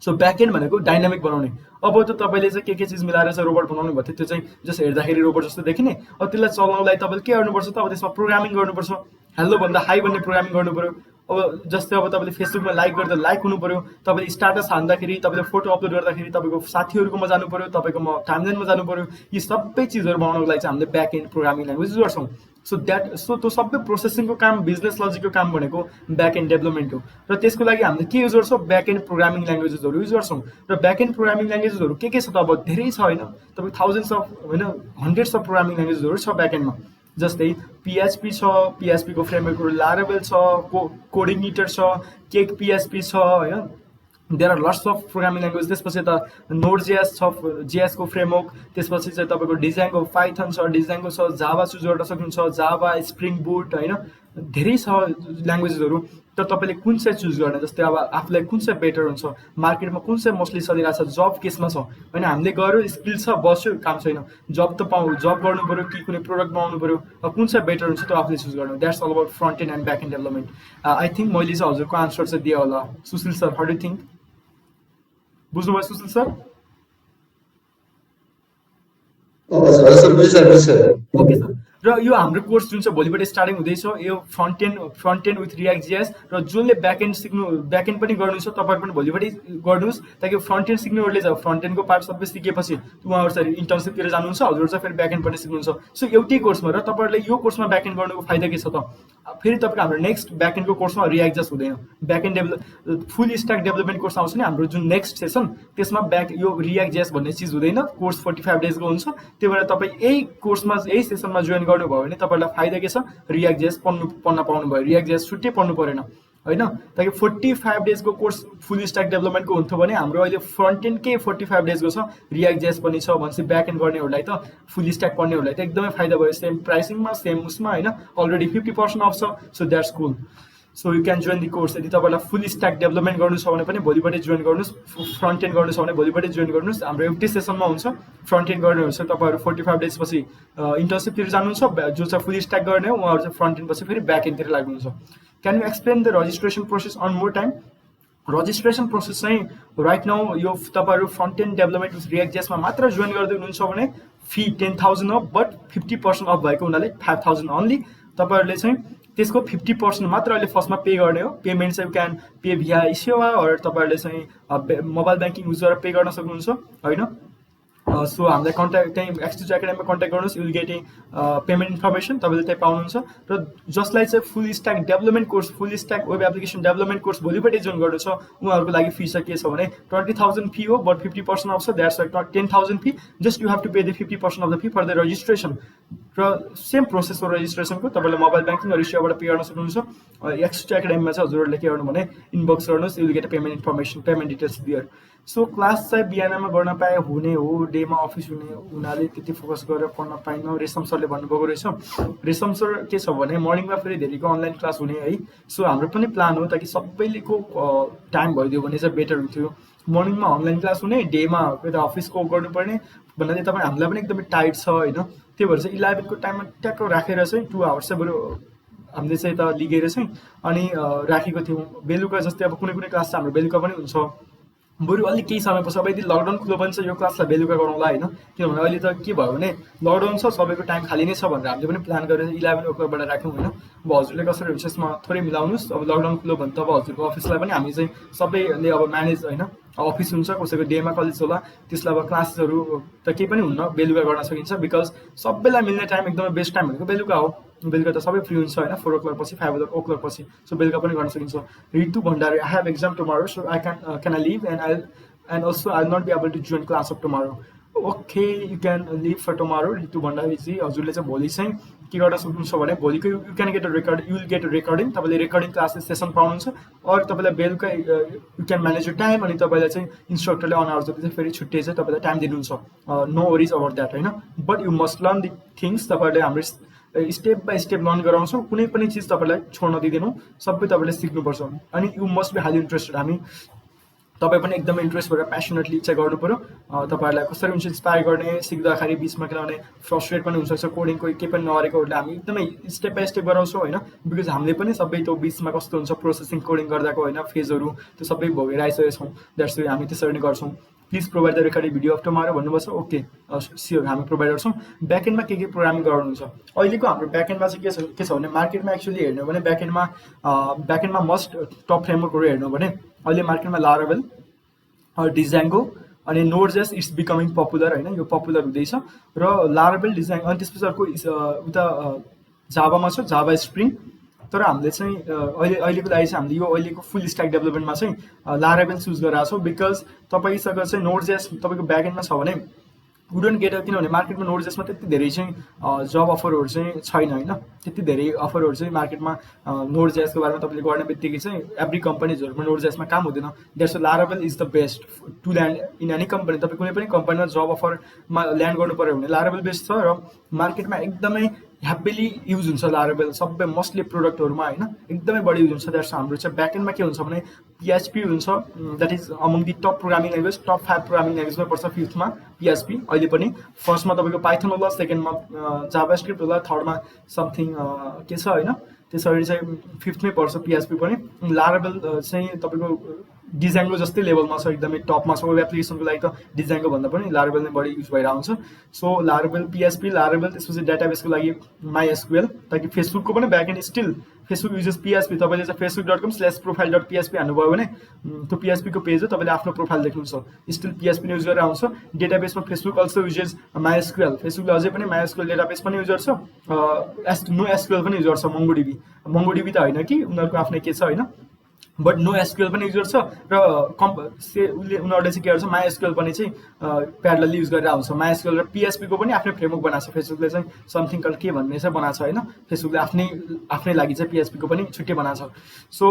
So back and भनेको डाइनामिक बनाउने। अब त तपाईँले चाहिँ के चिज मिलाएर चाहिँ रोबोट बनाउनु भएको थियो, त्यो चाहिँ जस्ट हेर्दाखेरि रोबोट जस्तो देखिने। अब त्यसलाई चलाउनलाई तपाईँले के गर्नुपर्छ त? अब त्यसमा प्रोग्रामिङ गर्नुपर्छ। हेलो भन्दा हाई भन्ने प्रोग्रामिङ गर्नु पऱ्यो। अब जस्तै अब तपाईँले फेसबुकमा लाइक गर्दा लाइक हुनु पऱ्यो, तपाईँले स्टाटस हाल्दाखेरि, तपाईँले फोटो अपलोड गर्दाखेरि तपाईँको साथीहरूकोमा जानु पऱ्यो, तपाईँको टाइमलाइनमा जानु पऱ्यो। यी सबै चिजहरू बनाउनको लागि चाहिँ हामीले back and programming language use गर्छौँ। सो त्यो सबै प्रोसेसिङको काम, बिजनेस लजिकको काम भनेको ब्याक एन्ड डेभलपमेन्ट हो। र त्यसको लागि हामीले के युज गर्छौँ? ब्याक एन्ड प्रोग्रामिङ ल्याङ्ग्वेजेसहरू युज गर्छौँ। र ब्याक एन्ड प्रोग्रामिङ ल्याङ्ग्वेजेसहरू के छ त? अब धेरै छ होइन, तपाईँको थाउजन्ड्स अफ होइन, हन्ड्रेड्स अफ प्रोग्रामिङ ल्याङ्ग्वेजेसहरू छ ब्याक एन्डमा। जस्तै PHP छ, PHP को फ्रेमवर्कहरू लारावेल छ, कोर्डिनेटर छ, केक PHP छ होइन, there are lots of programming language. त्यसपछि त Node.js छ, JS को फ्रेमवर्क। त्यसपछि चाहिँ तपाईँको डिजाइनको पाइथन छ, डिजाइनको छ, जाभा चुज गर्न सक्नुहुन्छ, जाभा, स्प्रिङ बुट होइन, धेरै छ ल्याङ्ग्वेजेसहरू। तर तपाईँले कुन चाहिँ चुज गर्ने? जस्तै अब आफूलाई कुन चाहिँ बेटर हुन्छ, मार्केटमा कुन चाहिँ मोस्टली चलिरहेको छ, जब केसमा छ होइन, हामीले गऱ्यो, स्किल छ, बस्यो, काम छैन, जब त जब गर्नु पऱ्यो कि कुनै प्रोडक्ट बनाउनु पऱ्यो, कुन चाहिँ बेटर हुन्छ त्यो आफूले चुज गर्नु। That's all about front end and back end development. I think मैले चाहिँ हजुरको आन्सर चाहिँ दिएँ होला। Sushil sir, how do think? बुझ्नुभयो सुशील सर? Okay sir. र यो हाम्रो कोर्स जुन चाहिँ भोलिबाट स्टार्टिङ हुँदैछ, यो front and with react JS, र जसले ब्याक एन्ड पनि गर्नु छ तपाईँहरू पनि भोलिबाटै गर्नुहोस्, ताकि फ्रन्ट एन्ड सिक्नेहरूले चाहिँ फ्रन्ट एन्डको पार्ट सबै सिकेपछि उहाँहरू चाहिँ इन्टर्नसिपतिर जानुहुन्छ, हजुरहरू चाहिँ फेरि ब्याक एन्ड पनि सिक्नुहुन्छ। सो एउटै कोर्समा, र तपाईँहरूले यो कोर्समा ब्याक एन्ड गर्नुको फाइदा के छ त? फेरि तपाईँको हाम्रो नेक्स्ट ब्याक एन्डको कोर्समा रियाक्ट जस्ट हुँदैन, back and full stack development course आउँछ नि हाम्रो जुन नेक्स्ट सेसन, त्यसमा यो रियाक्ट JS भन्ने चिज हुँदैन। कोर्स 45 डेजको हुन्छ, त्यही भएर तपाईँ यही कोर्समा, यही सेसनमा जोइन गर्नुभयो भने तपाईँलाई फाइदा के छ? रियाक्ट JS पढ्न पाउनुभयो, रियाक्ट JS छुट्टै पढ्नु परेन होइन। ताकि 45 डेजको कोर्स फुल स्ट्याक डेभलपमेन्टको हुन्थ्यो भने हाम्रो अहिले फ्रन्ट एन्डकै 45 डेजको छ, रियाक्ट JS पनि छ भनेपछि ब्याक एन्ड गर्नेहरूलाई त, फुल स्ट्याक पढ्नेहरूलाई त एकदमै फाइदा भयो। सेम प्राइसिङमा, सेम उसमा होइन, अलरेडी 50% अफ छ। So that's cool. So you can join the course. यदि तपाईँलाई फुल स्ट्याक डेभलपमेन्ट गर्नु छ भने पनि भोलिबाटै जोइन गर्नुहोस्, फ्रन्ट एन्ड गर्नु छ भने भोलिबाटै जोइन गर्नुहोस्। हाम्रो एउटै सेसनमा हुन्छ। फ्रन्ट एन्ड गर्नेहरू चाहिँ तपाईँहरू 45 डेज पछि इन्टर्नसिपतिर जानुहुन्छ, जो चाहिँ फुल स्ट्याक गर्ने हो उहाँहरू चाहिँ फ्रन्ट एन्ड पछि फेरि ब्याक एन्डतिर लाग्नुहुन्छ। Can you explain the registration process on more time? Registration process चाहिँ राइट नाउ यो तपाईँहरू front end development with React JSमा मात्र जोइन गर्दै हुनुहुन्छ भने फी 10,000 हो, बट 50% अफ भएको हुनाले 5,000 अन्ली। तपाईँहरूले चाहिँ त्यसको 50% मात्र अहिले फर्स्टमा पे गर्ने हो। पेमेन्ट चाहिँ क्यान पे भिया सेवा, अरू तपाईँहरूले चाहिँ मोबाइल ब्याङ्किङ युज गरेर पे गर्न सक्नुहुन्छ होइन। सो हामीलाई कन्ट्याक्ट त्यहीँ XDezo एकाडेमीमा कन्ट्याक्ट गर्नुहोस्, you will get a payment information तपाईँले त्यहाँ पाउनुहुन्छ। र जसलाई चाहिँ full stack development course, full stack web application development course भोलिपट्टि जोइन गर्नु छ, उहाँहरूको लागि फी चाहिँ के छ भने 20,000 फी हो, बट 50% आउँछ, that's like 10,000 fee. Just you have to pay the 50% off the fee for the registration. र सेम प्रोसेस हो रजिस्ट्रेसनको, तपाईँले मोबाइल ब्याङ्किङ र रिसियोबाट पे गर्न सक्नुहुन्छ। XDezo एकाडेमीमा चाहिँ हजुरहरूले के गर्नु भने इनबक्स गर्नुहोस्, you will get a payment information, payment details there. So class चाहिँ बिहानमा गर्न पाए हुने हो, डेमा अफिस हुनाले त्यति फोकस गरेर पढ्न पाइनँ। रेशम सरले भन्नुभएको रहेछ। रेशम सर के छ भने मर्निङमा फेरि धेरैको अनलाइन क्लास हुने है। सो हाम्रो पनि प्लान हो ताकि सबैलेको टाइम भइदियो भने चाहिँ बेटर हुन्थ्यो। मर्निङमा अनलाइन क्लास हुने, डेमा यता अफिसको गर्नुपर्ने भन्नाले तपाईँ हामीलाई पनि एकदमै टाइट छ होइन। त्यही भएर चाहिँ 11 को टाइममा ट्याक्क राखेर चाहिँ 2 आवर्स चाहिँ बरु हामीले चाहिँ यता लिगेर चाहिँ अनि राखेको थियौँ। बेलुका जस्तै अब कुनै कुनै क्लास चाहिँ हाम्रो बेलुका पनि हुन्छ, बरु अलिक केही समयपछि अब यदि लकडाउन खुल्यो भने चाहिँ यो क्लासलाई बेलुका गरौँला होइन। किनभने अहिले त के भयो भने लकडाउन छ, सबैको टाइम खाली नै छ भनेर हामीले पनि प्लान गरेर 11 o'clockबाट राख्यौँ होइन। अब हजुरले कसरी हुन्छ यसमा थोरै मिलाउनुहोस्। अब लकडाउन खुल्यो भने त अब हजुरको अफिसलाई पनि हामी चाहिँ सबैले अब म्यानेज होइन, अफिस हुन्छ, कसैको डेमा कलेज होला, त्यसलाई अब क्लासेसहरू त केही पनि हुन्न, बेलुका गर्न सकिन्छ। बिकज सबैलाई मिल्ने टाइम एकदमै बेस्ट टाइम भनेको बेलुका हो। बेलुका त सबै फ्री हुन्छ होइन, 4 o'clock पछि, 5 o'clock पछि। सो बेलुका पनि गर्न सकिन्छ। Ritu Bhandari, I have exam tomorrow, so I can I leave and also I'll not be able to join class of tomorrow. Okay, you can leave for tomorrow. Ritu Bhandari ji, हजुरले चाहिँ भोलि चाहिँ के गर्न सक्नुहुन्छ भने भोलिको you can get a record, you will get a recording. तपाईँले रेकर्डिङ क्लासेस सेसन पाउनुहुन्छ। अरू तपाईँलाई बेलुका you can manage your time, अनि तपाईँलाई चाहिँ इन्स्ट्रक्टरले अन आवर जति चाहिँ फेरि छुट्टै चाहिँ तपाईँलाई टाइम दिनुहुन्छ। नो वरिज अबाउट द्याट होइन। But you must learn the things. तपाईँहरूले हाम्रो स्टेप बाई स्टेप लर्न गराउँछौँ। कुनै पनि चिज तपाईँलाई छोड्न दिँदैनौँ, सबै तपाईँले सिक्नुपर्छ। अनि you must be highly interested. हामी तपाईँ पनि एकदमै इन्ट्रेस्ट भएर प्यासनेटली चाहिँ गर्नु पऱ्यो। तपाईँहरूलाई कसरी हुन्छ इन्सपायर गर्ने सिक्दाखेरि बिचमा, किनभने फ्रस्ट्रेट पनि हुनसक्छ कोडिङको केही पनि नगरेकोहरूले। हामी एकदमै स्टेप बाई स्टेप गराउँछौँ होइन। बिकज हामीले पनि सबै त्यो बिचमा कस्तो हुन्छ प्रोसेसिङ कोडिङ गर्दाको होइन फेजहरू त्यो सबै भोगेर आइसकेको छौँ। द्याट्स वाइ हामी त्यसरी नै गर्छौँ। Please provide the recording video of tomorrow भन्नुभएको छ। ओके स्योर, हामी प्रोभाइड गर्छौँ। ब्याकएन्डमा के प्रोग्रामिङ गर्नुहुन्छ अहिलेको हाम्रो ब्याकएन्डमा चाहिँ के छ भने मार्केटमा एक्चुअली हेर्नु भने ब्याकएन्डमा मस्ट टप फ्रेमवर्कहरू हेर्नु भने अहिले मार्केटमा लारावेल, डिजाङ्गो अनि नोड.जेएस इट्स बिकमिङ पपुलर होइन, यो पपुलर हुँदैछ। र लारावेल, डिजाङ्गो अनि त्यसपछि अर्को उता जाभामा छ, जाभा स्प्रिङ। तर हामीले चाहिँ अहिलेको लागि चाहिँ हामीले यो अहिलेको फुल स्ट्याक डेभलपमेन्टमा चाहिँ लारावेल चुज गरिरहेको छौँ। बिकज तपाईँसँग चाहिँ नोड.जेएस तपाईँको ब्याकएन्डमा छ भने वुडन्ट गेट, किनभने मार्केटमा नोड.जेएसमा त्यति धेरै चाहिँ जब अफरहरू चाहिँ छैन होइन। त्यति धेरै अफरहरू चाहिँ मार्केटमा नोड.जेएसको बारेमा तपाईँले गर्ने बित्तिकै चाहिँ एभ्री कम्पनीजहरूमा नोड.जेएसमा काम हुँदैन। That's Laravel is the best to land in any company. तपाईँ कुनै पनि कम्पनीमा जब अफरमा ल्यान्ड गर्नु पऱ्यो भने लारावेल बेस्ट छ। र मार्केटमा एकदमै ह्याप्पिली युज हुन्छ लारावेल, सबै मोस्टली प्रोडक्टहरूमा होइन एकदमै बढी युज हुन्छ। द्याट्स हाम्रो चाहिँ ब्याकएन्डमा के हुन्छ भने PHP हुन्छ, that is among the top programming language, top 5 programming ल्याङ्ग्वेजमा पर्छ। 5th PHP अहिले पनि, फर्स्टमा तपाईँको पाइथन होला, सेकेन्डमा जाभा स्क्रिप्ट होला, थर्डमा समथिङ के छ होइन। त्यसरी चाहिँ 5th पर्छ PHP पनि। लारावेल चाहिँ तपाईँको डिजाङ्गो जस्तै लेभलमा छ, एकदमै टपमा छ। वेब एप्लिकेसनको लागि त डिजाङ्गो भन्दा पनि लारावेल नै बढी युज भइरहेको हुन्छ। सो लारावेल, PHP, लारावेल, त्यसपछि डाटाबेसको लागि MySQL, ताकि फेसबुकको पनि ब्याकएन्ड स्टिल फेसबुक युजेस PHP। तपाईँले चाहिँ facebook.com/profile.php हान्नुभयो भने त्यो PHP को पेज हो, तपाईँले आफ्नो प्रोफाइल देख्नुहुन्छ, स्टिल PHP नै युज गरेर आउँछ। डेटाबेसमा फेसबुक अल्सो युजेस MySQL, फेसबुकले अझै पनि MySQL डेटाबेस पनि युज गर्छ। NoSQL पनि युज गर्छ। MongoDB त होइन कि उनीहरूको आफ्नै के छ होइन, बट NoSQL पनि युज गर्छ। र उनीहरूले चाहिँ के गर्छ MySQL पनि चाहिँ प्यारलली युज गरेर आउँछ। MySQL र PHP को पनि आफ्नै फ्रेमवर्क बनाएको छ। फेसबुकले चाहिँ समथिङ कल के भन्ने चाहिँ बनाएको छ होइन, फेसबुकले आफ्नै लागि चाहिँ PHP को पनि छुट्टै बनाएको छ। So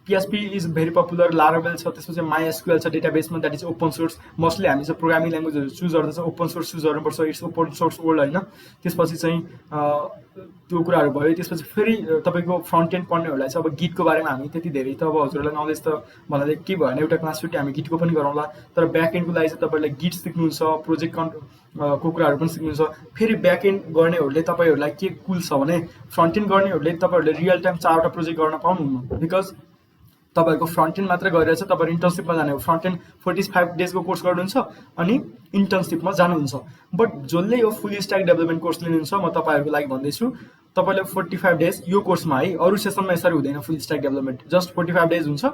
PHP is very popular. Laravel छ, त्यसपछि MySQL छ डेटाबेसमा, that is open source. Mostly हामी चाहिँ प्रोग्रामिङ ल्याङ्ग्वेजहरू चुज गर्दा चाहिँ ओपन सोर्स चुज गर्नुपर्छ। इट्स ओपन सोर्स वर्ल्ड होइन। त्यसपछि चाहिँ त्यो कुराहरू भयो। त्यसपछि फेरि तपाईँको फ्रन्ट एन्ड पढ्नेहरूलाई चाहिँ अब गिटको बारेमा हामी त्यति धेरै त अब हजुरलाई नलेज त भन्नाले के भयो भने एउटा क्लास छुट्टी हामी गिटको पनि गरौँला। तर ब्याक एन्डको लागि चाहिँ तपाईँलाई गिट सिक्नुहुन्छ, प्रोजेक्ट को कुराहरू पनि सिक्नुहुन्छ। फेरि ब्याक एन्ड गर्नेहरूले तपाईँहरूलाई के कुल छ भने फ्रन्ट एन्ड गर्नेहरूले तपाईँहरूले रियल टाइम 4वटा प्रोजेक्ट गर्न पाउनुहुन्न। बिकज तपाईँहरूको फ्रन्ट एन्ड मात्र गरेर चाहिँ तपाईँहरू इन्टर्नसिपमा जाने हो। फ्रन्ट एन्ड 45 डेजको कोर्स गर्नुहुन्छ अनि इन्टर्नसिपमा जानुहुन्छ। बट जसले यो फुल स्ट्याक डेभलपमेन्ट कोर्स लिनुहुन्छ, म तपाईँहरूको लागि भन्दैछु, तपाईँले 45 डेज यो कोर्समा है, अरू सेसनमा यसरी हुँदैन। फुल स्ट्याक डेभलपमेन्ट जस्ट 45 डेज हुन्छ।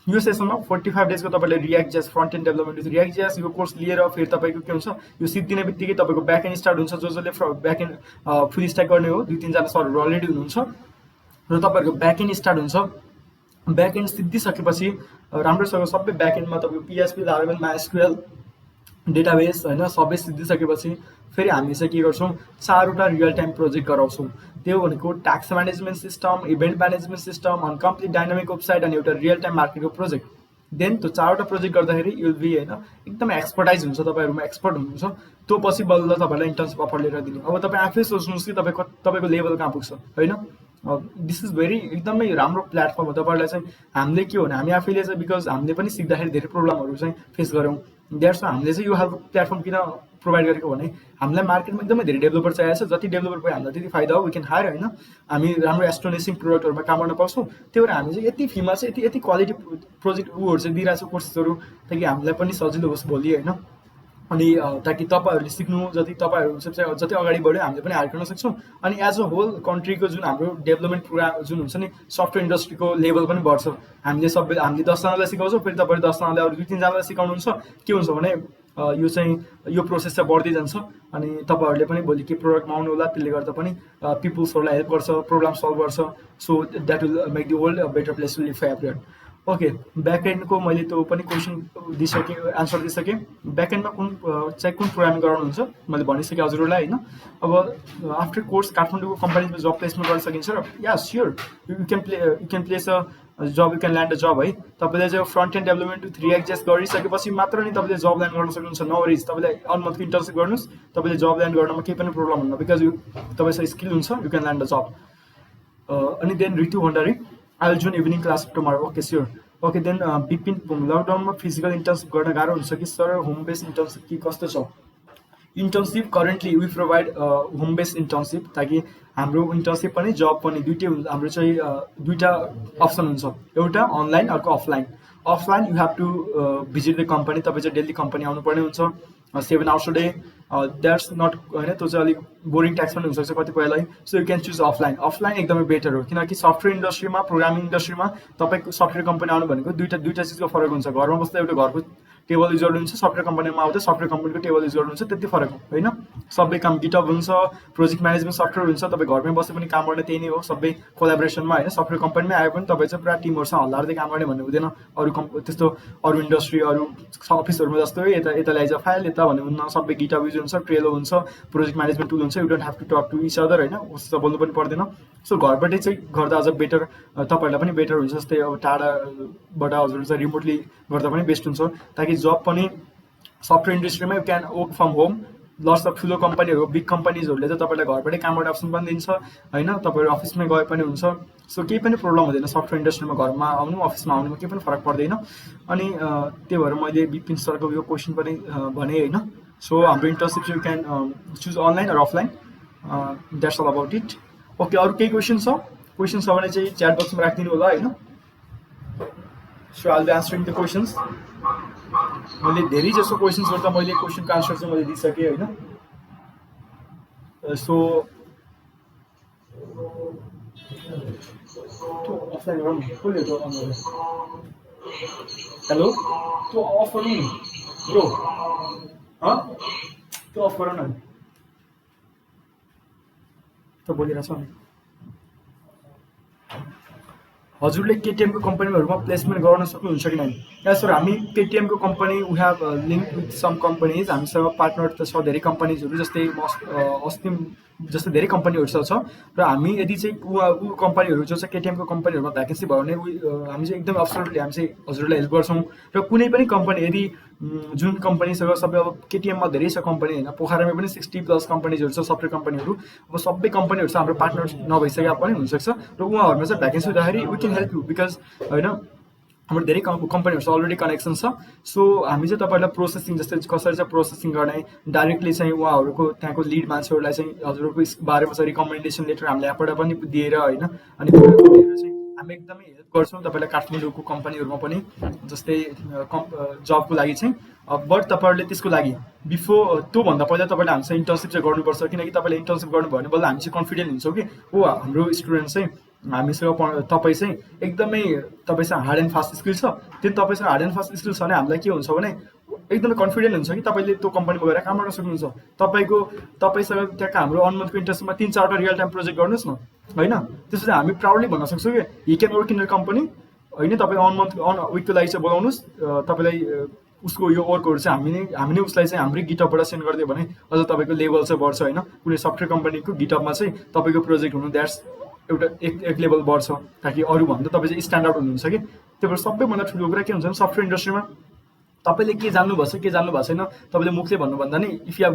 यो सेसनमा 45 डेजको तपाईँले react JS front end development with React JS यो कोर्स लिएर फेरि तपाईँको के हुन्छ, यो सिद्धिने बित्तिकै तपाईँको ब्याक एन्ड स्टार्ट हुन्छ। जसले ब्याक एन्ड फुल स्ट्याक गर्ने हो 2-3 जना सरहरू अलरेडी हुनुहुन्छ र तपाईँहरूको ब्याक एन्ड स्टार्ट हुन्छ। ब्याक एन्ड सिद्धिसकेपछि राम्रोसँग सबै ब्याक एन्डमा तपाईँको पिएचपी, लारावेल, माइएसक्यूएल, डेटाबेस होइन सबै सिद्धिसकेपछि फेरि हामी चाहिँ के गर्छौँ, 4वटा रियल टाइम प्रोजेक्ट गराउँछौँ। त्यो भनेको tax management system, event management system अनि कम्प्लिट डाइनामिक वेबसाइट अनि एउटा रियल टाइम मार्केटको प्रोजेक्ट। देन त्यो 4वटा प्रोजेक्ट गर्दाखेरि युल बी होइन एकदमै एक्सपर्टाइज हुन्छ, तपाईँहरूमा एक्सपर्ट हुनुहुन्छ। त्यो पछि बल्ल तपाईँलाई इन्टर्नसिप अफर लिएर दिने। अब तपाईँ आफै सोच्नुहोस् कि तपाईँको लेभल कहाँ पुग्छ होइन। दिस इज भेरी एकदमै राम्रो प्लेटफर्म हो तपाईँहरूलाई चाहिँ। हामीले के हो भने हामी आफैले चाहिँ बिकज हामीले पनि सिक्दाखेरि धेरै प्रब्लमहरू चाहिँ फेस गऱ्यौँ। द्याट्स हामीले चाहिँ यो खालको प्लेटफर्म किन प्रोभाइड गरेको भने हामीलाई मार्केटमा एकदमै धेरै डेभलपर चाहिएको छ। जति डेभलपर भयो हामीलाई त्यति फाइदा हो, वी क्यान हायर होइन। हामी राम्रो एस्टोनिसिङ प्रोडक्टहरूमा काम गर्न पाउँछौँ। त्यही भएर हामी चाहिँ यति फीमा चाहिँ यति क्वालिटी प्रोजेक्ट उहरू चाहिँ दिइरहेको छ कोर्सेसहरू, ताकि हामीलाई पनि सजिलो होस् भोलि होइन। अनि ताकि तपाईँहरूले सिक्नु तपाईँहरू चाहिँ जति अगाडि बढ्यो हामीले पनि हायर गर्न सक्छौँ। अनि एज अ होल कन्ट्रीको जुन हाम्रो डेभलपमेन्ट प्रोग्राम जुन हुन्छ नि सफ्टवेयर इन्डस्ट्रीको लेभल पनि बढ्छ। हामीले 10जनालाई सिकाउँछौँ, फेरि तपाईँले 10जनालाई अरू 2-3जनालाई सिकाउनुहुन्छ। के हुन्छ भने यो चाहिँ यो प्रोसेस चाहिँ बढ्दै जान्छ अनि तपाईँहरूले पनि भोलि के प्रोडक्टमा आउनु होला, त्यसले गर्दा पनि पिपुल्सहरूलाई हेल्प गर्छ, प्रोब्लम सल्भ गर्छ। So that will make the world a better place to live for everyone. Okay, ब्याकएन्डको मैले त्यो पनि क्वेसन दिइसकेँ, एन्सर दिइसकेँ। ब्याकएन्डमा कुन प्रोग्रामिङ गराउनुहुन्छ मैले भनिसकेँ हजुरहरूलाई होइन। अब आफ्टर कोर्स काठमाडौँको कम्पनीमा जब प्लेसमेन्ट गर्न सकिन्छ र yeah sure you can place a job, you can land a job है। तपाईँले चाहिँ front end development with React JS गरिसकेपछि मात्र नि तपाईँले जब ल्यान्ड गर्न सक्नुहुन्छ। नो वरिज, तपाईँले 1 मन्थको इन्टर्नसिप गर्नुहोस्, तपाईँले जब ल्यान्ड गर्नमा केही पनि प्रब्लम हुन्न, बिकज तपाईँसँग स्किल हुन्छ, you can land a job. अनि then Ritu Bhandari, I will join evening class tomorrow. Okay sure. Okay then Bipin, लकडाउनमा फिजिकल इन्टर्नसिप गर्न गाह्रो हुन्छ कि सर होम बेस्ड इन्टर्नसिप कि कस्तो छ? Internship currently we provide home based internship, ताकि हाम्रो इन्टर्नसिप पनि जब पनि दुइटै हुन्छ। हाम्रो चाहिँ दुईवटा अप्सन हुन्छ, एउटा अनलाइन अर्को offline. Offline you have to visit the company, तपाईँ चाहिँ डेली कम्पनी आउनुपर्ने हुन्छ 7 hours a day. That's not होइन, त्यो चाहिँ अलिक बोरिङ ट्याक्स पनि हुनसक्छ कतिपयलाई। So you can choose offline. Offline एकदमै बेटर हो, किनकि सफ्टवेयर इन्डस्ट्रीमा, प्रोग्रामिङ इन्डस्ट्रीमा तपाईँको सफ्टवेयर कम्पनी आउनु भनेको दुईवटा चिजको फरक हुन्छ। घरमा बस्दा एउटा घरको टेबल युज गर्नुहुन्छ, सफ्टवेयर कम्पनीमा आउँदा सफ्टवेयर कम्पनीको टेबल युज गर्नुहुन्छ, त्यति फरक हो होइन। सबै काम गिटअप हुन्छ, प्रोजेक्ट म्यानेजमेन्ट सफ्टवेयर हुन्छ, तपाईँ घरमै बसे पनि काम गर्ने त्यही नै हो, सबै कोलाबोरेसनमा होइन। सफ्टवेयर कम्पनीमै आए पनि तपाईँ चाहिँ पुरा टिमहरूसँग हल्लाएर काम गर्ने भन्ने हुँदैन। त्यस्तो अरू इन्डस्ट्री अरू अफिसहरूमा जस्तो यता ल्याइज फाइल यता भन्ने हुन्न। सबै गिटअप युज हुन्छ, ट्रेलो हुन्छ, प्रोजेक्ट म्यानेजमेन्ट टुल हुन्छ। You don't have to talk to each other होइन, उसो बोल्नु पनि पर्दैन। सो घरबाटै चाहिँ गर्दा अझ बेटर, तपाईँहरूलाई पनि बेटर हुन्छ। जस्तै अब टाढाबाट हजुरहरू चाहिँ रिमोटली गर्दा पनि बेस्ट हुन्छ, ताकि जब पनि सफ्टवेयर इन्डस्ट्रीमा you can work from home. Lots of ठुलो कम्पनीहरू, बिग कम्पनीजहरूले चाहिँ तपाईँलाई घरबाटै काम गर्ने अप्सन पनि दिन्छ होइन। तपाईँहरू अफिसमै गए पनि हुन्छ। सो केही पनि प्रब्लम हुँदैन सफ्टवेयर इन्डस्ट्रीमा, घरमा आउनु अफिसमा आउनुमा केही पनि फरक पर्दैन। अनि त्यही भएर मैले विपिन सरको यो क्वेसन पनि भने होइन। सो हाम्रो इन्टर्नसिप चाहिँ you can choose online or offline, that's all about it. Okay, अरू केही क्वेसन छ भने चाहिँ च्याट बक्समा राखिदिनु होला होइन। So I will be answering the questions. मैले धेरै जसो क्वेसन्सहरू त मैले क्वेसनको आन्सर चाहिँ मैले दिइसकेँ होइन। सो त्यो अफलाइन गरौँ, कसले त्यो अन गर्नु? हेलो, त्यो अफ गरौँ नि ब्रो, त्यो अफ गरौँ न, त बोलिरहेको छ नि। हजुरले केटिएमको कम्पनीहरूमा प्लेसमेन्ट गर्न सक्नुहुन्छ कि नै? या सर, हामी केटिएमको company we have link with some companies. हामीसँग पार्टनर त छ धेरै कम्पनीजहरू, जस्तै अस्ति जस्तै धेरै कम्पनीहरू छ र हामी यदि चाहिँ ऊ कम्पनीहरू जो चाहिँ केटिएमको कम्पनीहरूमा भ्याकेन्सी भयो भने हामी चाहिँ एकदम अब्सोल्युटली हामी चाहिँ हजुरलाई हेल्प गर्छौँ। र कुनै पनि कम्पनी यदि जुन कम्पनीसँग सबै अब केटिएममा धेरै छ कम्पनी होइन, पोखरामा पनि 60+ कम्पनीजहरू छ सफ्टवेयर कम्पनीहरू। अब सबै कम्पनीहरू चाहिँ हाम्रो पार्टनर नभइसकेका पनि हुनसक्छ र उहाँहरूमा चाहिँ भ्याकेन्सी हुँदाखेरि we can help you, because होइन हाम्रो धेरै कम्पनीहरूसँग अलरेडी कनेक्सन छ। सो हामी चाहिँ तपाईँहरूलाई प्रोसेसिङ जस्तै कसरी चाहिँ प्रोसेसिङ गर्ने, डाइरेक्टली चाहिँ उहाँहरूको त्यहाँको लिड मान्छेहरूलाई चाहिँ हजुरहरूको बारेमा चाहिँ रिकमेन्डेसन लेटर हामीले यहाँबाट पनि दिएर होइन, अनि चाहिँ हामी एकदमै हेल्प गर्छौँ तपाईँलाई काठमाडौँको कम्पनीहरूमा पनि, जस्तै जबको लागि चाहिँ। बट तपाईँहरूले त्यसको लागि त्योभन्दा पहिला तपाईँले हामीसँग इन्टर्नसिप चाहिँ गर्नुपर्छ, किनकि तपाईँले इन्टर्नसिप गर्नुभयो भने बल्ल हामी चाहिँ कन्फिडेन्ट हुन्छौँ कि हाम्रो स्टुडेन्ट चाहिँ हामीसँग तपाईँ चाहिँ एकदमै तपाईँसँग हार्ड एन्ड फास्ट स्किल छ, त्यो तपाईँसँग हार्ड एन्ड फास्ट स्किल छ भने हामीलाई के हुन्छ भने एकदमै कन्फिडेन्ट हुन्छ कि तपाईँले त्यो कम्पनीमा गएर काम गर्न सक्नुहुन्छ। तपाईँसँग त्यहाँको हाम्रो 1 मन्थको इन्टर्नसिपमा 3-4वटा रियल टाइम प्रोजेक्ट गर्नुहोस् न होइन, त्यसपछि हामी प्राउडली भन्न सक्छौँ कि he can work in your company होइन। तपाईँ 1 विकको लागि चाहिँ बोलाउनुहोस्, तपाईँलाई उसको यो वर्कहरू चाहिँ हामी नै उसलाई चाहिँ हाम्रै गिटअपबाट सेन्ड गरिदियो भने अझ तपाईँको लेभल चाहिँ बढ्छ होइन। कुनै सफ्टवेयर कम्पनीको गिटअपमा चाहिँ तपाईँको प्रोजेक्ट हुनु द्याट्स एउटा एक लेभल बढ्छ, ताकि अरूभन्दा तपाईँ चाहिँ स्ट्यान्ड आउट हुनुहुन्छ कि। त्यो भएर सबैभन्दा ठुलो कुरा के हुन्छ भने सफ्टवेयर इन्डस्ट्रीमा तपाईँले के जान्नु भएको छैन, तपाईँले मुखले भन्नुभन्दा नि इफ यु हेभ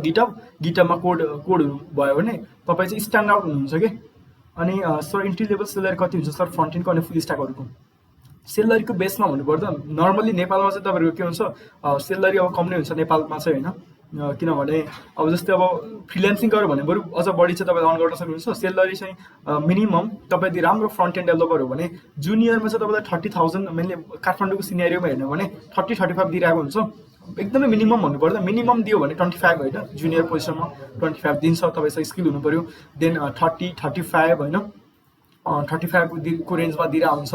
गिटअपमा कोड भयो भने तपाईँ चाहिँ स्ट्यान्ड आउट हुनुहुन्छ कि। अनि सर इन्ट्री लेभल सेलरी कति हुन्छ सर फ्रन्ट एन्डको अनि फुल स्ट्याकहरूको? सेलरीको बेसमा भन्नुपर्दा नर्मली नेपालमा चाहिँ तपाईँहरूको के हुन्छ, सेलरी अब कम नै हुन्छ नेपालमा चाहिँ होइन। किनभने अब जस्तै अब फ्रिल्यान्सिङ गर्यो भने बरु अझ बढी चाहिँ तपाईँले अर्न गर्न सक्नुहुन्छ। सेलरी चाहिँ मिनिमम तपाईँ यदि राम्रो फ्रन्ट एन्ड डेभलपर हो भने जुनियरमा चाहिँ तपाईँलाई 30,000, मैले काठमाडौँको सिनेरियोमा हेर्नु भने 30-35 दिइरहेको हुन्छ। एकदमै मिनिमम भन्नुपर्दा मिनिमम दियो भने 25 होइन, जुनियर पोजिसनमा 25 दिन्छ। तपाईँसँग स्किल हुनु पऱ्यो, देन 30-35 होइन 35 को रेन्जमा दिइरहेको हुन्छ।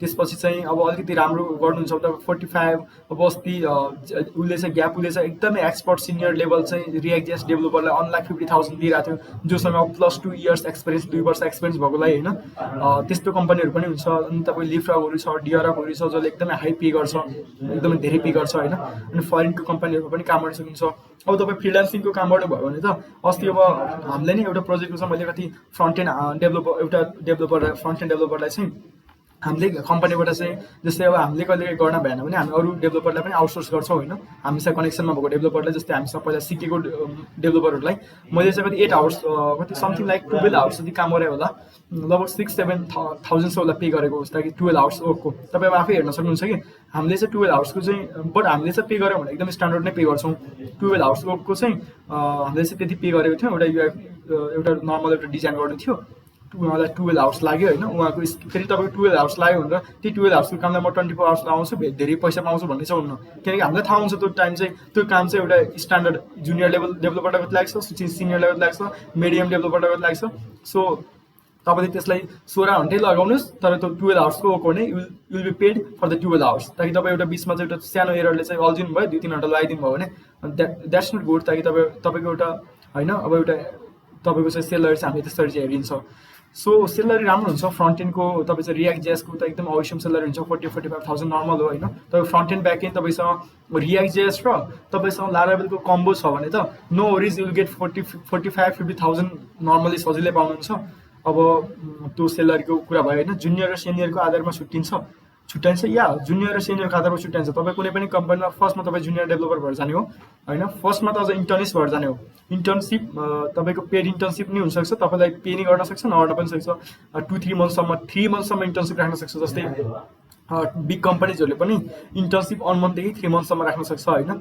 त्यसपछि चाहिँ अब अलिकति राम्रो गर्नुहुन्छ भने 45। अब अस्ति उसले चाहिँ उसले चाहिँ एकदमै एक्सपर्ट सिनियर लेभल चाहिँ रिएक्ट जेएस डेभलपरलाई 1,50,000 दिइरहेको थियो, जोसँग +2 इयर्स एक्सपिरियन्स 2 वर्ष एक्सपिरियन्स भएकोलाई होइन। त्यस्तो कम्पनीहरू पनि हुन्छ। अनि तपाईँ लिफ्टहरू छ, डिआरएफहरू छ, जसले एकदमै हाई पे गर्छ, एकदमै धेरै पे गर्छ होइन। अनि फरेनको कम्पनीहरू पनि काम गर्न सकिन्छ। अब तपाईँ फ्रिल्यान्सिङको काम गर्नुभयो भने त अस्ति अब हामीले नै एउटा प्रोजेक्टको चाहिँ मैले कति फ्रन्ट एन्ड डेभलपरलाई चाहिँ हामीले कम्पनीबाट चाहिँ जस्तै अब हामीले कहिले गर्न भएन भने हामी अरू डेभलपरलाई पनि आउटसोर्स गर्छौँ होइन। हामीसँग कनेक्सनमा भएको डेभलपरलाई, जस्तै हामीसँग पहिला सिकेको डेभलपरहरूलाई मैले चाहिँ कति 8 आवर्स कति समथिङ लाइक 12 आवर्स जति काम गरेँ होला, लगभग 6-7 थाउजन्ड उसलाई पे गरेको होस्, ताकि 12 आवर्स वर्कको तपाईँ अब आफै हेर्न सक्नुहुन्छ कि हामीले चाहिँ 12 आवर्सको चाहिँ बट हामीले चाहिँ पे गऱ्यौँ भने एकदम स्ट्यान्डर्ड नै पे गर्छौँ। 12 आवर्स वर्कको चाहिँ हामीले चाहिँ त्यति पे गरेको थियौँ। एउटा नर्मल एउटा डिजाइन गर्नु थियो, उहाँलाई 12 आवर्स लाग्यो होइन। उहाँको फेरि तपाईँको 12 आवर्स लाग्यो भनेर त्यो 12 आवर्सको कामलाई म 24 आवर्स लाउँछु, धेरै पैसा पाउँछु भन्ने चाहिँ हुन्न। किनकि हामीलाई थाहा हुन्छ त्यो काम चाहिँ एउटा स्ट्यान्डर्ड जुनियर लेभल डेभलपरलाई कति लाग्छ, सिनियर लेभल लाग्छ, मिडियम डेभलपरलाई कति लाग्छ। सो तपाईँले त्यसलाई 16 घन्टै लगाउनुहोस्, तर त्यो 12 आवर्सको वर्क हो भने will be paid for the 12 hours. ताकि तपाईँ एउटा बिचमा चाहिँ एउटा सानो एररले चाहिँ अल्झिनु भयो, 2-3 घन्टा लगाइदिनु भयो भने द्याट्स नट गुड। ताकि तपाईँको एउटा होइन अब एउटा तपाईँको चाहिँ सेलरी चाहिँ हामीले त्यसरी चाहिँ हेरिन्छ। सो सेलरी राम्रो हुन्छ फ्रन्ट एन्डको। तपाईँ चाहिँ रिएक्ट जेएसको त एकदम अवश्यम सेलरी हुन्छ, 40-45,000 नर्मल हो होइन। तपाईँ फ्रन्ट एन्ड ब्याक एन्ड तपाईँसँग रिएक्ट जेएस र तपाईँसँग लारावेलको कम्बो छ भने त no worries, you will get 45-50,000 normally सजिलै पाउनुहुन्छ। अब त्यो सेलरीको कुरा भयो होइन। जुनियर र सिनियरको आधारमा छुट्याइन्छ या जुनियर र सिनियरको आधारमा छुट्याइन्छ। तपाईँ कुनै पनि कम्पनीमा फर्स्टमा तपाईँ जुनियर डेभलपर भएर जाने हो होइन, फर्स्टमा त अझ इन्टर्निस्ट भएर जाने हो। इन्टर्नसिप तपाईँको पेड इन्टर्नसिप नि हुनसक्छ, तपाईँलाई पे नि गर्न सक्छ, नगर्न पनि सक्छ। 2-3 मन्थसम्म 3 मन्थसम्म इन्टर्नसिप राख्न सक्छ। जस्तै बिग कम्पनीजहरूले पनि इन्टर्नसिप 1 मन्थदेखि 3 मन्थसम्म राख्न सक्छ होइन।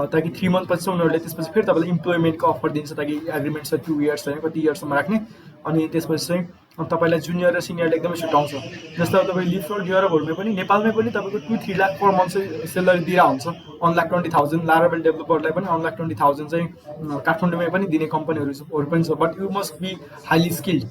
ताकि 3 मन्थ पछि उनीहरूले त्यसपछि फेरि तपाईँलाई इम्प्लोइमेन्टको अफर दिन्छ, ताकि एग्रिमेन्ट छ 2 इयर्स होइन, कति इयर्ससम्म राख्ने। अनि त्यसपछि चाहिँ तपाईँलाई जुनियर र सिनियरले एकदमै छुट्याउँछ। जस्तै अब तपाईँ लिफ्ट र डिआरएफहरूमा पनि नेपालमै पनि तपाईँको 2-3 लाख पर मन्थ चाहिँ सेलरी दिइरहेको हुन्छ। 1,20,000 लारावेल डेभलपरलाई पनि 1,20,000 चाहिँ काठमाडौँमै पनि दिने कम्पनीहरू पनि छ। But you must be highly skilled.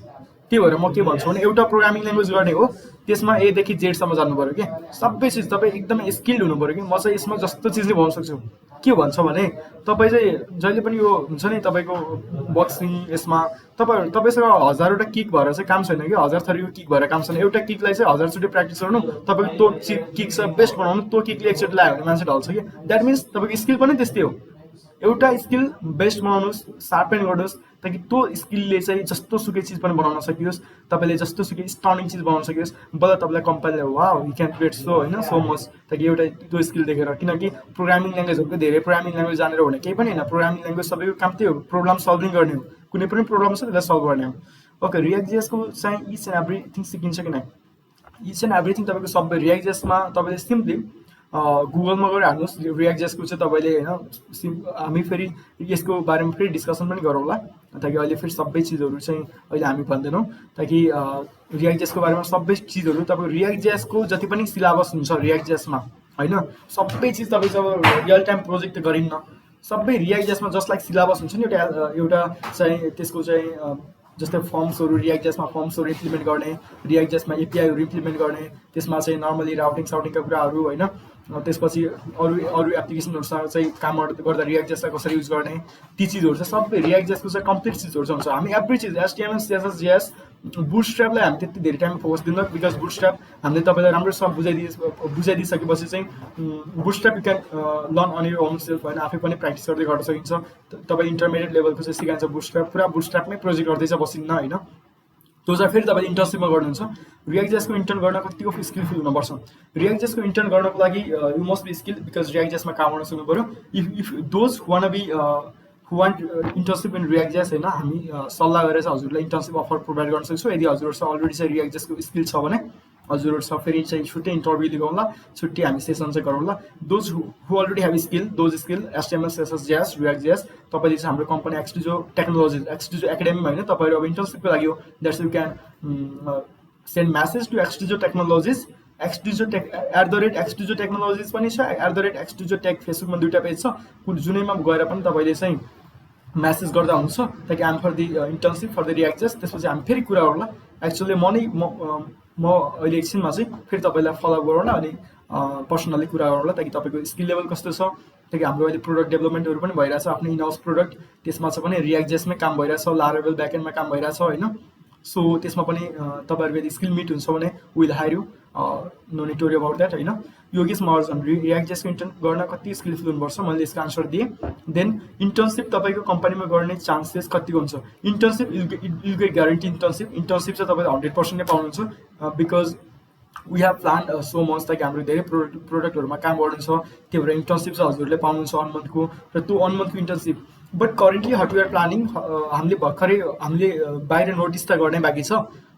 त्यही भएर म के भन्छु भने एउटा प्रोग्रामिङ ल्याङ्ग्वेज गर्ने हो, त्यसमा A देखि Z सम्म जानु पऱ्यो कि सबै चिज तपाईँ एकदमै स्किल्ड हुनु पऱ्यो कि म चाहिँ यसमा जस्तो चिज नै बनाउन सक्छु। के भन्छ भने तपाईँ चाहिँ जहिले पनि यो हुन्छ नि तपाईँको बक्सिङ यसमा तपाईँसँग 1000वटा किक भएर चाहिँ काम छैन कि, 1000 थरीको किक भएर काम छैन। एउटा किकलाई चाहिँ 1000चोटि प्र्याक्टिस गर्नु, तपाईँको त्यो किक चाहिँ बेस्ट बनाउनु, त्यो किकले एकचोटि लगायो भने मान्छे ढल्छ कि। द्याट मिन्स तपाईँको स्किल पनि त्यस्तै हो, एउटा स्किल बेस्ट बनाउनुहोस्, सार्पेन गर्नुहोस्, ताकि त्यो स्किलले चाहिँ जस्तो सुकै चिज पनि बनाउन सकियोस्, तपाईँले जस्तो सुकै स्टर्निङ चिज बनाउन सकियोस्, बल्ल तपाईँलाई कम्पनीले wow you can create so होइन सो मच, ताकि एउटा त्यो स्किल देखेर। किनकि प्रोग्रामिङ ल्याङ्ग्वेजहरूको धेरै प्रोग्रामिङ ल्याङ्ग्वेज जानेर भने केही पनि होइन, प्रोग्रामिङ ल्याङ्ग्वेज सबैको काम त्यही हो, प्रब्लम सल्भिङ गर्ने हो। कुनै पनि प्रब्लम छ त्यसलाई सल्भ गर्ने हो। ओके, रिएक्ट जेएसको चाहिँ इच एन्ड एभ्रिथिङ सिकिन्छ कि नै, इच एन्ड एभ्रिथिङ तपाईँको सबै रिएक्ट जेएसमा तपाईँले सिम्पली गुगलमा गएर हाल्नुहोस् रिएक्ट जेएसको चाहिँ तपाईँले होइन। हामी फेरि यसको बारेमा फेरि डिस्कसन पनि गरौँला, ताकि अहिले फेरि सबै चिजहरू चाहिँ अहिले हामी भन्दैनौँ। ताकि रिएक्ट जेएसको बारेमा सबै चिजहरू तपाईँको रिएक्ट जेएसको जति पनि सिलेबस हुन्छ रिएक्ट जेएसमा होइन, सबै चिज तपाईँ जब रियल टाइम प्रोजेक्ट गरिन्न, सबै रिएक्ट जेएसमा जस्ट लाइक सिलेबस हुन्छ नि एउटा चाहिँ त्यसको चाहिँ जस्तै फर्म्सहरू रियाक्ट जेसमा फर्म्सहरू इम्प्लिमेन्ट गर्ने, रियाक्ट जेसमा एपिआईहरू इम्प्लिमेन्ट गर्ने, त्यसमा चाहिँ नर्मली राउटिङ साउटिङका कुराहरू होइन, त्यसपछि अरू एप्लिकेसनहरूसँग चाहिँ काम गर्दा रियाक्ट जेसलाई कसरी युज गर्ने, ती चिजहरू चाहिँ सबै रियाक्ट जेसको चाहिँ कम्प्लिट चिजहरू चाहिँ हुन्छ। हामी एभ्री चिज एचटिएमएल सिएसएस जेएस बुटस्ट्र्यापलाई हामी त्यति धेरै टाइम फोकस दिँदैन, बिकज बुटस्ट्र्याप हामीले तपाईँलाई राम्रोसँग बुझाइदिइसकेपछि चाहिँ Bootstrap you can learn on your own self होइन, आफै पनि प्र्याक्टिस गर्दै गर्न सकिन्छ। तपाईँ इन्टरमिडिएट लेभलको चाहिँ सिकाइन्छ बुटस्ट्र्याप, पुरा बुटस्ट्र्यापमै प्रोजेक्ट गर्दै चाहिँ बसिन्न होइन। त्यो चाहिँ फेरि तपाईँले इन्टर्नसिपमा गर्नुहुन्छ। रियाक्ट जेसको इन्टर्न गर्न कतिको स्किलफुल हुनुपर्छ। रियाक्ट जेसको इन्टर्न गर्नको लागि you must be skill, because React जेसमा काम गर्न सक्नु पऱ्यो। If those one be who want internship in React JS होइन, हामी सल्लाह गरेर चाहिँ हजुरलाई इन्टर्नसिप अफर प्रोभाइड गर्न सक्छौँ। यदि हजुरहरूसँग अलरेडी चाहिँ रियाक्ट जेसको स्किल छ भने हजुरहरूसँग फेरि चाहिँ छुट्टै इन्टरभ्यू लिगौँला, छुट्टै हामी सेसन चाहिँ गरौँला। Those who already have skill, those skill HTML CSS JS react JS, तपाईँले चाहिँ हाम्रो कम्पनी एक्सडिजो टेक्नोलोजी एक्सडिजो एकाडेमीमा होइन, तपाईँहरू अब इन्टर्नसिपको लागि हो, that's you can send message to XDezo technologies, XDezo technologies पनि छ, एक्सडिजो टेक फेसबुकमा 2टा पेज छ, जुनैमा गएर पनि तपाईँले चाहिँ म्यासेज गर्दा हुन्छ, ताकि um for the internship for the React JS. त्यसपछि हामी फेरि कुरा गरौँला। एक्चुअली म अहिले एकछिनमा चाहिँ फेरि तपाईँलाई फलोअप गरौँला अनि पर्सनली कुरा गरौँला, ताकि तपाईँको स्किल लेभल कस्तो छ, ताकि हाम्रो अहिले प्रोडक्ट डेभलपमेन्टहरू पनि भइरहेछ, आफ्नो इन हाउस प्रोडक्ट, त्यसमा चाहिँ पनि रियाक्ट जेसमै काम भइरहेछ, लारावेल ब्याकएन्डमा काम भइरहेछ होइन। सो त्यसमा पनि तपाईँहरूको यदि स्किल मिट हुन्छ भने will hire you, no need to worry about that होइन। योगेश महर्जन रियाक्ट जेसको इन्टर्न गर्न कति स्किलफुल हुनुपर्छ, मैले यसको आन्सर दिएँ। देन इन्टर्नसिप तपाईँको कम्पनीमा गर्ने चान्सेस कतिको हुन्छ। Internship you get guarantee internship चाहिँ तपाईँले 100% नै पाउनुहुन्छ, because we have plan so much, ताकि हाम्रो धेरै प्रोडक्टहरूमा काम गर्नुहुन्छ, त्यही भएर इन्टर्नसिप चाहिँ हजुरले पाउनुहुन्छ 1 मन्थको, र त्यो 1 मन्थको इन्टर्नसिप। But currently what we are planning, हामीले भर्खरै हामीले बाहिर नोटिस त गर्नै बाँकी छ,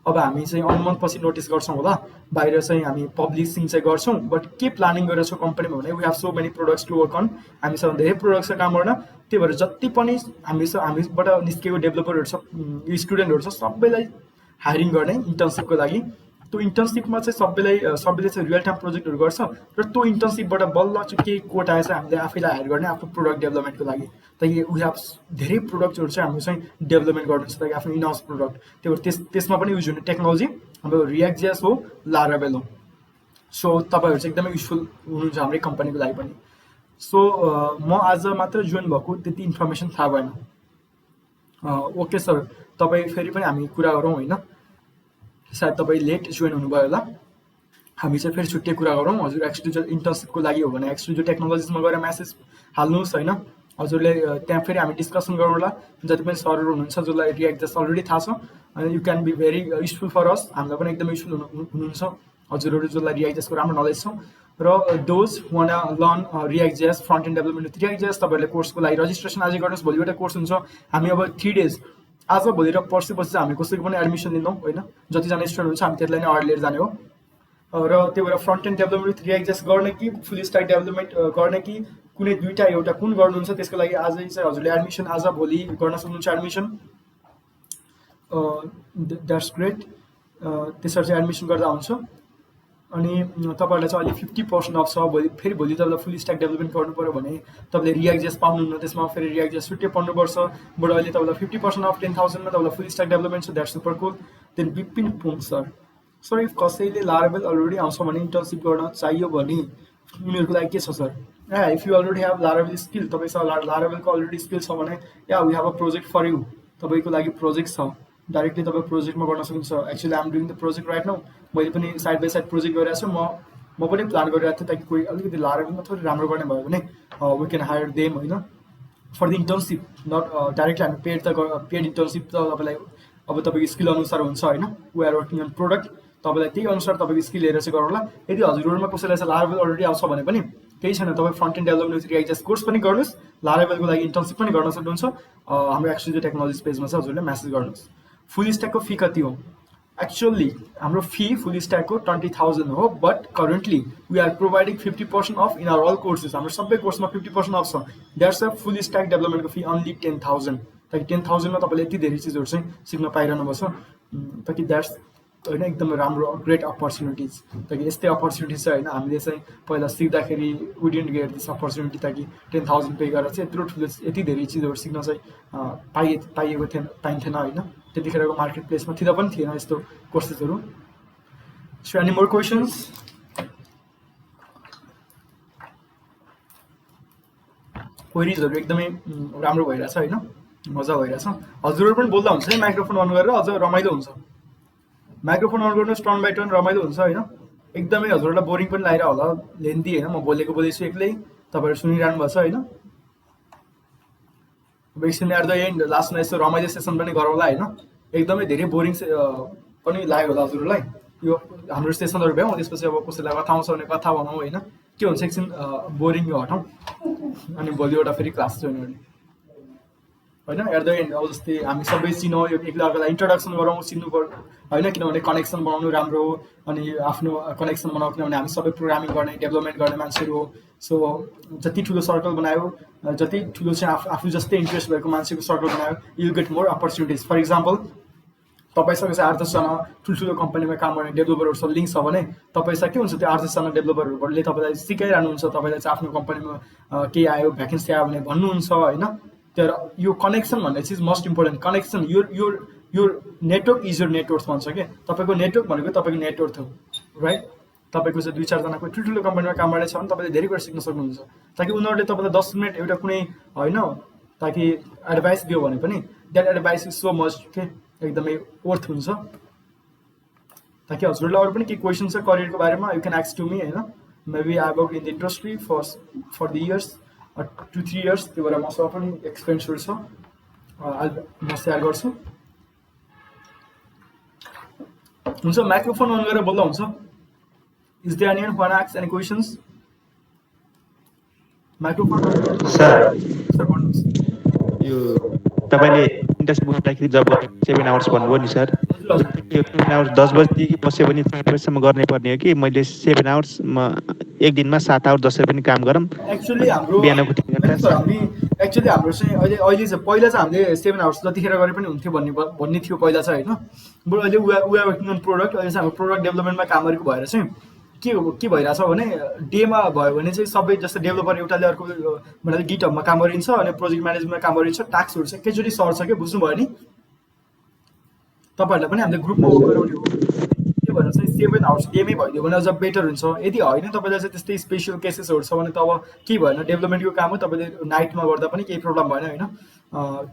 अब हामी चाहिँ 1 मन्थ पछि नोटिस गर्छौँ होला, बाहिर चाहिँ हामी पब्लिसिङ चाहिँ गर्छौँ। बट के प्लानिङ गरेर छौँ कम्पनीमा भने we have so many products to work on, हामीसँग धेरै प्रोडक्ट्स काम गर्न, त्यही भएर जति पनि हामीबाट निस्केको डेभलपरहरू छ, स्टुडेन्टहरू छ, सबैलाई हायरिङ गर्ने इन्टर्नसिपको लागि। त्यो इन्टर्नसिपमा चाहिँ सबैले चाहिँ रियल टाइम प्रोजेक्टहरू गर्छ, र त्यो इन्टर्नसिपबाट बल्ल चाहिँ केही कोटा चाहिँ हामीले आफैलाई हायर गर्ने आफ्नो प्रोडक्ट डेभलपमेन्टको लागि, ताकि वी हेभ धेरै प्रोडक्टहरू चाहिँ हाम्रो चाहिँ डेभलपमेन्ट गर्नु छ, ताकि आफ्नो इन हाउस प्रोडक्ट। त्यही भएर त्यसमा पनि युज हुने टेक्नोलोजी हाम्रो रियाक्ट जेएस हो, लारावेल हो। सो तपाईँहरू चाहिँ एकदमै युजफुल हुनुहुन्छ हाम्रै कम्पनीको लागि पनि। सो म आज मात्र जोइन भएको, त्यति इन्फर्मेसन थाहा भएन। ओके सर, तपाईँ फेरि पनि हामी कुरा गरौँ होइन, सायद तपाईँ लेट जोइन हुनुभयो होला, हामी चाहिँ फेरि छुट्टै कुरा गरौँ। हजुर एक्सडिजो इन्टर्नसिपको लागि हो भने एक्सडिजो टेक्नोलोजिसमा गएर म्यासेज हाल्नुहोस् होइन, हजुरले त्यहाँ फेरि हामी डिस्कसन गरौँला। जति पनि सरहरू हुनुहुन्छ जसलाई रियाक्ट जेस अलरेडी थाहा छ, अनि you can be very useful for us, हामीलाई पनि एकदमै युजफुल हुनुहुन्छ हजुरहरू जसलाई रियाक्ट जेसको राम्रो नलेज छ। र दोज वान लर्न रियाक्ट जेस front end development with react जेस, तपाईँहरूले कोर्सको लागि रजिस्ट्रेसन आजै गर्नुहोस्, भोलिबाट कोर्स हुन्छ। हामी अब 3 डेज आज भोलि र पर्सिपछि चाहिँ हामी कसैको पनि एडमिसन दिँदैनौँ होइन, जतिजना स्टुडेन्ट हुन्छ हामी त्यसलाई नै अगाडि लिएर जाने हो। र त्यही भएर front end development with react जेस गर्ने कि फुल स्ट्याक डेभलपमेन्ट गर्ने कि कुनै दुईटा एउटा कुन गर्नुहुन्छ, त्यसको लागि आजै चाहिँ हजुरले एडमिसन आज भोलि गर्न सक्नुहुन्छ एडमिसन। द्याट्स ग्रेट, त्यसरी चाहिँ एडमिसन गर्दा हुन्छ। अनि तपाईँहरूलाई चाहिँ अहिले 50% अफ छ। भोलि तपाईँलाई फुल स्ट्याक डेभलपमेन्ट गर्नु पऱ्यो भने तपाईँले रियाक्ट जेस पाउनुहुन्न, त्यसमा फेरि रियाक्ट जेस छुट्टै पढ्नुपर्छ। बट अहिले तपाईँलाई 50% अफ 10,000मा तपाईँलाई फुल स्ट्याक डेभलपमेन्ट छ, that's super cool. Then Bipin Pung sir if कसैले लारावेल अलरेडी आउँछ भने इन्टर्नसिप गर्न चाहियो भने उनीहरूको लागि के छ sir? If you already have Laravel skill, तपाईँसँग लारावेलको अलरेडी स्किल छ भने we have a project for you, तपाईँको लागि प्रोजेक्ट छ, डाइरेक्टली तपाईँ प्रोजेक्टमा गर्न सक्नुहुन्छ। Actually I'm doing the project right now, मैले पनि साइड बाई साइड प्रोजेक्ट गरिरहेको छु। म पनि प्लान गरिरहेको थिएँ, ताकि कोही अलिकति लारावेलमा थोरै राम्रो गर्ने भयो भने वी क्यान हायर देम होइन, for the internship. Not directly हामी पेड इन्टर्नसिप त तपाईँलाई अब तपाईँको स्किल अनुसार हुन्छ होइन, we are working on product, तपाईँलाई त्यही अनुसार तपाईँको स्किल हेरेर चाहिँ गरौँला। यदि हजुरहरूमा कसैलाई चाहिँ लारावेल अलरेडी आउँछ भने पनि केही छैन, तपाईँ front end development with react जेस कोर्स पनि गर्नुहोस्, लारावेलको लागि इन्टर्नसिप पनि गर्न सक्नुहुन्छ। हाम्रो एक्सडिजो टेक्नोलोजी पेजमा चाहिँ हजुरले म्यासेज गर्नुहोस्। फुल स्ट्याकको फी कति हो? एक्चुअली हाम्रो फी फुल स्ट्याकको 20,000 हो, but currently we are providing 50% off in our all courses. हाम्रो सबै कोर्समा 50% अफ छ। द्याट्स अ फुल स्ट्याक डेभलपमेन्टको फी अन्ली 10,000, ताकि 10,000मा तपाईँले यति धेरै चिजहरू चाहिँ सिक्न पाइरहनु पर्छ, ताकि द्याट्स होइन एकदमै राम्रो ग्रेट अपर्च्युनिटिज ताकि यस्तै अपर्च्युनिटिज छ होइन हामीले चाहिँ पहिला सिक्दाखेरि we didn't get this opportunity ताकि 10,000 पे गरेर चाहिँ यत्रो ठुलो यति धेरै चिजहरू सिक्न चाहिँ पाइन्थेन होइन त्यतिखेरको मार्केट प्लेसमा थिँदा पनि थिएन यस्तो कोर्सेसहरू सो एनी मोर क्वेसन्स क्वेरिजहरू एकदमै राम्रो भइरहेछ होइन मजा भइरहेछ हजुरहरू पनि बोल्दा हुन्छ है माइक्रोफोन अन गरेर अझ रमाइलो हुन्छ माइक्रोफोन अन गर्नुहोस् टर्न बाई टर्न रमाइलो हुन्छ होइन एकदमै हजुरहरूलाई बोरिङ पनि लागिरहेको होला लेन्दी होइन म बोल्दैछु एक्लै तपाईँहरू सुनिरहनु भएको छ होइन अब एकछिन एट द एन्ड लास्टमा यस्तो रमाइलो सेसन पनि गरौँला होइन एकदमै धेरै बोरिङ पनि लाग्यो होला हजुरहरूलाई यो हाम्रो सेसनहरू भ्याउँ त्यसपछि अब कसैलाई कथा आउँछ भने कथा भनौँ होइन के हुन्छ एकछिन बोरिङ यो हटाउँ अनि भोलि एउटा फेरि क्लास जोइन गर्ने होइन एट द एन्ड अब जस्तै हामी सबै चिनौँ यो एकअर्कालाई इन्ट्रोडक्सन गरौँ चिन्नु पर्यो होइन किनभने कनेक्सन बनाउनु राम्रो हो अनि आफ्नो कनेक्सन बनाऊ किनभने हामी सबै प्रोग्रामिङ गर्ने डेभलपमेन्ट गर्ने मान्छेहरू हो सो जति ठुलो सर्कल बनायो जति ठुलो चाहिँ आफू जस्तै इन्ट्रेस्ट भएको मान्छेको सर्कल बनायो you get more opportunities for example तपाईँसँग चाहिँ 8-10जना ठुल्ठुलो कम्पनीमा काम गर्ने डेभलपरहरूसँग लिङ्क छ भने तपाईँसँग के हुन्छ त्यो 8-10जना डेभलपरहरूले तपाईँलाई सिकाइरहनुहुन्छ तपाईँलाई चाहिँ आफ्नो कम्पनीमा केही आयो भ्याकेन्सी आयो भने भन्नुहुन्छ होइन तर यो कनेक्सन भन्ने चिज मोस्ट इम्पोर्टेन्ट कनेक्सन यो नेटवर्क इज योर नेटवर्क भन्छ क्या तपाईँको नेटवर्क भनेको तपाईँको नेटवर्क हो राइट तपाईँको चाहिँ 2-4जनाको ठुल्ठुलो कम्पनीमा काम गरेछ भने तपाईँले धेरै कुरा सिक्न सक्नुहुन्छ ताकि उनीहरूले तपाईँलाई 10 मिनट एउटा कुनै होइन ताकि एडभाइस दियो भने पनि that advice is so much के एकदमै वर्थ हुन्छ ताकि हजुरलाई अरू पनि केही क्वेसन छ करियरको बारेमा you can ask to me होइन maybe I work in the industry for the years 2-3 years त्यो भएर मसँग पनि एक्सपिरियन्सहरू छ म सेयर गर्छु हुन्छ माइक्रोफोन अन गरेर बोल्दा हुन्छ is there anyone who ask any questions microphone sir भन्नुहोस् यो तपाईँले इन्टर्नसिप गर्दाखेरि जब 7 आवर्स भन्नुभयो नि सर यो 7 आवर्स 10 बजेदेखि बस्यो भने 4 बजेसम्म गर्नै पर्ने हो कि मैले 7 आवर्समा एक दिनमा 7 आवर जसरी पनि काम गरौँ एक्चुअली हाम्रो बिहानको 3 घन्टा एक्चुअली हाम्रो चाहिँ अहिले चाहिँ पहिला चाहिँ हामीले 7 आवर्स जतिखेर गरे पनि हुन्थ्यो भन्ने थियो पहिला चाहिँ होइन बरु अहिले we are working on product अहिले चाहिँ हाम्रो प्रोडक्ट डेभलपमेन्टमा काम गरेको भएर चाहिँ के भइरहेछ भने डेमा भयो भने चाहिँ सबै जस्तो डेभलपर एउटाले अर्को भनेर गिटहबमा काम गरिन्छ अनि प्रोजेक्ट म्यानेजमेन्टमा काम गरिन्छ टास्कहरू चाहिँ एकैचोटि सर्छ क्या बुझ्नुभयो नि तपाईँहरूलाई पनि हामीले ग्रुपमा वर्क गराउने हो त्यो भएर चाहिँ 7 आवर्स डेमै भइदियो भने अझ बेटर हुन्छ यदि होइन तपाईँलाई चाहिँ त्यस्तै स्पेसल केसेसहरू छ भने त अब केही भएन डेभलपमेन्टको काम हो तपाईँले नाइटमा गर्दा पनि केही प्रब्लम भएन होइन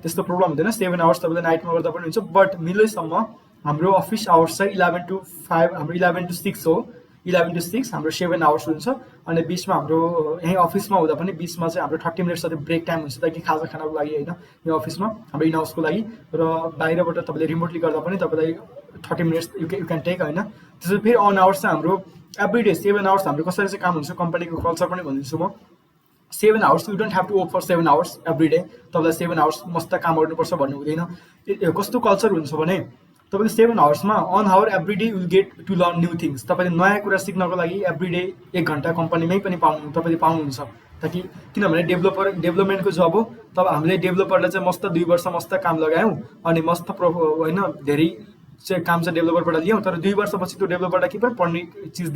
त्यस्तो प्रब्लम हुँदैन 7 आवर्स तपाईँले नाइटमा गर्दा पनि हुन्छ बट मिलेसम्म हाम्रो अफिस आवर्स चाहिँ 11 to 5 हाम्रो 11 to 6 हो 11 to 6 हाम्रो 7 आवर्स हुन्छ अनि बिचमा हाम्रो यहीँ अफिसमा हुँदा पनि बिचमा चाहिँ हाम्रो 30 मिनट जति ब्रेक टाइम हुन्छ ताकि खाजा खानको लागि होइन यो अफिसमा हाम्रो इन हाउसको लागि र बाहिरबाट तपाईँले रिमोटली गर्दा पनि तपाईँलाई 30 मिनट्स यु क्यान टेक होइन त्यसपछि फेरि अन आवर्स चाहिँ हाम्रो एभ्री डे 7 आवर्स हाम्रो कसरी चाहिँ काम हुन्छ कम्पनीको कल्चर पनि भनिदिन्छु म 7 hours you don't have to work for 7 hours every day तपाईँलाई 7 आवर्स मस्त काम गर्नुपर्छ भन्नु हुँदैन कस्तो कल्चर हुन्छ भने तपाईँले 7 आवर्समा an hour every day will get to learn new things तपाईँले नयाँ कुरा सिक्नको लागि एभ्री डे 1 घन्टा कम्पनीमै पनि तपाईँले पाउनुहुन्छ ताकि किनभने डेभलपमेन्टको जब हो तब हामीले डेभलपरलाई चाहिँ मस्त 2 वर्ष मस्त काम लगायौँ अनि मस्त होइन धेरै चाहिँ काम चाहिँ डेभलपरबाट लियौँ तर 2 वर्षपछि त्यो डेभलपरलाई के पनि पढ्ने चिज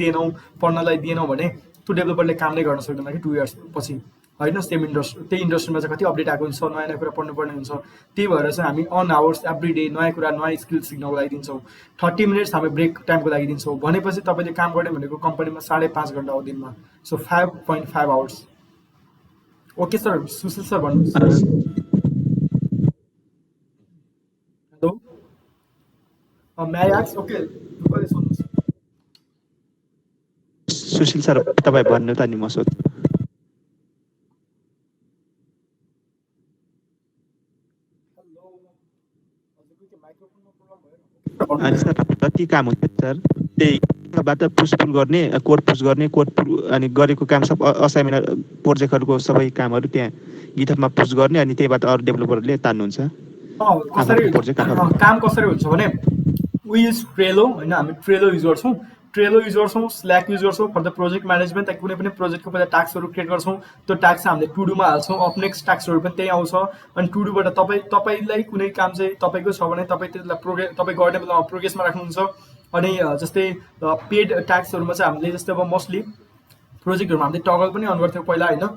पढ्नलाई दिएनौँ भने त्यो डेभलपरले काम नै गर्न सक्दैन कि 2 इयर्स पछि होइन त्यही इन्डस्ट्रीमा चाहिँ कति अपडेट आएको हुन्छ नयाँ कुरा पढ्नुपर्ने हुन्छ त्यही भएर चाहिँ हामी अन आवर्स एभ्री डे नयाँ कुरा नयाँ स्किल सिक्नको लागि दिन्छौँ 30 मिनट्स हामी ब्रेक टाइमको लागि दिन्छौँ भनेपछि तपाईँले काम गर्ने भनेको कम्पनीमा 5.5 घन्टा हो दिनमा so 5.5 hours okay sir Sushil sir भन्नुहोस् हेलो म्याक्स ओके सुन्नुहोस् सुशील सर तपाईँ भन्नु त नि म सोध्छु अनि सर जति काम हुन्छ सर त्यहीबाट पुल गर्ने कोड पुस गर्ने अनि गरेको काम सब असाइनमेन्ट प्रोजेक्टहरूको सबै कामहरू त्यहाँ गिटहबमा पुस गर्ने अनि त्यहीबाट अरू डेभलपरहरूले तान्नुहुन्छ काम कसरी हुन्छ भने वी युज ट्रेलो होइन हामी ट्रेलो युज गर्छौँ स्ल्याक युज गर्छौँ फर द प्रोजेक्ट म्यानेजमेन्ट ताकि कुनै पनि प्रोजेक्टको पहिला टास्कहरू क्रिएट गर्छौँ त्यो टास्क हामीले टुडुमा हाल्छौँ अपनेक्स्ट टास्कहरू पनि त्यही आउँछ अनि टुडुबाट तपाईँलाई कुनै काम चाहिँ तपाईँको छ भने तपाईँ त्यसलाई तपाईँ गर्ने बेलामा प्रोग्रेसमा राख्नुहुन्छ अनि जस्तै पेड ट्याक्सहरूमा चाहिँ हामीले जस्तै अब मोस्टली प्रोजेक्टहरूमा हामीले टगल पनि अन गर्थ्यौँ पहिला होइन।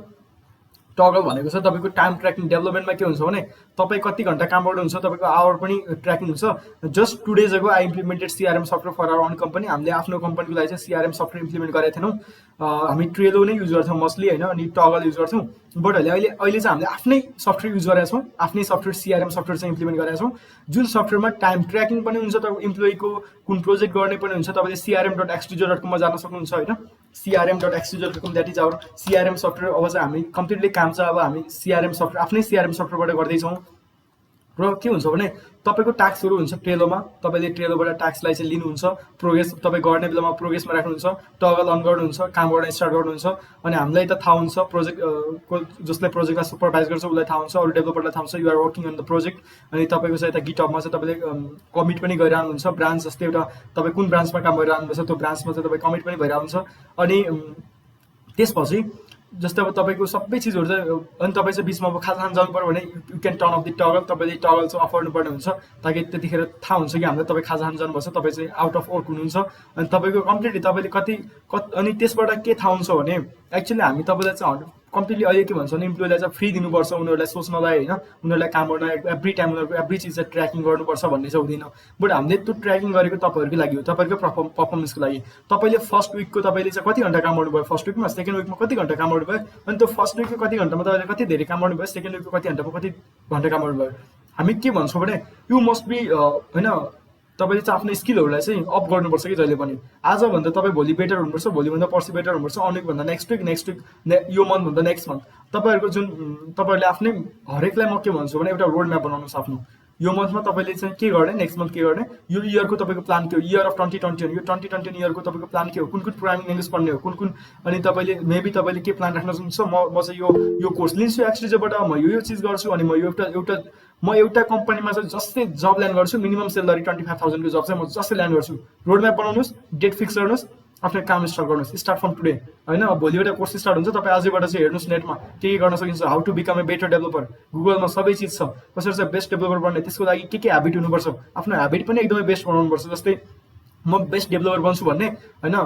टगल भनेको चाहिँ तपाईँको टाइम ट्र्याकिङ डेभलपमेन्टमा के हुन्छ भने तपाईँ कति घन्टा काम गर्नुहुन्छ तपाईँको आवर पनि ट्र्याकिङ हुन्छ। Just 2 days ago I implemented CRM software for our own company. हामीले आफ्नो कम्पनीको लागि चाहिँ सिआरएम सफ्टवेयर इम्प्लिमेन्ट गरेका थिएनौँ। हामी ट्रेलो नै युज गर्थ्यौँ मोस्टली होइन, अनि टगल युज गर्थ्यौँ। बट अहिले चाहिँ हामीले आफ्नै सफ्टवेयर युज गरेका छौँ, आफ्नै सफ्टवेयर सिआरएम सफ्टवेयर चाहिँ इम्प्लिमेन्ट गरेका छौँ, जुन सफ्टवेयरमा टाइम ट्र्याकिङ पनि हुन्छ, तपाईँ इम्प्लोइको कुन प्रोजेक्ट गर्ने पनि हुन्छ। तपाईँले crm.xdezo.com मा जान सक्नुहुन्छ होइन, crm.xdezo.com, that is our CRM software. अब चाहिँ हामी कम्प्लिटली काम चाहिँ अब हामी सिआरएम सफ्टवेयर आफ्नै सिआरएम सफ्टवेयरबाट गर्दैछौँ। र के हुन्छ भने तपाईँको टास्कहरू हुन्छ ट्रेलोमा, तपाईँले ट्रेलोबाट टास्कलाई चाहिँ लिनुहुन्छ, प्रोग्रेस तपाईँ गर्ने बेलामा प्रोग्रेसमा राख्नुहुन्छ, टगल अन गर्नुहुन्छ, काम गर्न स्टार्ट गर्नुहुन्छ। अनि हामीलाई त थाहा हुन्छ प्रोजेक्ट को जसले प्रोजेक्टलाई सुपरभाइज गर्छ उसलाई थाहा हुन्छ, अरू डेभलपरलाई थाहा हुन्छ you are working on the project. अनि तपाईँको चाहिँ यता गिटहबमा चाहिँ तपाईँले कमिट पनि गरिरहनुहुन्छ, ब्रान्च जस्तै एउटा तपाईँ कुन ब्रान्चमा काम गरिरहनुहुन्छ त्यो ब्रान्चमा चाहिँ तपाईँ कमिट पनि भइरहन्छ। अनि त्यसपछि जस्तै अब तपाईँको सबै चिजहरू चाहिँ अनि तपाईँ चाहिँ बिचमा अब खाजा खान जानु पऱ्यो भने you can turn of the toggle, तपाईँले टगल चाहिँ अफ गर्नुपर्ने हुन्छ, ताकि त्यतिखेर थाहा हुन्छ कि हामीलाई तपाईँ खाजा खान जानुपर्छ, तपाईँ चाहिँ आउट अफ वर्क हुनुहुन्छ। अनि तपाईँको कम्प्लिटली तपाईँले अनि त्यसबाट के थाहा हुन्छ भने एक्चुअली हामी तपाईँलाई चाहिँ कम्प्लिटली अहिले के भन्छ भने इम्प्लोइलाई चाहिँ फ्री दिनुपर्छ उनीहरूलाई सोच्नलाई होइन, उनीहरूलाई काम गर्न एभ्री टाइम उनीहरूको एभ्री चिज चाहिँ ट्र्याकिङ गर्नुपर्छ भन्ने चाहिँ हुँदैन। बट हामीले त्यो ट्र्याकिङ गरेको तपाईँहरूकै लागि हो, तपाईँहरूको पर्फर्मेन्सको लागि। तपाईँले फर्स्ट विकको तपाईँले चाहिँ कति घन्टा काम गर्नुभयो फर्स्ट विकमा, सेकेन्ड विकमा कति घन्टा काम गर्नुभयो, अनि त्यो फर्स्ट विकको कति घन्टामा तपाईँले कति धेरै काम गर्नुभयो, सेकेन्ड विकको कति घन्टामा कति घन्टा काम गर्नुभयो। हामी के भन्छौँ भने यु मस्ट बी होइन, तपाईँले चाहिँ आफ्नो स्किलहरूलाई चाहिँ अप गर्नुपर्छ कि जहिले पनि। आजभन्दा तपाईँ भोलि बेटर हुनुपर्छ, भोलिभन्दा पर्सि बेटर हुनुपर्छ, अनेकभन्दा नेक्स्ट विक यो मन्थभन्दा नेक्स्ट मन्थ। तपाईँहरूको जुन तपाईँहरूले आफ्नै हरेकलाई म के भन्छु भने एउटा रोड म्याप बनाउनुहोस् आफ्नो। यो मन्थमा तपाईँले चाहिँ के गर्ने, नेक्स्ट मन्थ के गर्ने, यो इयरको तपाईँको प्लान के हो, इयर अफ 2021 यो 2021 इयरको तपाईँको प्लान के हो, कुन कुन प्रोग्रामिङ ल्याङ्ग्वेज पढ्ने हो, कुन कुन। अनि तपाईँले मेबी तपाईँले के प्लान राख्न सक्नुहुन्छ, म चाहिँ यो कोर्स लिन्छु एक्सडिजोबाट, म यो चिज गर्छु, अनि म एउटा कम्पनीमा चाहिँ जस्तै जब ल्यान्ड गर्छु, मिनिमम सेलरी 25,000 को जब चाहिँ म जस्तै ल्यान्ड गर्छु। रोड म्याप बनाउनुहोस्, डेट फिक्स गर्नुहोस्, आफ्नो काम स्टार्ट गर्नुहोस्, स्टार्ट फ्रम टुडे होइन। भोलि एउटा कोर्स स्टार्ट हुन्छ, तपाईँ आजैबाट चाहिँ हेर्नुहोस् नेटमा के गर्न सकिन्छ, how to become a better developer, गुगलमा सबै चिज छ, कसरी चाहिँ बेस्ट डेभलपर बन्ने, त्यसको लागि के ह्याबिट हुनुपर्छ, आफ्नो ह्याबिट पनि एकदमै बेस्ट बनाउनुपर्छ। जस्तै म बेस्ट डेभलपर बन्छु भन्ने होइन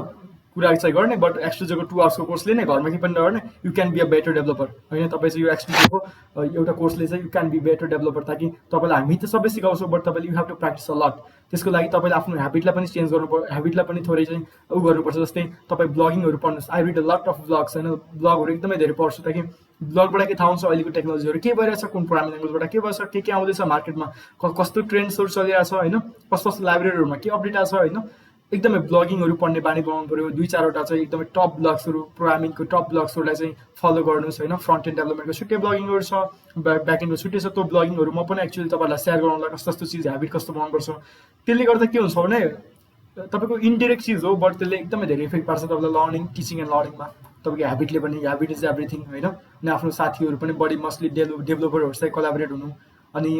कुरा चाहिँ गर्ने, बट एक्सडिजोको 2 आवर्सको कोर्स लिने, घरमा के पनि नगर्ने, you can be a better developer होइन। तपाईँ चाहिँ यो एक्सडिजोको एउटा कोर्सले चाहिँ you can be better developer, ताकि तपाईँलाई हामी त सबै सिकाउँछौँ, बट तपाईँले you have to practise a lot. त्यसको लागि तपाईँले आफ्नो ह्याबिटलाई पनि चेन्ज गर्नुपर्छ, ह्याबिटलाई पनि थोरै चाहिँ गर्नुपर्छ। जस्तै तपाईँ ब्लगिङहरू पढ्नुहोस्, I read a lot of blogs होइन, ब्लगहरू एकदमै धेरै पढ्छु, ताकि ब्लगबाट के थाहा हुन्छ अहिलेको टेक्नोलोजीहरू के भइरहेछ, कुन प्रोग्रामिङ ल्याङ्ग्वेजबाट के भइरहेछ, के आउँदैछ मार्केटमा, कस्तो ट्रेन्ड्सहरू चलिरहेछ होइन, कस्तो कस्तो लाइब्रेरीहरूमा के अपडेट आएको छ होइन। एकदमै ब्लगिङहरू पढ्ने बानी बनाउनु पऱ्यो, 2-4वटा चाहिँ एकदमै टप ब्लग्सहरू, प्रोग्रामिङको टप ब्लग्सहरूलाई चाहिँ फलो गर्नुहोस् होइन। फ्रन्ट एन्ड डेभलपमेन्टको छुट्टै ब्लगिङहरू छ, ब्याक एन्डको छुट्टै छ, त्यो ब्लगिङहरू म पनि एक्चुअली तपाईँहरूलाई सेयर गराउनुलाई कस्तो कस्तो चिज ह्याबिट कस्तो बनाउनुपर्छ। त्यसले गर्दा के हुन्छ भने तपाईँको इन्डिरेक्ट चिज हो, बट त्यसले एकदमै धेरै इफेक्ट पार्छ तपाईँलाई लर्निङ, टिचिङ एन्ड लर्निङमा। तपाईँको ह्याबिटले पनि, ह्याबिट इज एभ्रिथिङ होइन। अनि आफ्नो साथीहरू पनि बढी मोस्टली डेभलपरहरूसँग कोलाबोरेट हुनु। अनि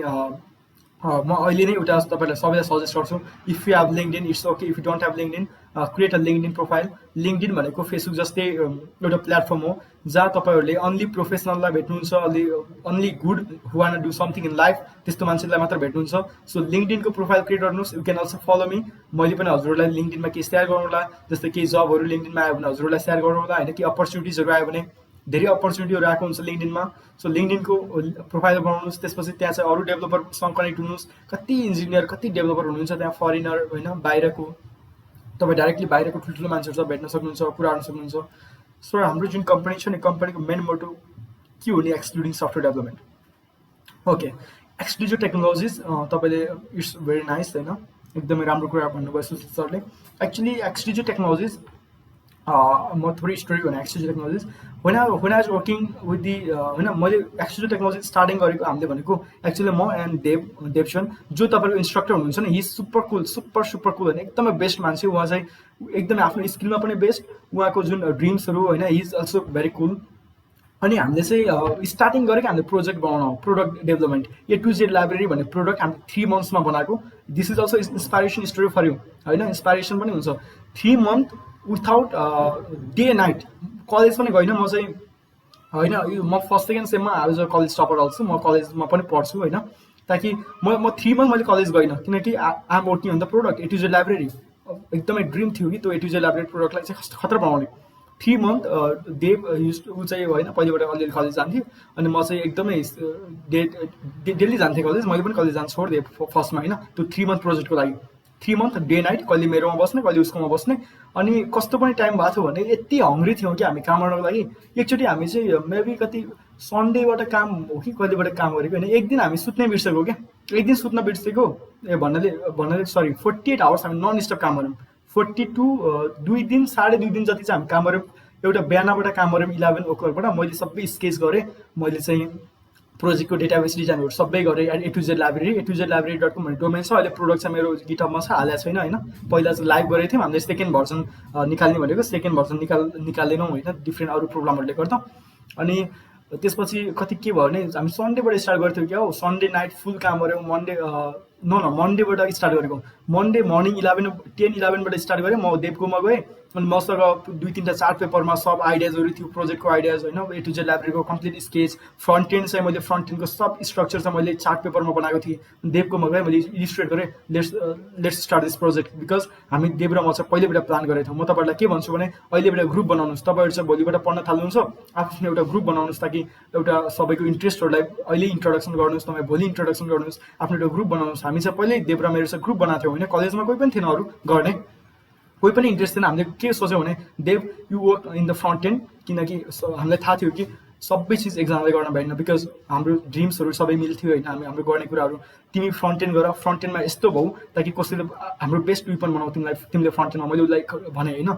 म अहिले नै एउटा तपाईँलाई सबैलाई सजेस्ट गर्छु, if you have LinkedIn it's okay, if you don't have LinkedIn create a LinkedIn profile. LinkedIn भनेको फेसबुक जस्तै एउटा प्लेटफर्म हो जहाँ तपाईँहरूले अन्ली प्रोफेसनललाई भेट्नुहुन्छ, only good who want do something in life, त्यस्तो मान्छेलाई मात्र भेट्नुहुन्छ। सो लिङ्कडिनको प्रोफाइल क्रिएट गर्नुहोस्, you can also follow me. मैले पनि हजुरहरूलाई लिङ्कडिनमा केही सेयर गरौँला, जस्तै केही जबहरू लिङ्कडिनमा आयो भने हजुरहरूलाई सेयर गरौँला होइन, कि अपर्च्युनिटिजहरू आयो भने, धेरै अपर्च्युनिटीहरू आएको हुन्छ लिङ्कडिनमा। सो लिङ्कडिनको प्रोफाइल बनाउनुहोस्, त्यसपछि त्यहाँ चाहिँ अरू डेभलपरसँग कनेक्ट हुनुहोस्। कति इन्जिनियर कति डेभलपर हुनुहुन्छ त्यहाँ, फरेनर होइन, बाहिरको, तपाईँ डाइरेक्टली बाहिरको ठुल्ठुलो मान्छेहरूसँग भेट्न सक्नुहुन्छ, कुरा गर्न सक्नुहुन्छ। सो हाम्रो जुन कम्पनी छ नि, कम्पनीको मेन मोटो के हो नि, एक्सक्लुडिङ सफ्टवेयर डेभलपमेन्ट। ओके, एक्सडिजो टेक्नोलोजिज तपाईँले इट्स भेरी नाइस होइन, एकदमै राम्रो कुरा भन्नुभयो सुशील सरले। एक्चुली एक्सडिजो टेक्नोलोजिज म थोरै स्टोरी भने एक्सडिजो technologies when I was working with the होइन, मैले एक्सडिजो टेक्नोलोजी स्टार्टिङ गरेको हामीले भनेको एक्चुअली म एन्ड देवसन जो तपाईँको इन्स्ट्रक्टर हुनुहुन्छ नि, हि सुपर कुल होइन, एकदमै बेस्ट मान्छे उहाँ चाहिँ, एकदमै आफ्नो स्किलमा पनि बेस्ट, उहाँको जुन ड्रिम्सहरू होइन, he is also very cool. अनि हामीले चाहिँ स्टार्टिङ गरेको हामीले प्रोजेक्ट बनाउनु, product development, A to Z library भन्ने प्रोडक्ट हामीले 3 मन्थ्समा बनाएको। This is also inspiration story for you होइन, इन्सपाइरेसन पनि हुन्छ। 3 month without day night, college पनि गइनँ म चाहिँ होइन, म फर्स्ट सेकेन्ड सेममा एज अ कलेज टपर आउँछु, म कलेजमा पनि पढ्छु होइन, ताकि म 3 मन्थ मैले कलेज गइनँ, किनकि I am working on the product A to Z library. एकदमै ड्रिम थियो कि त्यो A to Z लाइब्रेरी प्रोडक्टलाई चाहिँ कस्तो खतरा बनाउने 3 मन्थ देव ऊ चाहिँ होइन पहिलेबाट अलिअलि कलेज जान्थ्यो अनि म चाहिँ एकदमै डेली जान्थेँ कलेज मैले पनि कलेज जान छोडिदिएँ फर्स्टमा होइन त्यो 3 मन्थ प्रोजेक्टको लागि 3 मन्थ डे नाइट कहिले मेरोमा बस्ने कहिले उसकोमा बस्ने अनि कस्तो पनि टाइम भएको थियो भने यति हङ्ग्री थियौँ कि हामी काम गर्नको लागि एकचोटि हामी चाहिँ मेबी कति सन्डेबाट काम हो कि कहिलेबाट काम गरेको होइन एक दिन हामी सुत्नै बिर्सेको क्या एक दिन सुत्न बिर्सेको भन्नाले सरी 48 आवर्स हामी नन स्टप काम गऱ्यौँ 42 2 दिन 2.5 दिन जति चाहिँ हामी काम गऱ्यौँ एउटा बिहानबाट काम गऱ्यौँ 11 o'clockबाट मैले सबै स्केच गरेँ मैले चाहिँ प्रोजेक्टको डेटाबेस डिजाइनहरू सबै गरेँ A to Z library.com भन्ने डोमेन छ अहिले प्रोडक्ट चाहिँ मेरो गिटहबमा छ हालेको छैन होइन पहिला चाहिँ लाइभ गरेको थियौँ हामीले सेकेन्ड भर्जन निकाल्ने भनेको सेकेन्ड भर्जन निकाल्दैनौँ होइन डिफ्रेन्ट अरू प्रोग्रामहरूले गर्दा अनि त्यसपछि कति के भयो भने हामी सन्डेबाट स्टार्ट गर्थ्यौँ क्या हो सन्डे नाइट फुल काम गऱ्यौँ मन्डेबाट स्टार्ट गरेको मन्डे मर्निङ 10-11बाट स्टार्ट गरेँ म देवकोमा गएँ अनि मसँग 2-3टा चार्ट पेपरमा सब आइडियाजहरू थियो प्रोजेक्टको आइडियाज होइन A to Z लाइब्रेरीको कम्प्लिट स्केच फ्रन्ट एन्ड चाहिँ मैले फ्रन्ट एन्डको सब स्ट्रक्चर चाहिँ मैले चार्ट पेपरमा बनाएको थिएँ देवकोमा गएँ मैले इलिस्ट्रेट गरेँ let's start this project because हामी देव र म चाहिँ पहिलेबाट प्लान गरेको थियौँ म तपाईँहरूलाई के भन्छु भने अहिलेबाट ग्रुप बनाउनुहोस् तपाईँहरू चाहिँ भोलिबाट पढ्न थाल्नुहुन्छ आफ्नो एउटा ग्रुप बनाउनुहोस् ताकि एउटा सबैको इन्ट्रेस्टहरूलाई अहिले इन्ट्रोडक्सन गर्नुहोस् तपाईँ भोलि इन्ट्रोडक्सन गर्नुहोस् आफ्नो एउटा ग्रुप बनाउनुहोस् हामी चाहिँ पहिल्यै देव र मेरो चाहिँ ग्रुप बनाएको थियौँ होइन कलेजमा कोही पनि थिएन अरू गर्ने कोही पनि इन्ट्रेस्ट थिएन हामीले के सोच्यौँ भने Dev you work in the front end किनकि हामीलाई थाहा थियो कि सबै चिज एकजनाले गर्न भएन बिकज हाम्रो ड्रिम्सहरू सबै मिल्थ्यो होइन हाम्रो गर्ने कुराहरू तिमी फ्रन्ट एन्ड गर फ्रन्ट एन्डमा यस्तो भऊ ताकि कसैले हाम्रो बेस्ट विपन बनाऊ तिमीले फ्रन्ट एन्डमा मैले उसलाई भने होइन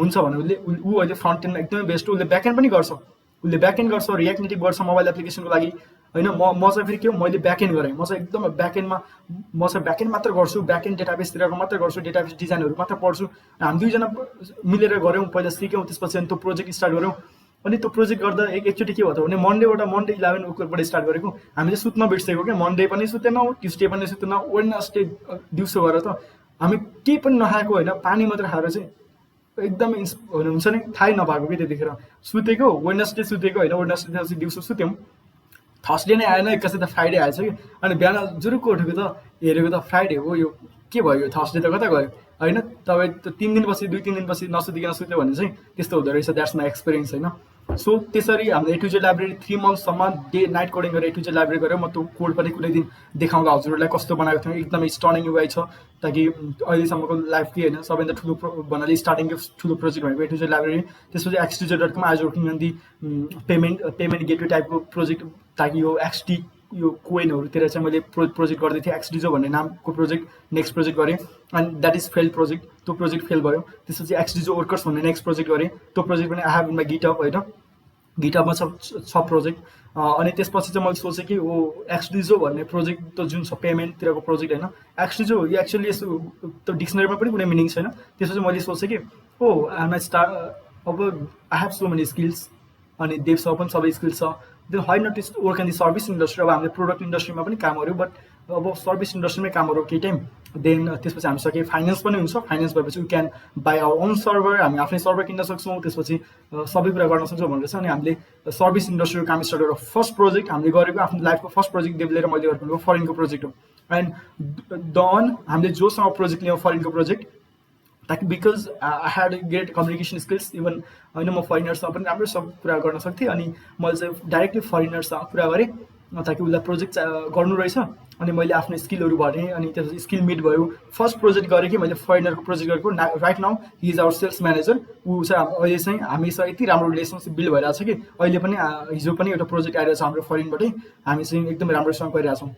हुन्छ भने ऊ अहिले फ्रन्ट एन्डमा एकदमै बेस्ट उसले ब्याक एन्ड पनि गर्छ उसले ब्याक एन्ड गर्छ रियाक्ट नेटिभ गर्छ मोबाइल एप्लिकेसनको लागि होइन म चाहिँ फेरि के हो मैले ब्याक एन्ड गरेँ म चाहिँ एकदम ब्याक एन्ड मात्र गर्छु ब्याक एन्ड डेटाबेसतिरको मात्र गर्छु डेटाबेस डिजाइनहरू मात्र पढ्छु हामी दुईजना मिलेर गऱ्यौँ पहिला सिक्यौँ त्यसपछि अनि त्यो प्रोजेक्ट स्टार्ट गऱ्यौँ अनि त्यो प्रोजेक्ट गर्दा एकचोटि के भयो भने मन्डे 11 o'clockबाट स्टार्ट गरेको हामीले सुत्न बिर्सेको क्या मन्डे पनि सुतेनौँ ट्युसडे पनि सुतेनौँ वेडनेसडे दिउँसो गरेर त हामी केही पनि नखाएको होइन पानी मात्र खाएर चाहिँ एकदमै हुन्छ नि थाहै नपाएको कि त्यतिखेर सुतेको वेडनेसडे सुतेको होइन वेडनेसडे दिउँसो सुत्यौँ थर्सडे नै आएन एकैछिन त फ्राइडे आएछ कि अनि बिहान जुरुक्क उठेको त हेरेको त फ्राइडे हो यो के भयो थर्सडे त कता गयो होइन तपाईँ त 3 दिनपछि 2-3 दिनपछि नसुतिकन सुत्यो भने चाहिँ त्यस्तो हुँदो रहेछ द्याट्स माई एक्सपिरियन्स होइन सो त्यसरी हामीले A to Z लाइब्रेरी 3 मन्थसम्म डे नाइट कोडिङ गरेर A to Z लाइब्रेरी गऱ्यो म त्यो कोड पनि कुनै दिन देखाउँदा हजुरहरूलाई कस्तो बनाएको थियो एकदमै स्टर्निङ युआई छ ताकि अहिलेसम्मको लाइफ के होइन सबैभन्दा ठुलो भन्नाले स्टार्टिङको ठुलो प्रोजेक्ट भनेको A to Z लाइब्रेरी त्यसपछि XDezo.com आज working on the payment gateway टाइपको प्रोजेक्ट ताकि यो XD यो कोइनहरूतिर चाहिँ मैले प्रोजेक्ट गर्दै थिएँ XDezo भन्ने नामको प्रोजेक्ट नेक्स्ट प्रोजेक्ट गरेँ and that is fail project त्यो प्रोजेक्ट फेल भयो त्यसपछि XDezo वर्कर्स भन्ने नेक्स्ट प्रोजेक्ट गरेँ त्यो प्रोजेक्ट पनि I have in my GitHub होइन गिटहबमा छ प्रोजेक्ट अनि त्यसपछि चाहिँ मैले सोचेँ कि XDezo भन्ने प्रोजेक्ट त जुन छ पेमेन्टतिरको प्रोजेक्ट होइन XDezo यो एक्चुअली यस्तो त्यो डिक्सनरीमा पनि कुनै मिनिङ छैन त्यसपछि मैले सोचेँ कि आइम स्टार्ट अब I have so many skills अनि देवसँग पनि सबै स्किल्स छ then why not work in the service industry अब हामीले प्रोडक्ट इन्डस्ट्रीमा पनि काम गऱ्यौँ बट अब सर्भिस इन्डस्ट्रीमै काम गरौँ केही टाइम देन त्यसपछि हामीसँग फाइनेन्स पनि हुन्छ फाइनेन्स भएपछि we can buy our own server हामी आफ्नै सर्भर किन्न सक्छौँ त्यसपछि सबै कुरा गर्न सक्छौँ भनेर चाहिँ अनि हामीले सर्भिस इन्डस्ट्रीको काम स्टार्ट गरेर फर्स्ट प्रोजेक्ट हामीले गरेको आफ्नो लाइफको फर्स्ट प्रोजेक्ट देव लिएर मैले गरेको फरेनको प्रोजेक्ट हो एन्ड डन हामीले जोसँग प्रोजेक्ट लियौँ फरेनको प्रोजेक्ट ताकि because I had great communication skills even होइन म फरेनर्ससँग पनि राम्रो सब कुरा गर्न सक्थेँ अनि मैले चाहिँ डाइरेक्टली फरेनर्ससँग कुरा गरेँ ताकि उसलाई प्रोजेक्ट गर्नु रहेछ अनि मैले आफ्नो स्किलहरू भनेँ अनि त्यसपछि स्किल मिट भयो फर्स्ट प्रोजेक्ट गरेँ कि मैले फरेनरको प्रोजेक्ट गरेको right now he is our sales manager ऊ चाहिँ अहिले चाहिँ हामीसँग यति राम्रो रिलेसनसिप बिल्ड भइरहेको छ कि अहिले पनि हिजो पनि एउटा प्रोजेक्ट आइरहेको छ हाम्रो फरेनबाटै हामी चाहिँ एकदमै राम्रोसँग गरिरहेछौँ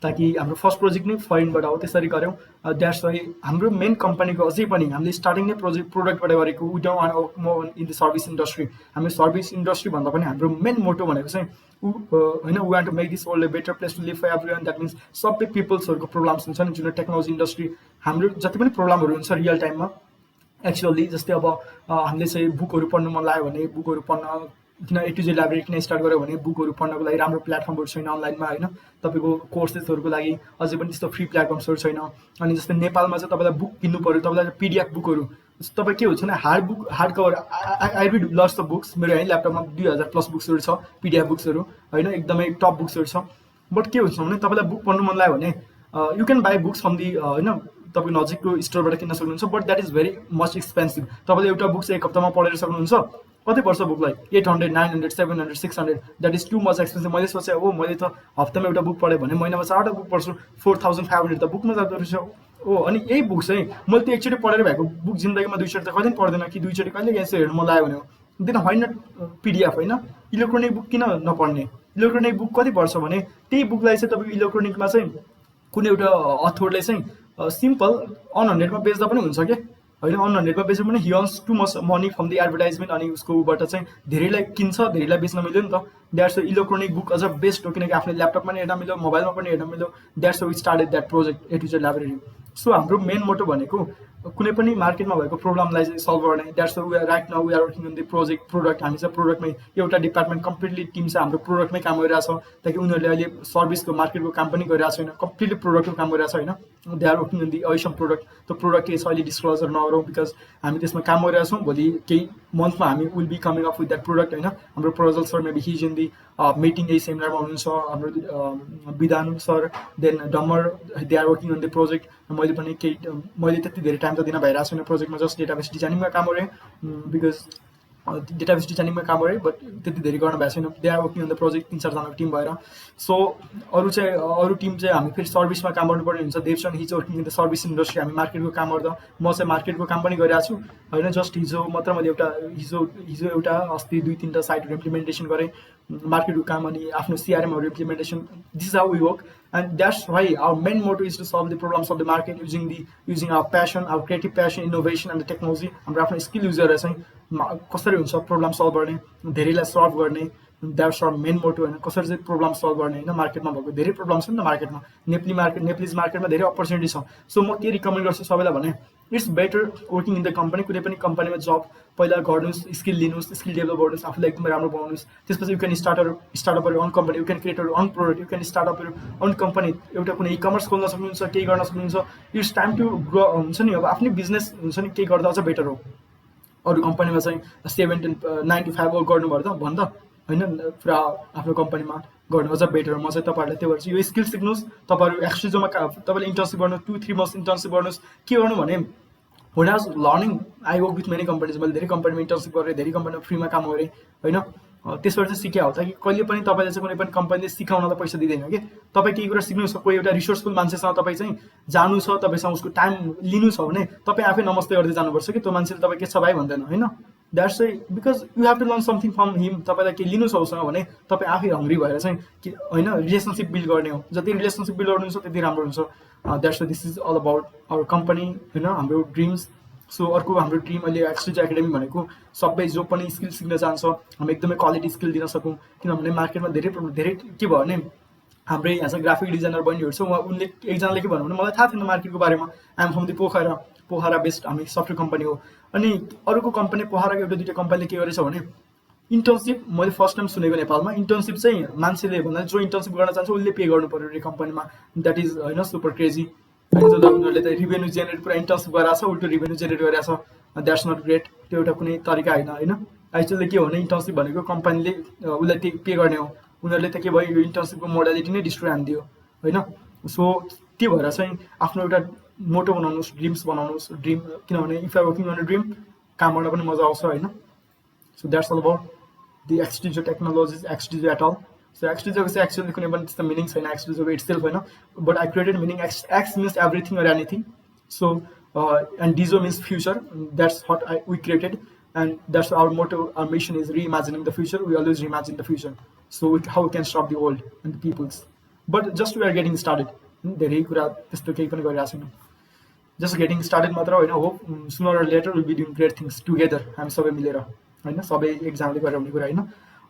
ताकि हाम्रो फर्स्ट प्रोजेक्ट नै फरेनबाट हो त्यसरी गऱ्यौँ द्याट्स वाइ हाम्रो मेन कम्पनीको अझै पनि हामीले स्टार्टिङ नै प्रोडक्टबाट गरेको we don't want more in the service industry हामी सर्भिस इन्डस्ट्री भन्दा पनि हाम्रो मेन मोटो भनेको चाहिँ होइन we want to make this world a better place to live for everyone that means सबै पिपल्सहरूको प्रोब्लम्स हुन्छ नि जुन टेक्नोलोजी इन्डस्ट्री हाम्रो जति पनि प्रोब्लमहरू हुन्छ रियल टाइममा एक्चुअली जस्तै अब हामीले चाहिँ बुकहरू पढ्नु मन लाग्यो भने बुकहरू पढ्न किन A to Z लाइब्रेरी किन स्टार्ट गऱ्यो भने बुकहरू पढ्नको लागि राम्रो प्लेटफर्महरू छैन अनलाइनमा होइन तपाईँको कोर्सेसहरूको लागि अझै पनि त्यस्तो फ्री प्लेटफर्म्सहरू छैन अनि जस्तै नेपालमा चाहिँ तपाईँलाई बुक किन्नु पऱ्यो तपाईँलाई PDF बुकहरू तपाईँ के हुन्छ भने hard cover I read lots of books मेरो है ल्यापटपमा 2000+ बुक्सहरू छ PDF बुक्सहरू होइन एकदमै टप बुक्सहरू छ बट के हुन्छ भने तपाईँलाई बुक पढ्नु मन लाग्यो भने you can by books from the होइन तपाईको नजिकको स्टोरबाट किन्न सक्नुहुन्छ, but that is very much expensive. तपाईँले एउटा बुक चाहिँ एक हप्तामा पढेर सक्नुहुन्छ, कति पर्छ बुकलाई? 800, 900, 700, 600, that is too much expensive. मैले सोचेँ ओ मैले त हप्तामा एउटा बुक पढेँ भने महिनामा 4वटा बुक पढ्छु, 4500 त बुकमा जाँदो रहेछ। ओ अनि यही बुक चाहिँ मैले त्यो एकचोटि पढेर भएको बुक जिन्दगीमा दुईचोटि त कहिले पढ्दैन कि दुईचोटि कहिले यसो हेर्नु मन लाग्यो भने हो दिन होइन। पिडिएफ होइन, इलेक्ट्रोनिक बुक किन नपढ्ने? इलेक्ट्रोनिक बुक कति पर्छ भने त्यही बुकलाई चाहिँ तपाईँको इलेक्ट्रोनिकमा चाहिँ कुनै एउटा अथरले चाहिँ सिम्पल 100 मा बेच्दा पनि हुन्छ क्या होइन। 100 मा बेच्दा पनि he earns too much money from the advertisement, अनि उसको ऊबाट चाहिँ धेरैलाई किन्छ, धेरैलाई बेच्न मिल्यो नि त। द्याट्स इलेक्ट्रोनिक बुक अझ बेस्ट हो, किनकि आफ्नो ल्यापटपमा पनि हेर्न मिल्यो, मोबाइलमा पनि हेर्न मिल्यो। That's we started that project A to Z library. So हाम्रो मेन मोटो भनेको कुनै पनि मार्केटमा भएको प्रब्लमलाई चाहिँ सल्भ गर्ने। That's we are right now we are working on the product. हामी चाहिँ प्रोडक्टमै एउटा डिपार्टमेन्ट कम्प्लिटली टिम चाहिँ हाम्रो प्रोडक्टमै काम गरिरहेछ, ताकि उनीहरूले अहिले सर्भिसको मार्केटको काम पनि गरिरहेको छैन, कम्प्लिटली प्रोडक्टको काम गरिरहेको छ होइन। They are working on the awesome product. त्यो प्रोडक्ट के छ अहिले डिस्क्लोजर नगरौँ, बिकज हामी त्यसमा काम गरिरहेछौँ। भोलि केही मन्थमा हामी will be coming up with that product होइन। हाम्रो Prajal sir maybe he's in the meeting यही सेमिनारमा हुनुहुन्छ, हाम्रो Bidhan sir, then Dambar, they are working on the project. मैले पनि मैले त्यति धेरै टाइम त दिन भइरहेको छैन प्रोजेक्टमा, जस्ट डेटाबेस डिजाइनिङमा काम गरेँ, बिकज डेटाबेस डिजाइनिङमा काम गरेँ, बट त्यति धेरै गर्न भएको छैन। They are working on the project, 3-4जनाको टिम भएर। सो अरू टिम चाहिँ हामी फेरि सर्भिसमा काम गर्नुपर्ने हुन्छ। देवसन he's working in the service industry, हामी मार्केटको काम गर्दा म चाहिँ मार्केटको काम पनि गरिरहेको छु होइन। जस्ट हिजो मात्र मैले हिजो एउटा अस्ति 2-3टा साइटहरू इम्प्लिमेन्टेसन गरेँ मार्केटको काम, अनि आफ्नो CRMहरू implementation. This is how we work, and that's why our main motto is to solve the problems of the market using our passion, our creative passion, innovation and the technology। हाम्रो आफ्नो skill use गरेर चाहिँ कसरी हुन्छ problem solve गर्ने, धेरैलाई solve गर्ने। That's our main motto होइन, कसरी चाहिँ प्रब्लम सल्भ गर्ने होइन। मार्केटमा भएको धेरै प्रब्लम छ नि त मार्केटमा, नेप्लिज मार्केटमा धेरै अपर्च्युनिटी छ। सो म के रिकमेन्ड गर्छु सबैलाई भने it's better working in the company. कुनै पनि कम्पनीमा जब पहिला गर्नुहोस्, स्किल लिनुहोस्, स्किल डेभलप गर्नुहोस्, आफूलाई एकदमै राम्रो बनाउनुहोस्। त्यसपछि you can start up your own company, you can create your own product, you can start up your own company. एउटा कुनै E-कमर्स खोल्न सक्नुहुन्छ, केही गर्न सक्नुहुन्छ। इट्स टाइम टु ग्रो हुन्छ नि। अब आफ्नै बिजनेस हुन्छ नि, केही गर्दा अझ बेटर हो। अरू कम्पनीमा चाहिँ 7 to 9 to 5 वर्क गर्नुभयो त भन्दा होइन, पुरा आफ्नो कम्पनीमा गर्नु अझ बेटर हो। म चाहिँ तपाईँहरूलाई त्यो गर्छु, यो स्किल सिक्नुहोस्। तपाईँहरू XDezoमा तपाईँले इन्टर्नसिप गर्नुहोस्, 2-3 months इन्टर्नसिप गर्नुहोस्। के गर्नु भने when I was learning, I work with many companies। मैले धेरै कम्पनीमा इन्टर्नसिप गरेँ, धेरै कम्पनीमा फ्रीमा काम गरेँ होइन। त्यसबाट चाहिँ सिकेँ हो, ताकि कहिले पनि तपाईँले चाहिँ कुनै पनि कम्पनीले सिकाउनलाई पैसा दिँदैन कि। तपाईँ केही कुरा सिक्नु छ, कोही एउटा रिसोर्सफुल मान्छेसँग तपाईँ चाहिँ जानु छ, तपाईँसँग उसको टाइम लिनु छ भने तपाईँ आफै नमस्ते गर्दै जानुपर्छ कि त्यो मान्छेले तपाईँ के छ भाइ भन्दैन होइन। That's because you have to learn something from him. तपाईँलाई केही लिनु छ उसँग भने तपाईँ आफै हङ्ग्री भएर चाहिँ कि होइन रिलेसनसिप बिल्ड गर्ने हो। जति रिलेसनसिप बिल्ड गर्नुहुन्छ त्यति राम्रो हुन्छ। That's this is all about our company होइन, हाम्रो ड्रिम्स। सो अर्को हाम्रो ड्रिम अहिले XDezo एकाडेमी भनेको सबै जो पनि स्किल सिक्न चाहन्छ हामी एकदमै क्वालिटी स्किल दिन सकौँ। किनभने मार्केटमा धेरै के भयो भने हाम्रै यहाँ चाहिँ ग्राफिक डिजाइनर बहिनीहरू छ, उहाँ उनले एकजनाले के भन्नु भने मलाई थाहा थिएन मार्केटको बारेमा। I'm from the Pokhara based हामी सफ्टवेयर कम्पनी हो। अनि अरूको कम्पनी पोखराको एउटा दुईवटा कम्पनीले के गरेछ भने इन्टर्नसिप मैले फर्स्ट टाइम सुनेको नेपालमा। इन्टर्नसिप चाहिँ मान्छेले भन्दा जो इन्टर्नसिप गर्न चाहन्छ उसले पे गर्नु पर्यो अरे कम्पनीमा। द्याट इज होइन सुपर क्रेजी। उनीहरूले त रिभेन्यू जेनेरेट पुरा इन्टर्नसिप गराएको छ, उल्टो रिभेन्यू जेनेरेट गरेको छ। That's not great. त्यो एउटा कुनै तरिका होइन होइन। एक्चुअली के हो भने इन्टर्नसिप भनेको कम्पनीले उसलाई पे गर्ने हो। उनीहरूले त के भयो यो इन्टर्नसिपको मोडालिटी नै डिस्ट्रोय हानिदियो होइन। सो त्यो भएर चाहिँ आफ्नो एउटा मोटो बनाउनुहोस्, ड्रिम्स बनाउनुहोस्। ड्रिम किनभने if are working on a dream काम गर्न पनि मजा आउँछ होइन। So that's all about the XDezo technologies, XDezo at all. So XDezo चाहिँ एक्चुअली कुनै पनि त्यस्तो मिनिङ छैन XDezo इट सेल्फ होइन, but I created meaning. X means everything or anything. So and Dezo means future. That's what we created and that's our motto. Our mission is reimagining the future. We always reimagine the future. So how we can stop the old and the peoples. But just we are getting started. धेरै कुरा त्यस्तो केही पनि गरिरहेको छैन, just getting started मात्र होइन। हो sooner or later will be doing great things together, हामी सबै मिलेर होइन, सबै एकजनाले गरेर हुने कुरा होइन।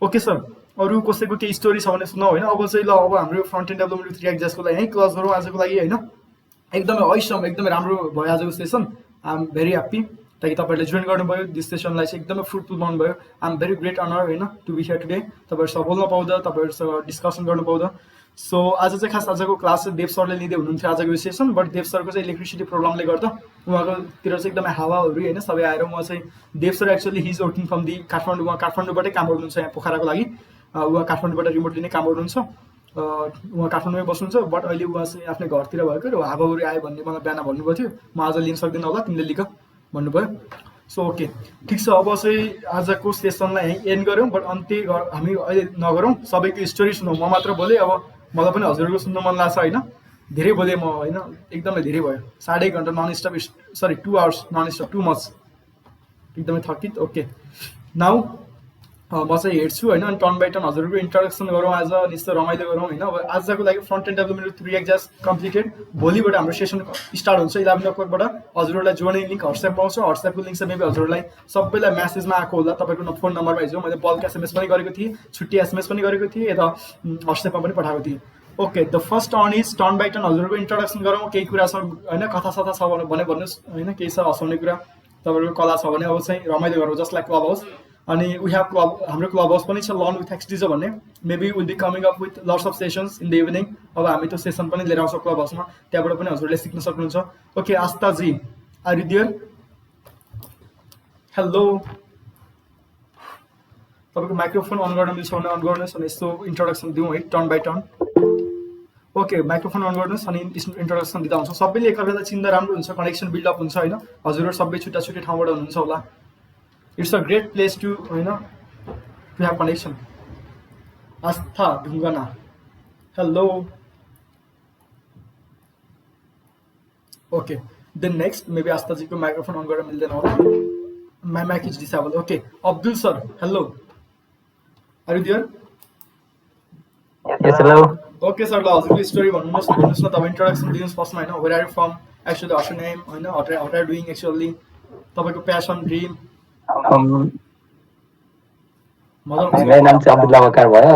ओके सर, अरू कसैको केही स्टोरी छ भने सुनाऊ होइन। अब चाहिँ ल अब हाम्रो फ्रन्ट एन्ड डेभलपमेन्ट विथ XDezoको लागि यहीँ क्लोज गरौँ आजको लागि होइन। एकदमै ऐसम, एकदमै राम्रो भयो आजको session. I am very happy ताकि तपाईँहरूले जोइन गर्नुभयो। दिस सेसनलाई चाहिँ एकदमै फ्रुटफुल बनाउनु भयो। I am very great honour होइन टु बी हियर टुडे। तपाईँहरूसँग बोल्न पाउँदा, तपाईँहरूसँग डिस्कसन गर्नु पाउँदा। सो आज चाहिँ खास आजको क्लास चाहिँ देव सरले लिँदै हुनुहुन्थ्यो आजको सेसन, बट देव सरको चाहिँ इलेक्ट्रिसिटी प्रब्लमले गर्दा उहाँकोतिर चाहिँ एकदमै हावाहरू होइन सबै आएर उहाँ चाहिँ Dev sir actually he's working from the Kathmandu. उहाँ काठमाडौँबाटै काम गर्नुहुन्छ यहाँ पोखराको लागि। उहाँ काठमाडौँबाट रिमोटली नै काम गर्नुहुन्छ। उहाँ काठमाडौँमै बस्नुहुन्छ, बट अहिले उहाँ चाहिँ आफ्नै घरतिर भएको र हावाहुरी आयो भन्ने मलाई बिहान भन्नुभएको थियो। म आज लिन सक्दिनँ होला, तिमीले लिख भन्नुभयो। सो ओके, ठिक छ। अब चाहिँ आजको सेसनलाई यहीँ एन्ड गरौँ, बट अन्त्य हामी अहिले नगरौँ। सबैको स्टोरी सुनौँ। म मात्र बोलेँ, अब मलाई पनि हजुरहरूको सुन्नु मन लाग्छ होइन। धेरै बोलेँ म होइन, एकदमै धेरै भयो। 1.5 घन्टा non stop, sorry 2 hours non stop, too much, एकदमै थकित। ओके, नाउ म चाहिँ हेर्छु होइन, अनि टर्न बाई टर्न हजुरहरूको इन्ट्रोडक्सन गरौँ आज, अनि यस्तो रमाइलो गरौँ होइन। अब आजको लागि front end development with react completed. भोलिबाट हाम्रो सेसन स्टार्ट हुन्छ 11 o'clock-बाट। हजुरहरूलाई जोड्ने लिङ्क व्हाट्सएपमा आउँछ। व्हाट्सएपको लिङ्क चाहिँ मेबी हजुरहरूलाई सबैलाई म्यासेजमा आएको होला, तपाईँको फोन नम्बरमा हिजो मैले बल्क एसएमएस पनि गरेको थिएँ, छुट्टी एसएमएस पनि गरेको थिएँ, यता व्हाट्सएपमा पनि पठाएको थिएँ। Okay, the first turn is turn by turn हजुरहरूको इन्ट्रोडक्सन गरौँ। केही कुरा छ होइन, कथा सथा छ भने भन्नुहोस् होइन, केही छ हँसाउने कुरा तपाईँहरूको कला छ भने, अब चाहिँ रमाइलो गरौँ जस्ट लाइक क्लब हाउस। अनि वी हेभ क्लब, हाम्रो क्लब हाउस पनि छ लर्न विथ XDezo भन्ने। Maybe will be coming up with lots of sessions in the evening. अब हामी त्यो सेसन पनि लिएर आउँछौँ क्लब हाउसमा, त्यहाँबाट पनि हजुरले सिक्न सक्नुहुन्छ। Okay, Aasthaji are you there? Hello, तपाईँको माइक्रोफोन अन गर्न मिल्छ भने अन गर्नुहोस्, अनि यस्तो इन्ट्रोडक्सन दिउँ है turn by turn. Okay, microphone on गर्नुहोस् अनि इन्ट्रोडक्सन दिँदा हुन्छ। सबैले एकअर्कालाई चिन्दा राम्रो हुन्छ, कनेक्सन बिल्डअप हुन्छ होइन। हजुरहरू सबै छुट्टा छुट्टै ठाउँबाट हुनुहुन्छ होला। It's a great place to होइन to have connection. Aastha Dhungana, hello. Okay, then next maybe Aasthaji microphone on गरेर मिल्दैन होला, my mic is disable. Okay, Abdul sir hello, are you there? Yes, hello. Okay sir, ल हजुरको स्टोरी भन्नुहोस् न, तपाईँ इन्ट्रोडक्सन दिनुहोस् फर्स्टमा होइन। Where are you from, actually what name होइन, हट आर डुइङ एक्चुअली, तपाईँको प्यासन ड्रिम। मेरो नाम चाहिँ अब्दुल्ला बकार भयो।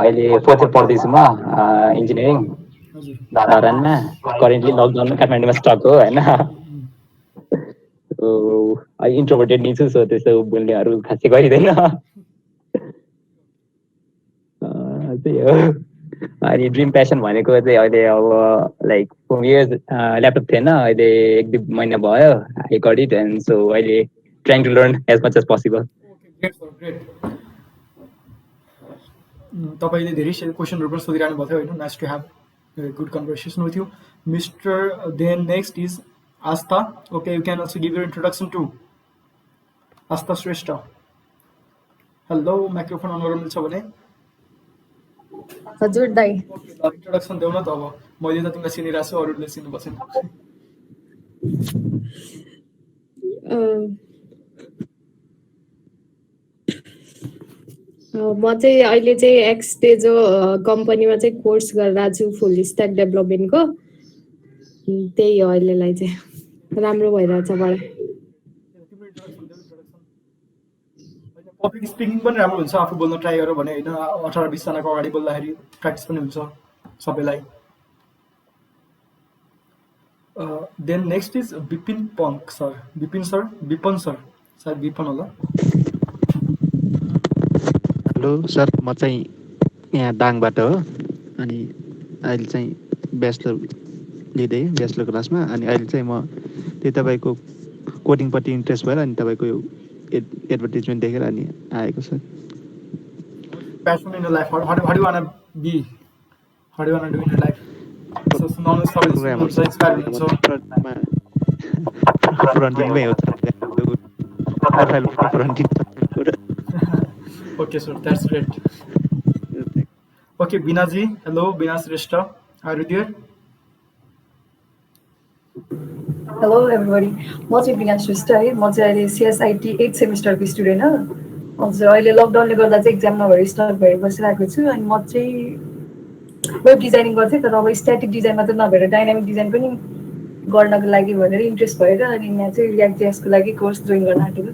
अहिले 4th year पढ्दैछु म इन्जिनियरिङ धरानमा। करेन्टली लकडाउनमा काठमाडौँमा स्टक हो होइन। इन्ट्रोभर्टेड नि छु, सो त्यस्तो बोल्नेहरू खासै गरिँदैन। त्यही हो। अनि ड्रिम प्यासन भनेको चाहिँ अहिले अब लाइक 4 years ल्यापटप थिएन, अहिले 1-2 महिना भयो I got it, and so अहिले trying to learn as much as possible. Great sir, great. तपाईँले धेरै क्वेसनहरू पनि सोधिरहनु भएको थियो होइन। Nice to have good conversation with you mister. Then next is Aastha. Okay, you can also give your introduction to Aastha Shrestha. Hello, microphone on गर्न मिल्छ भने? हजुर दाइ। इन्ट्रोडक्सन देऊ न त। अब मैले त तिमीलाई चिनिरहेको छु, अरूले चिन्नु पर्छ। म चाहिँ अहिले चाहिँ XDezo कम्पनीमा चाहिँ कोर्स गरिरहेको छु फुल स्ट्याक डेभलपमेन्टको। त्यही हो अहिलेलाई चाहिँ, राम्रो भइरहेछ पढाइ। पब्लिक स्पिकिङ पनि राम्रो हुन्छ, आफू बोल्न ट्राई गर भने होइन। 18-20 जनाको अगाडि बोल्दाखेरि प्र्याक्टिस पनि हुन्छ सबैलाई। देन नेक्स्ट इज विपिन पङ्क sir. Bipin sir, Bipan sir, सायद विपन होला। हेलो सर, म चाहिँ यहाँ दाङबाट हो। अनि अहिले चाहिँ ब्याचलर लिँदै ब्याचलर क्लासमा। अनि अहिले चाहिँ म त्यही तपाईँको कोडिङपट्टि इन्ट्रेस्ट भएर अनि तपाईँको यो एडभर्टिजमेन्ट देखेर अनि आएको sir. Passion in your life. How do you wanna be? How do you wanna do in your life? So सुनाउनु सबैले सुन्नुहुन्छ, इन्स्पायर हुनुहुन्छ। फ्रन्टिङमै हो profile फ्रन्टिङ। Okay, sir, that's great. Okay, Binaji, hello, Bina Shrestha, are you there? Hello everybody, म चाहिँ बिना श्रेष्ठ है। म चाहिँ अहिले CSIT 8th सेमिस्टरको स्टुडेन्ट हो। हजुर, अहिले लकडाउनले गर्दा चाहिँ एक्जाम नभएर स्टक भएर बसिरहेको छु। अनि म चाहिँ वेब डिजाइनिङ गर्थेँ, तर अब स्ट्याटिक डिजाइन मात्रै नभएर डाइनामिक डिजाइन पनि गर्नको लागि भनेर इन्ट्रेस्ट भएर अनि यहाँ चाहिँ रियाक्ट जेएसको लागि कोर्स जोइन गर्न आँटेको।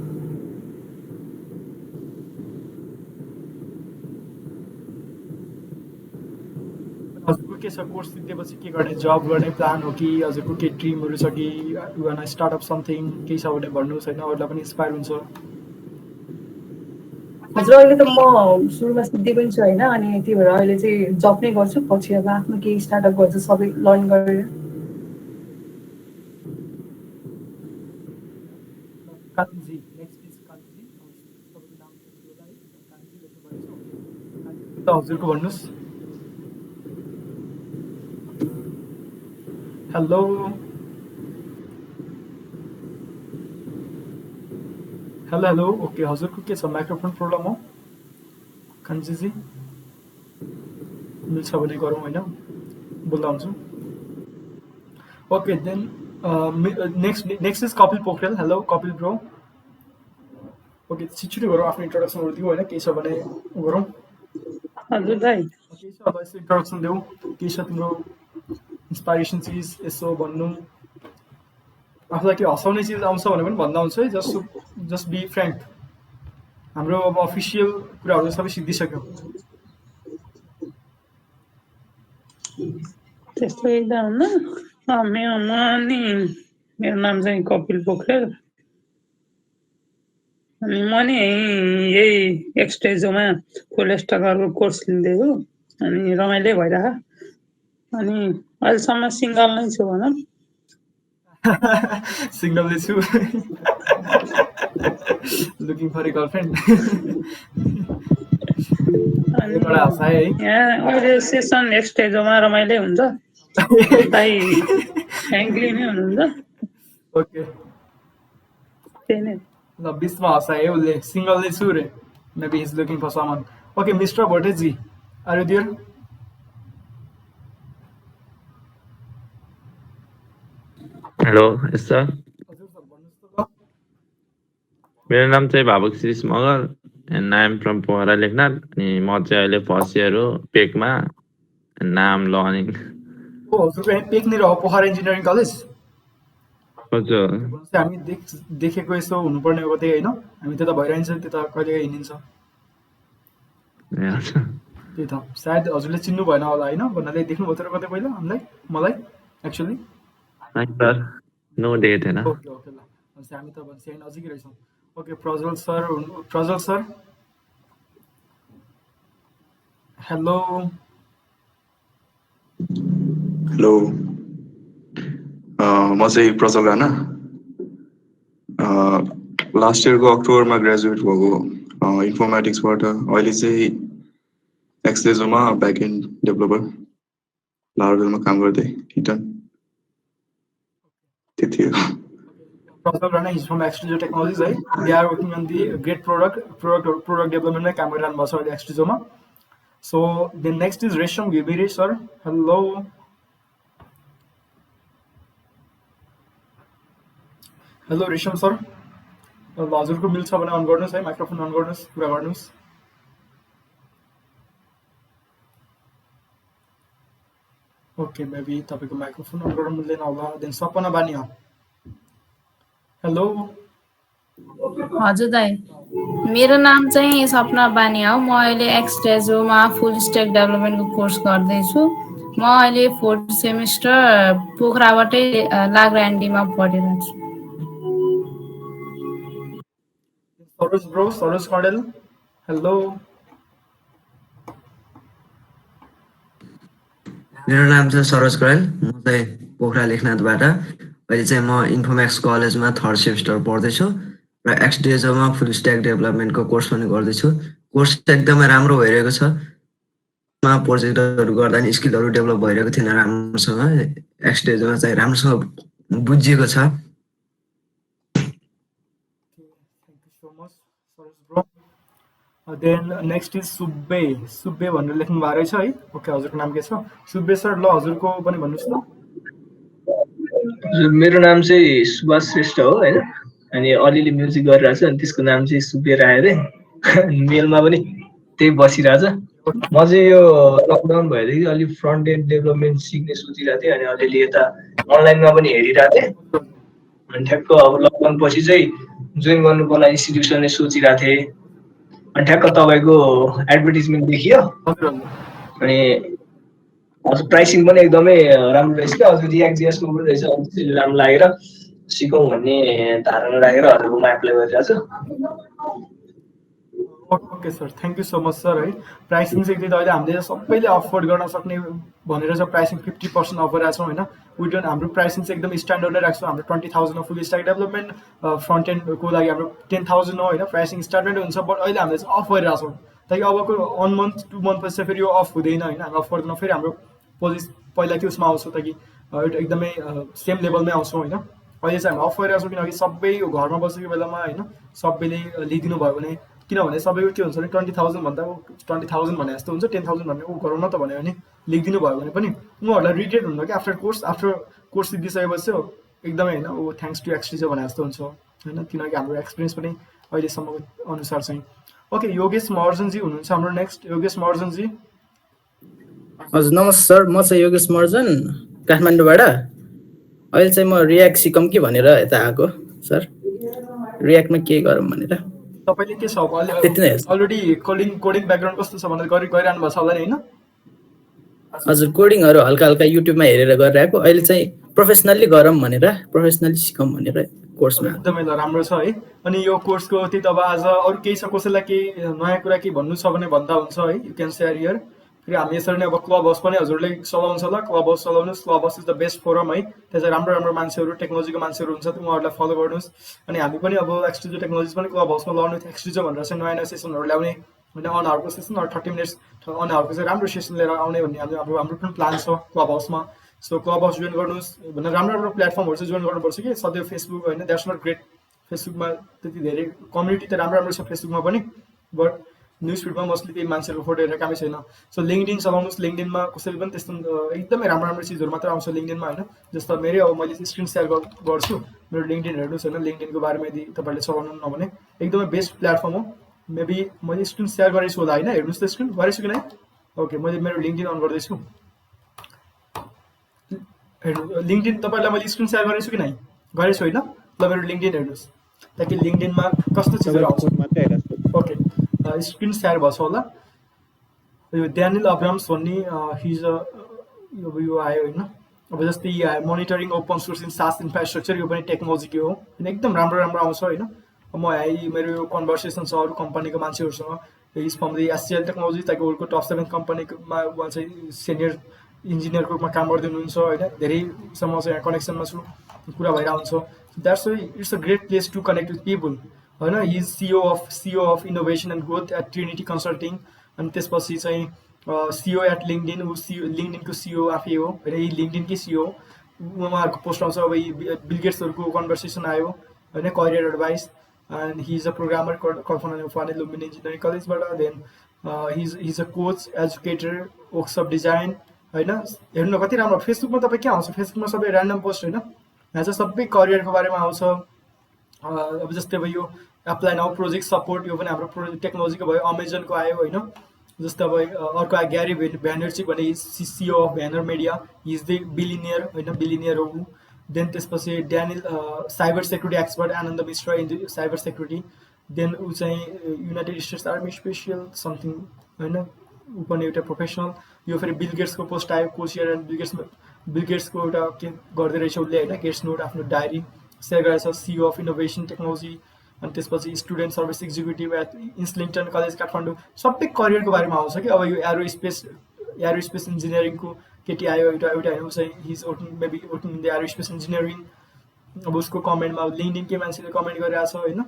हजुरको के छ, कोर्स सिकेपछि के गर्ने, जब गर्ने प्लान हो कि हजुरको केही ड्रिमहरू छ कि यु वान स्टार्टअप समथिङ, केही छ भने भन्नुहोस् होइन, अरूलाई पनि इन्स्पायर हुन्छ। हजुर, अहिले त म सुरुमा सिक्दै पनि छु होइन। अनि त्यही भएर अहिले चाहिँ जब नै गर्छु, पछि अब आफ्नो केही स्टार्टअप गर्छु सबै लर्न गरेर। Kanji, next is Kanji. तपाईँको नाम हजुरको भन्नुहोस्। हेलो हेलो हेलो ओके हजुरको के छ माइक्रोफोन प्रब्लम हो कान्छीजी मिल्छ भने गरौँ होइन बोल्दा हुन्छु okay then next is Kapil Pokhrel hello Kapil bro okay छिटो गरौँ आफ्नो इन्ट्रोडक्सनहरू दिउँ होइन केही छ भने गरौँ हजुर दाइ केही छ अब यसो इन्ट्रोडक्सन देऊ केही छ तिम्रो इन्सपाइरेसन चिज यसो भन्नु आफूलाई के हँसाउने चिज आउँछ भने पनि भन्दा हुन्छ है जस्ट बी फ्रेङ्क हाम्रो अब अफिसियल कुराहरू सबै सिद्धिसक्यो त्यस्तो एकदम मेरो नाम चाहिँ कपिल पोखरेल अनि म नि यही एक्सडेजोमा फुल स्ट्याकरको कोर्स लिँदैछु अनि रमाइलो भइरह अनि अहिलेसम्म सिङ्गल नै छु भनौँ सिग्नलले छु लुकिङ फर ए गर्लफ्रेन्ड एउटा हँसाए है यहाँ अहिले सेसन एक्सडेजोमा रमाइलो हुन्छ दाइ फ्याङ्कली नै हुनुहुन्छ ओके त्यही नै ल बिचमा हँसाए उसले सिङ्गलले छु रे maybe is looking for someone okay mister Bhoteji are you there hello yes sir हजुर सर भन्नुहोस् त ल मेरो नाम चाहिँ Bhavuk Shrish Magar and I am from Pokhara Lekhnath अनि म चाहिँ अहिले फर्स्ट इयर हो पेकमा नाम लर्निङ ओ हजुरको यहाँ पेकनिर हो पोखरा इन्जिनियरिङ कलेज हजुर भनेपछि हामी देखेको यसो हुनुपर्ने हो त्यही होइन हामी त्यता भइरहन्छ त्यता कहिलेकाहीँ हिँडिन्छ ए हजुर त्यही त सायद हजुरले चिन्नु भएन होला होइन भन्नाले देख्नुभयो तर कतै पहिला हामीलाई मलाई एक्चुअली होइन सर नो डे थिएन ओके ओके ल भनेपछि हामी त भनेपछि यहाँ नजिकै रहेछौँ okay Prajwal sir hello hello म चाहिँ प्रज्वल राणा लास्ट इयरको अक्टोबरमा ग्रेजुएट भएको इन्फर्मेटिक्सबाट अहिले चाहिँ एक्सडेजोमा ब्याकएन्ड डेभलपर लारभेलमा काम गर्दै रिटर्न त्यति हो Prasad Rana is from XDezo Technologies, right? They are working on the great product development में काम गरिरहनु भएको छ अहिले XDezoमा. So the next is Resham Gibiri sir. Hello. Hello Resham sir. हजुरको मिल्छ भने अन गर्नुहोस् है माइक्रोफोन अन गर्नुहोस् कुरा गर्नुहोस्. ओके मेबी तपाईको माइक्रोफोन अन गर्न मिल्दैन होला. देन सपना बानिया. हेलो हजुर दाइ मेरो नाम चाहिँ सपना बानिया हो म अहिले एक्सडेजोमा फुल स्ट्याक डेभलपमेन्टको कोर्स गर्दैछु म अहिले 4th सेमेस्टर पोखराबाटै लाग्रान्डीमा पढिरहेको छु सरोज कडेल हेलो मेरो नाम चाहिँ सरोज कडेल म चाहिँ पोखरा लेखनाथबाट अहिले चाहिँ म इन्फोम्याक्स कलेजमा 3rd सेमेस्टर पढ्दैछु र एक्सडेजोमा फुल स्ट्याक डेभलपमेन्टको कोर्स पनि गर्दैछु कोर्स एकदमै राम्रो भइरहेको छ मा प्रोजेक्टहरू गर्दा नि स्किलहरू डेभलप भइरहेको थिएन राम्रोसँग एक्सडेजोमा चाहिँ राम्रोसँग बुझिएको छ देन नेक्स्ट इज सुब्बे भनेर लेख्नु भएको रहेछ है ओके हजुरको नाम के छ सुब्बे सर ल हजुरको पनि भन्नुहोस् न मेरो नाम चाहिँ सुभाष श्रेष्ठ हो हैन अनि अलिअलि म्युजिक गरिरहेको छु अनि त्यसको नाम चाहिँ सुब्बे राय रे मेलमा पनि त्यही बसिरहेछ म चाहिँ यो लकडाउन भएदेखि अलि फ्रन्ट एन्ड डेभलपमेन्ट सिक्ने सोचिरहेको थिएँ अनि अलिअलि यता अनलाइनमा पनि हेरिरहेको थिएँ अनि ठ्याक्क अब लकडाउन पछि चाहिँ जोइन गर्नुको लागि इन्स्टिट्युसनले सोचिरहेको थिएँ अनि ठ्याक्क तपाईँको एडभर्टिजमेन्ट देखियो अनि हजुर प्राइसिङ पनि एकदमै राम्रो रहेछ क्या हजुर रियाक्ट पनि रहेछ त्यसैले राम्रो लागेर सिकौँ भन्ने धारणा राखेर हजुरकोमा एप्लाई गरिरहेको छु okay sir thank you so much sir है प्राइसिङ चाहिँ त्यही त अहिले हामीले सबैले अफोर्ड गर्न सक्ने भनेर चाहिँ प्राइसिङ 50% अफ गरिरहेको छौँ होइन विडन हाम्रो प्राइसिङ चाहिँ एकदम स्ट्यान्डर्ड नै राख्छौँ हाम्रो 20,000 फुल स्ट्याक डेभलपमेन्ट फ्रन्ट एन्डको लागि हाम्रो 10,000 हो होइन प्राइसिङ स्ट्यान्डर्डै हुन्छ बट अहिले हामीले चाहिँ अफ गरिरहेको छौँ ताकि अबको 1 month 2 month पछि फेरि यो अफ हुँदैन होइन हामी अफ गर्दैनौँ फेरि हाम्रो पहिला के उसमा आउँछ ताकि एउटा एकदमै सेम लेभलमै आउँछौँ होइन। अहिले चाहिँ हामी अफ गरिरहेको छौँ किनकि सबै घरमा बसेको बेलामा होइन सबैले लिइदिनु भयो भने, किनभने सबैको के हुन्छ भने 20,000 भन्दा 20,000 भने जस्तो हुन्छ, 10,000 भन्ने गरौँ न त भन्यो भने लेखिदिनु भयो भने पनि उहाँहरूलाई रिग्रेट हुन्छ कि आफ्टर कोर्स सिद्धिसकेपछि एकदमै होइन थ्याङ्क्स टु XDezo भने जस्तो हुन्छ होइन, किनकि हाम्रो एक्सपिरियन्स पनि अहिलेसम्मको अनुसार चाहिँ। ओके, योगेश महर्जनजी हुनुहुन्छ हाम्रो नेक्स्ट। योगेश महर्जनजी। हजुर नमस्ते सर, म चाहिँ योगेश महर्जन काठमाडौँबाट। अहिले चाहिँ म रियाक्ट सिकौँ कि भनेर यता आएको सर, रियाक्टमा के गरौँ भनेर। तपाईँले के छ अलरेडी कोडिङ ब्याकग्राउन्ड कस्तो छ भनेर गरिरहनु भएको छ होला नि होइन? हजुर कोडिङहरू हल्का हल्का युट्युबमा हेरेर गरिरहेको, अहिले चाहिँ प्रोफेसनल्ली गरौँ भनेर, प्रोफेसनल्ली सिकौँ भनेर कोर्समा। एकदमै ल राम्रो छ है। अनि यो कोर्सको त्यही त अब आज अरू केही छ, कसैलाई केही नयाँ कुरा केही भन्नु छ भने भन्दा हुन्छ है, यु क्यान सेयर हियर। फेरि हामी यसरी नै अब क्लब हाउस पनि हजुरले चलाउँछ होला, क्लब हाउस चलाउनुहोस्। Club house is the best forum है, त्यहाँ चाहिँ राम्रो राम्रो मान्छेहरू टेक्नोलोजीको मान्छेहरू हुन्छ, उहाँहरूलाई फलो गर्नुहोस्। अनि हामी पनि अब XDezo टेक्नोलोजी पनि क्लब हाउसमा लर्न विथ XDezo भनेर चाहिँ नयाँ नयाँ सेसनहरू ल्याउने होइन, 1 आवरको सेसन अरू 30 मिनट्स 1 आवरको चाहिँ राम्रो सेसन लिएर आउने भन्ने हाम्रो पनि प्लान छ क्लब हाउसमा। सो क्लब हाउस जोइन गर्नुहोस् भनेर राम्रो राम्रो प्लेटफर्महरू चाहिँ जोइन गर्नुपर्छ कि सधैँ फेसबुक होइन, द्याट्स नट ग्रेट। फेसबुकमा त्यति धेरै कम्युनिटी त राम्रो राम्रो छ फेसबुकमा पनि, बट न्युज फिडमा मोस्टली त्यही मान्छेहरूको फोटो हेरेर कामै छैन। सो लिङ्कडिन चलाउनुहोस्, लिङ्कडिनमा कसैले पनि त्यस्तो एकदमै राम्रो राम्रो चिजहरू मात्र आउँछ लिङ्कडिनमा होइन। जस्तो मेरै अब मैले स्क्रिन सेयर गर्छु, मेरो लिङ्कडिन हेर्नुहोस् होइन, लिङ्कडिनको बारेमा यदि तपाईँहरूले चलाउनु नभने एकदमै बेस्ट प्लेटफर्म हो। मेबी मैले स्क्रिन सेयर गरेको छु होला होइन, हेर्नुहोस् त स्क्रिन गरेछु कि नै? ओके, मैले मेरो लिङ्कडिन अन गर्दैछु, हेर्नु लिङ्कडिन तपाईँलाई मैले स्क्रिन सेयर गरेको छु कि नै? गरेछु होइन? ल मेरो लिङ्कडिन हेर्नुहोस् ताकि लिङ्कडिनमा कस्तो चिजहरू आउँछ। ओके, स्क्रिन सेयर भएको छ होला। यो ड्यानियल अब्राम्स भन्ने हिज यो आयो होइन, अब जस्तै यो आयो मोनिटरिङ ओपन सोर्स इन सास इन्फ्रास्ट्रक्चर, यो पनि टेक्नोलोजीकै हो होइन, एकदम राम्रो राम्रो आउँछ होइन। म मेरो यो कन्भर्सेसन छ अरू कम्पनीको मान्छेहरूसँग, is from the SCL technology, ताकि वर्ल्डको टप 7 कम्पनीमा उहाँ चाहिँ सिनियर इन्जिनियरको रूपमा काम गर्दै हुनुहुन्छ होइन। धेरैसम्म चाहिँ यहाँ कनेक्सनमा छु, कुरा भइरहन्छ। That's why it's a great place to connect with people होइन। He is CEO of innovation and growth at Trinity consulting. अनि त्यसपछि चाहिँ CEO एट लिङ्कडिन, लिङ्कडिनको CEO आफै हो होइन, यी लिङ्कडिनकै CEO। उहाँहरूको पोस्ट आउँछ अब बिल गेट्सहरूको कन्भर्सेसन आयो होइन, career advice. And he is a programmer Kalpana Lumbini engineering कलेजबाट। Then he is a coach educator, workshop design होइन। हेर्नु न कति राम्रो, फेसबुकमा तपाईँ के आउँछ, फेसबुकमा सबै ऱ्यान्डम पोस्ट होइन, यहाँ चाहिँ सबै करियरको बारेमा आउँछ। अब जस्तै अब यो एप्लाई नाउ प्रोजेक्ट सपोर्ट, यो पनि हाम्रो प्रोजेक्ट टेक्नोलोजीको भयो, अमेजनको आयो होइन। जस्तै अब अर्को आयो ग्यारी भ्यानर्चिक भने CEO of Vayner media, he is the billionaire होइन, बिलिनियर हो ऊ। देन त्यसपछि Daniel cyber security expert Anand Mishra in the cyber security. Then ऊ चाहिँ United States army special something होइन, ऊ पनि एउटा प्रोफेसनल। यो फेरि बिल गेट्सको पोस्ट आयो, कोसियर एन्ड बिल गेट्सको एउटा के गर्दै रहेछ उसले होइन, गेट्स नोट आफ्नो डायरी सेयर गरेछ, CEO अफ इनोभेसन टेक्नोलोजी। अनि त्यसपछि student service executive at Islington college Kathmandu, सबै करियरको बारेमा आउँछ कि। अब यो एरोस्पेस इन्जिनियरिङको केटी आयो एउटा होइन, ऊ चाहिँ he's maybe working in the aerospace engineering. अब उसको कमेन्टमा लिङ्कडिनकै मान्छेले कमेन्ट गरिरहेको छ होइन,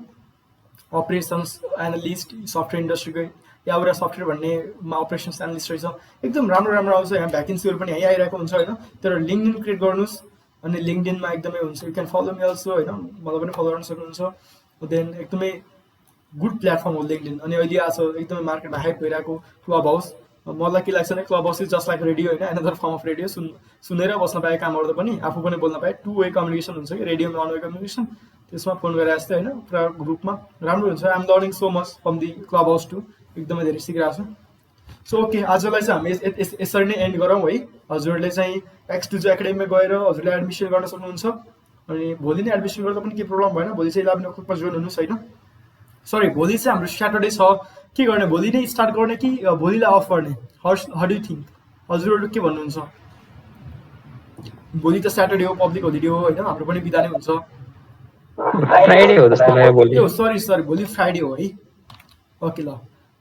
अपरेसन्स एनालिस्ट सफ्टवेयर इन्डस्ट्रीकै एउटा सफ्टवेयर भन्नेमा अपरेसन्स एनालिस्ट रहेछ। एकदम राम्रो राम्रो आउँछ, यहाँ भ्याकेन्सीहरू पनि यहीँ आइरहेको हुन्छ होइन। तर लिङ्कडिन क्रिएट गर्नुहोस् अनि लिङ्कडिनमा एकदमै हुन्छ, you can follow me also होइन, मलाई पनि फलो गर्न सक्नुहुन्छ। देन एकदमै गुड प्लेटफर्म हो लिङ्कडिन। अनि अहिले आज एकदमै मार्केटमा हाइप भइरहेको क्लब हाउस, मलाई के लाग्छ भने club house is just like radio होइन, एनदर फर्म अफ रेडियो। सुनेर बस्न पाए, काम गर्दा पनि आफू पनि बोल्न पाए, 2 वे कम्युनिकेसन हुन्छ कि, रेडियोमा 1 वे कम्युनिकेसन, त्यसमा फोन गरेर जस्तै होइन, पुरा ग्रुपमा राम्रो हुन्छ। I'm learning so much from the Clubhouse too, एकदमै धेरै सिकिरहेको छु। सो ओके, आजलाई चाहिँ हामी यसरी नै एन्ड गरौँ है। हजुरहरूले चाहिँ XDezo एकाडेमीमा गएर हजुरले एडमिसन गर्न सक्नुहुन्छ। अनि भोलि नै एडमिसन गर्दा पनि केही प्रब्लम भएन, भोलि चाहिँ 11 o'clockमा जोइन हुनुहोस् होइन। सरी, भोलि चाहिँ हाम्रो स्याटरडे छ, के गर्ने, भोलि नै स्टार्ट गर्ने कि भोलिलाई अफ गर्ने? हाउ डु थिङ्क, हजुरहरू के भन्नुहुन्छ? भोलि त स्याटरडे हो, पब्लिक होलिडे हो होइन, हाम्रो पनि बिदा नै हुन्छ। फ्राइडे हो जस्तो लाग्यो भोलि। सरी भोलि फ्राइडे हो है। ओके ल,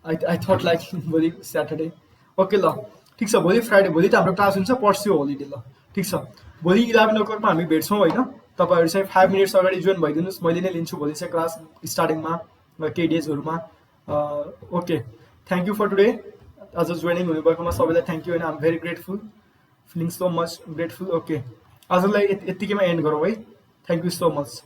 आई थट लाइक भोलि स्याटरडे। ओके ल ठिक छ, भोलि फ्राइडे, भोलि त हाम्रो क्लास हुन्छ, पर्सि होलिडे। ल ठिक छ, भोलि 11 o'clockमा हामी भेट्छौँ होइन। तपाईँहरू चाहिँ 5 minutes अगाडि जोइन भइदिनुहोस्, मैले नै लिन्छु भोलि चाहिँ क्लास स्टार्टिङमा केही डेजहरूमा। Okay, thank you for today. आज जोइनिङ हुनुभएकोमा सबैलाई थ्याङ्क यू होइन, I am very grateful, feeling so much grateful. Okay. आजलाई यतिकैमा एन्ड गरौँ है। Thank you so much.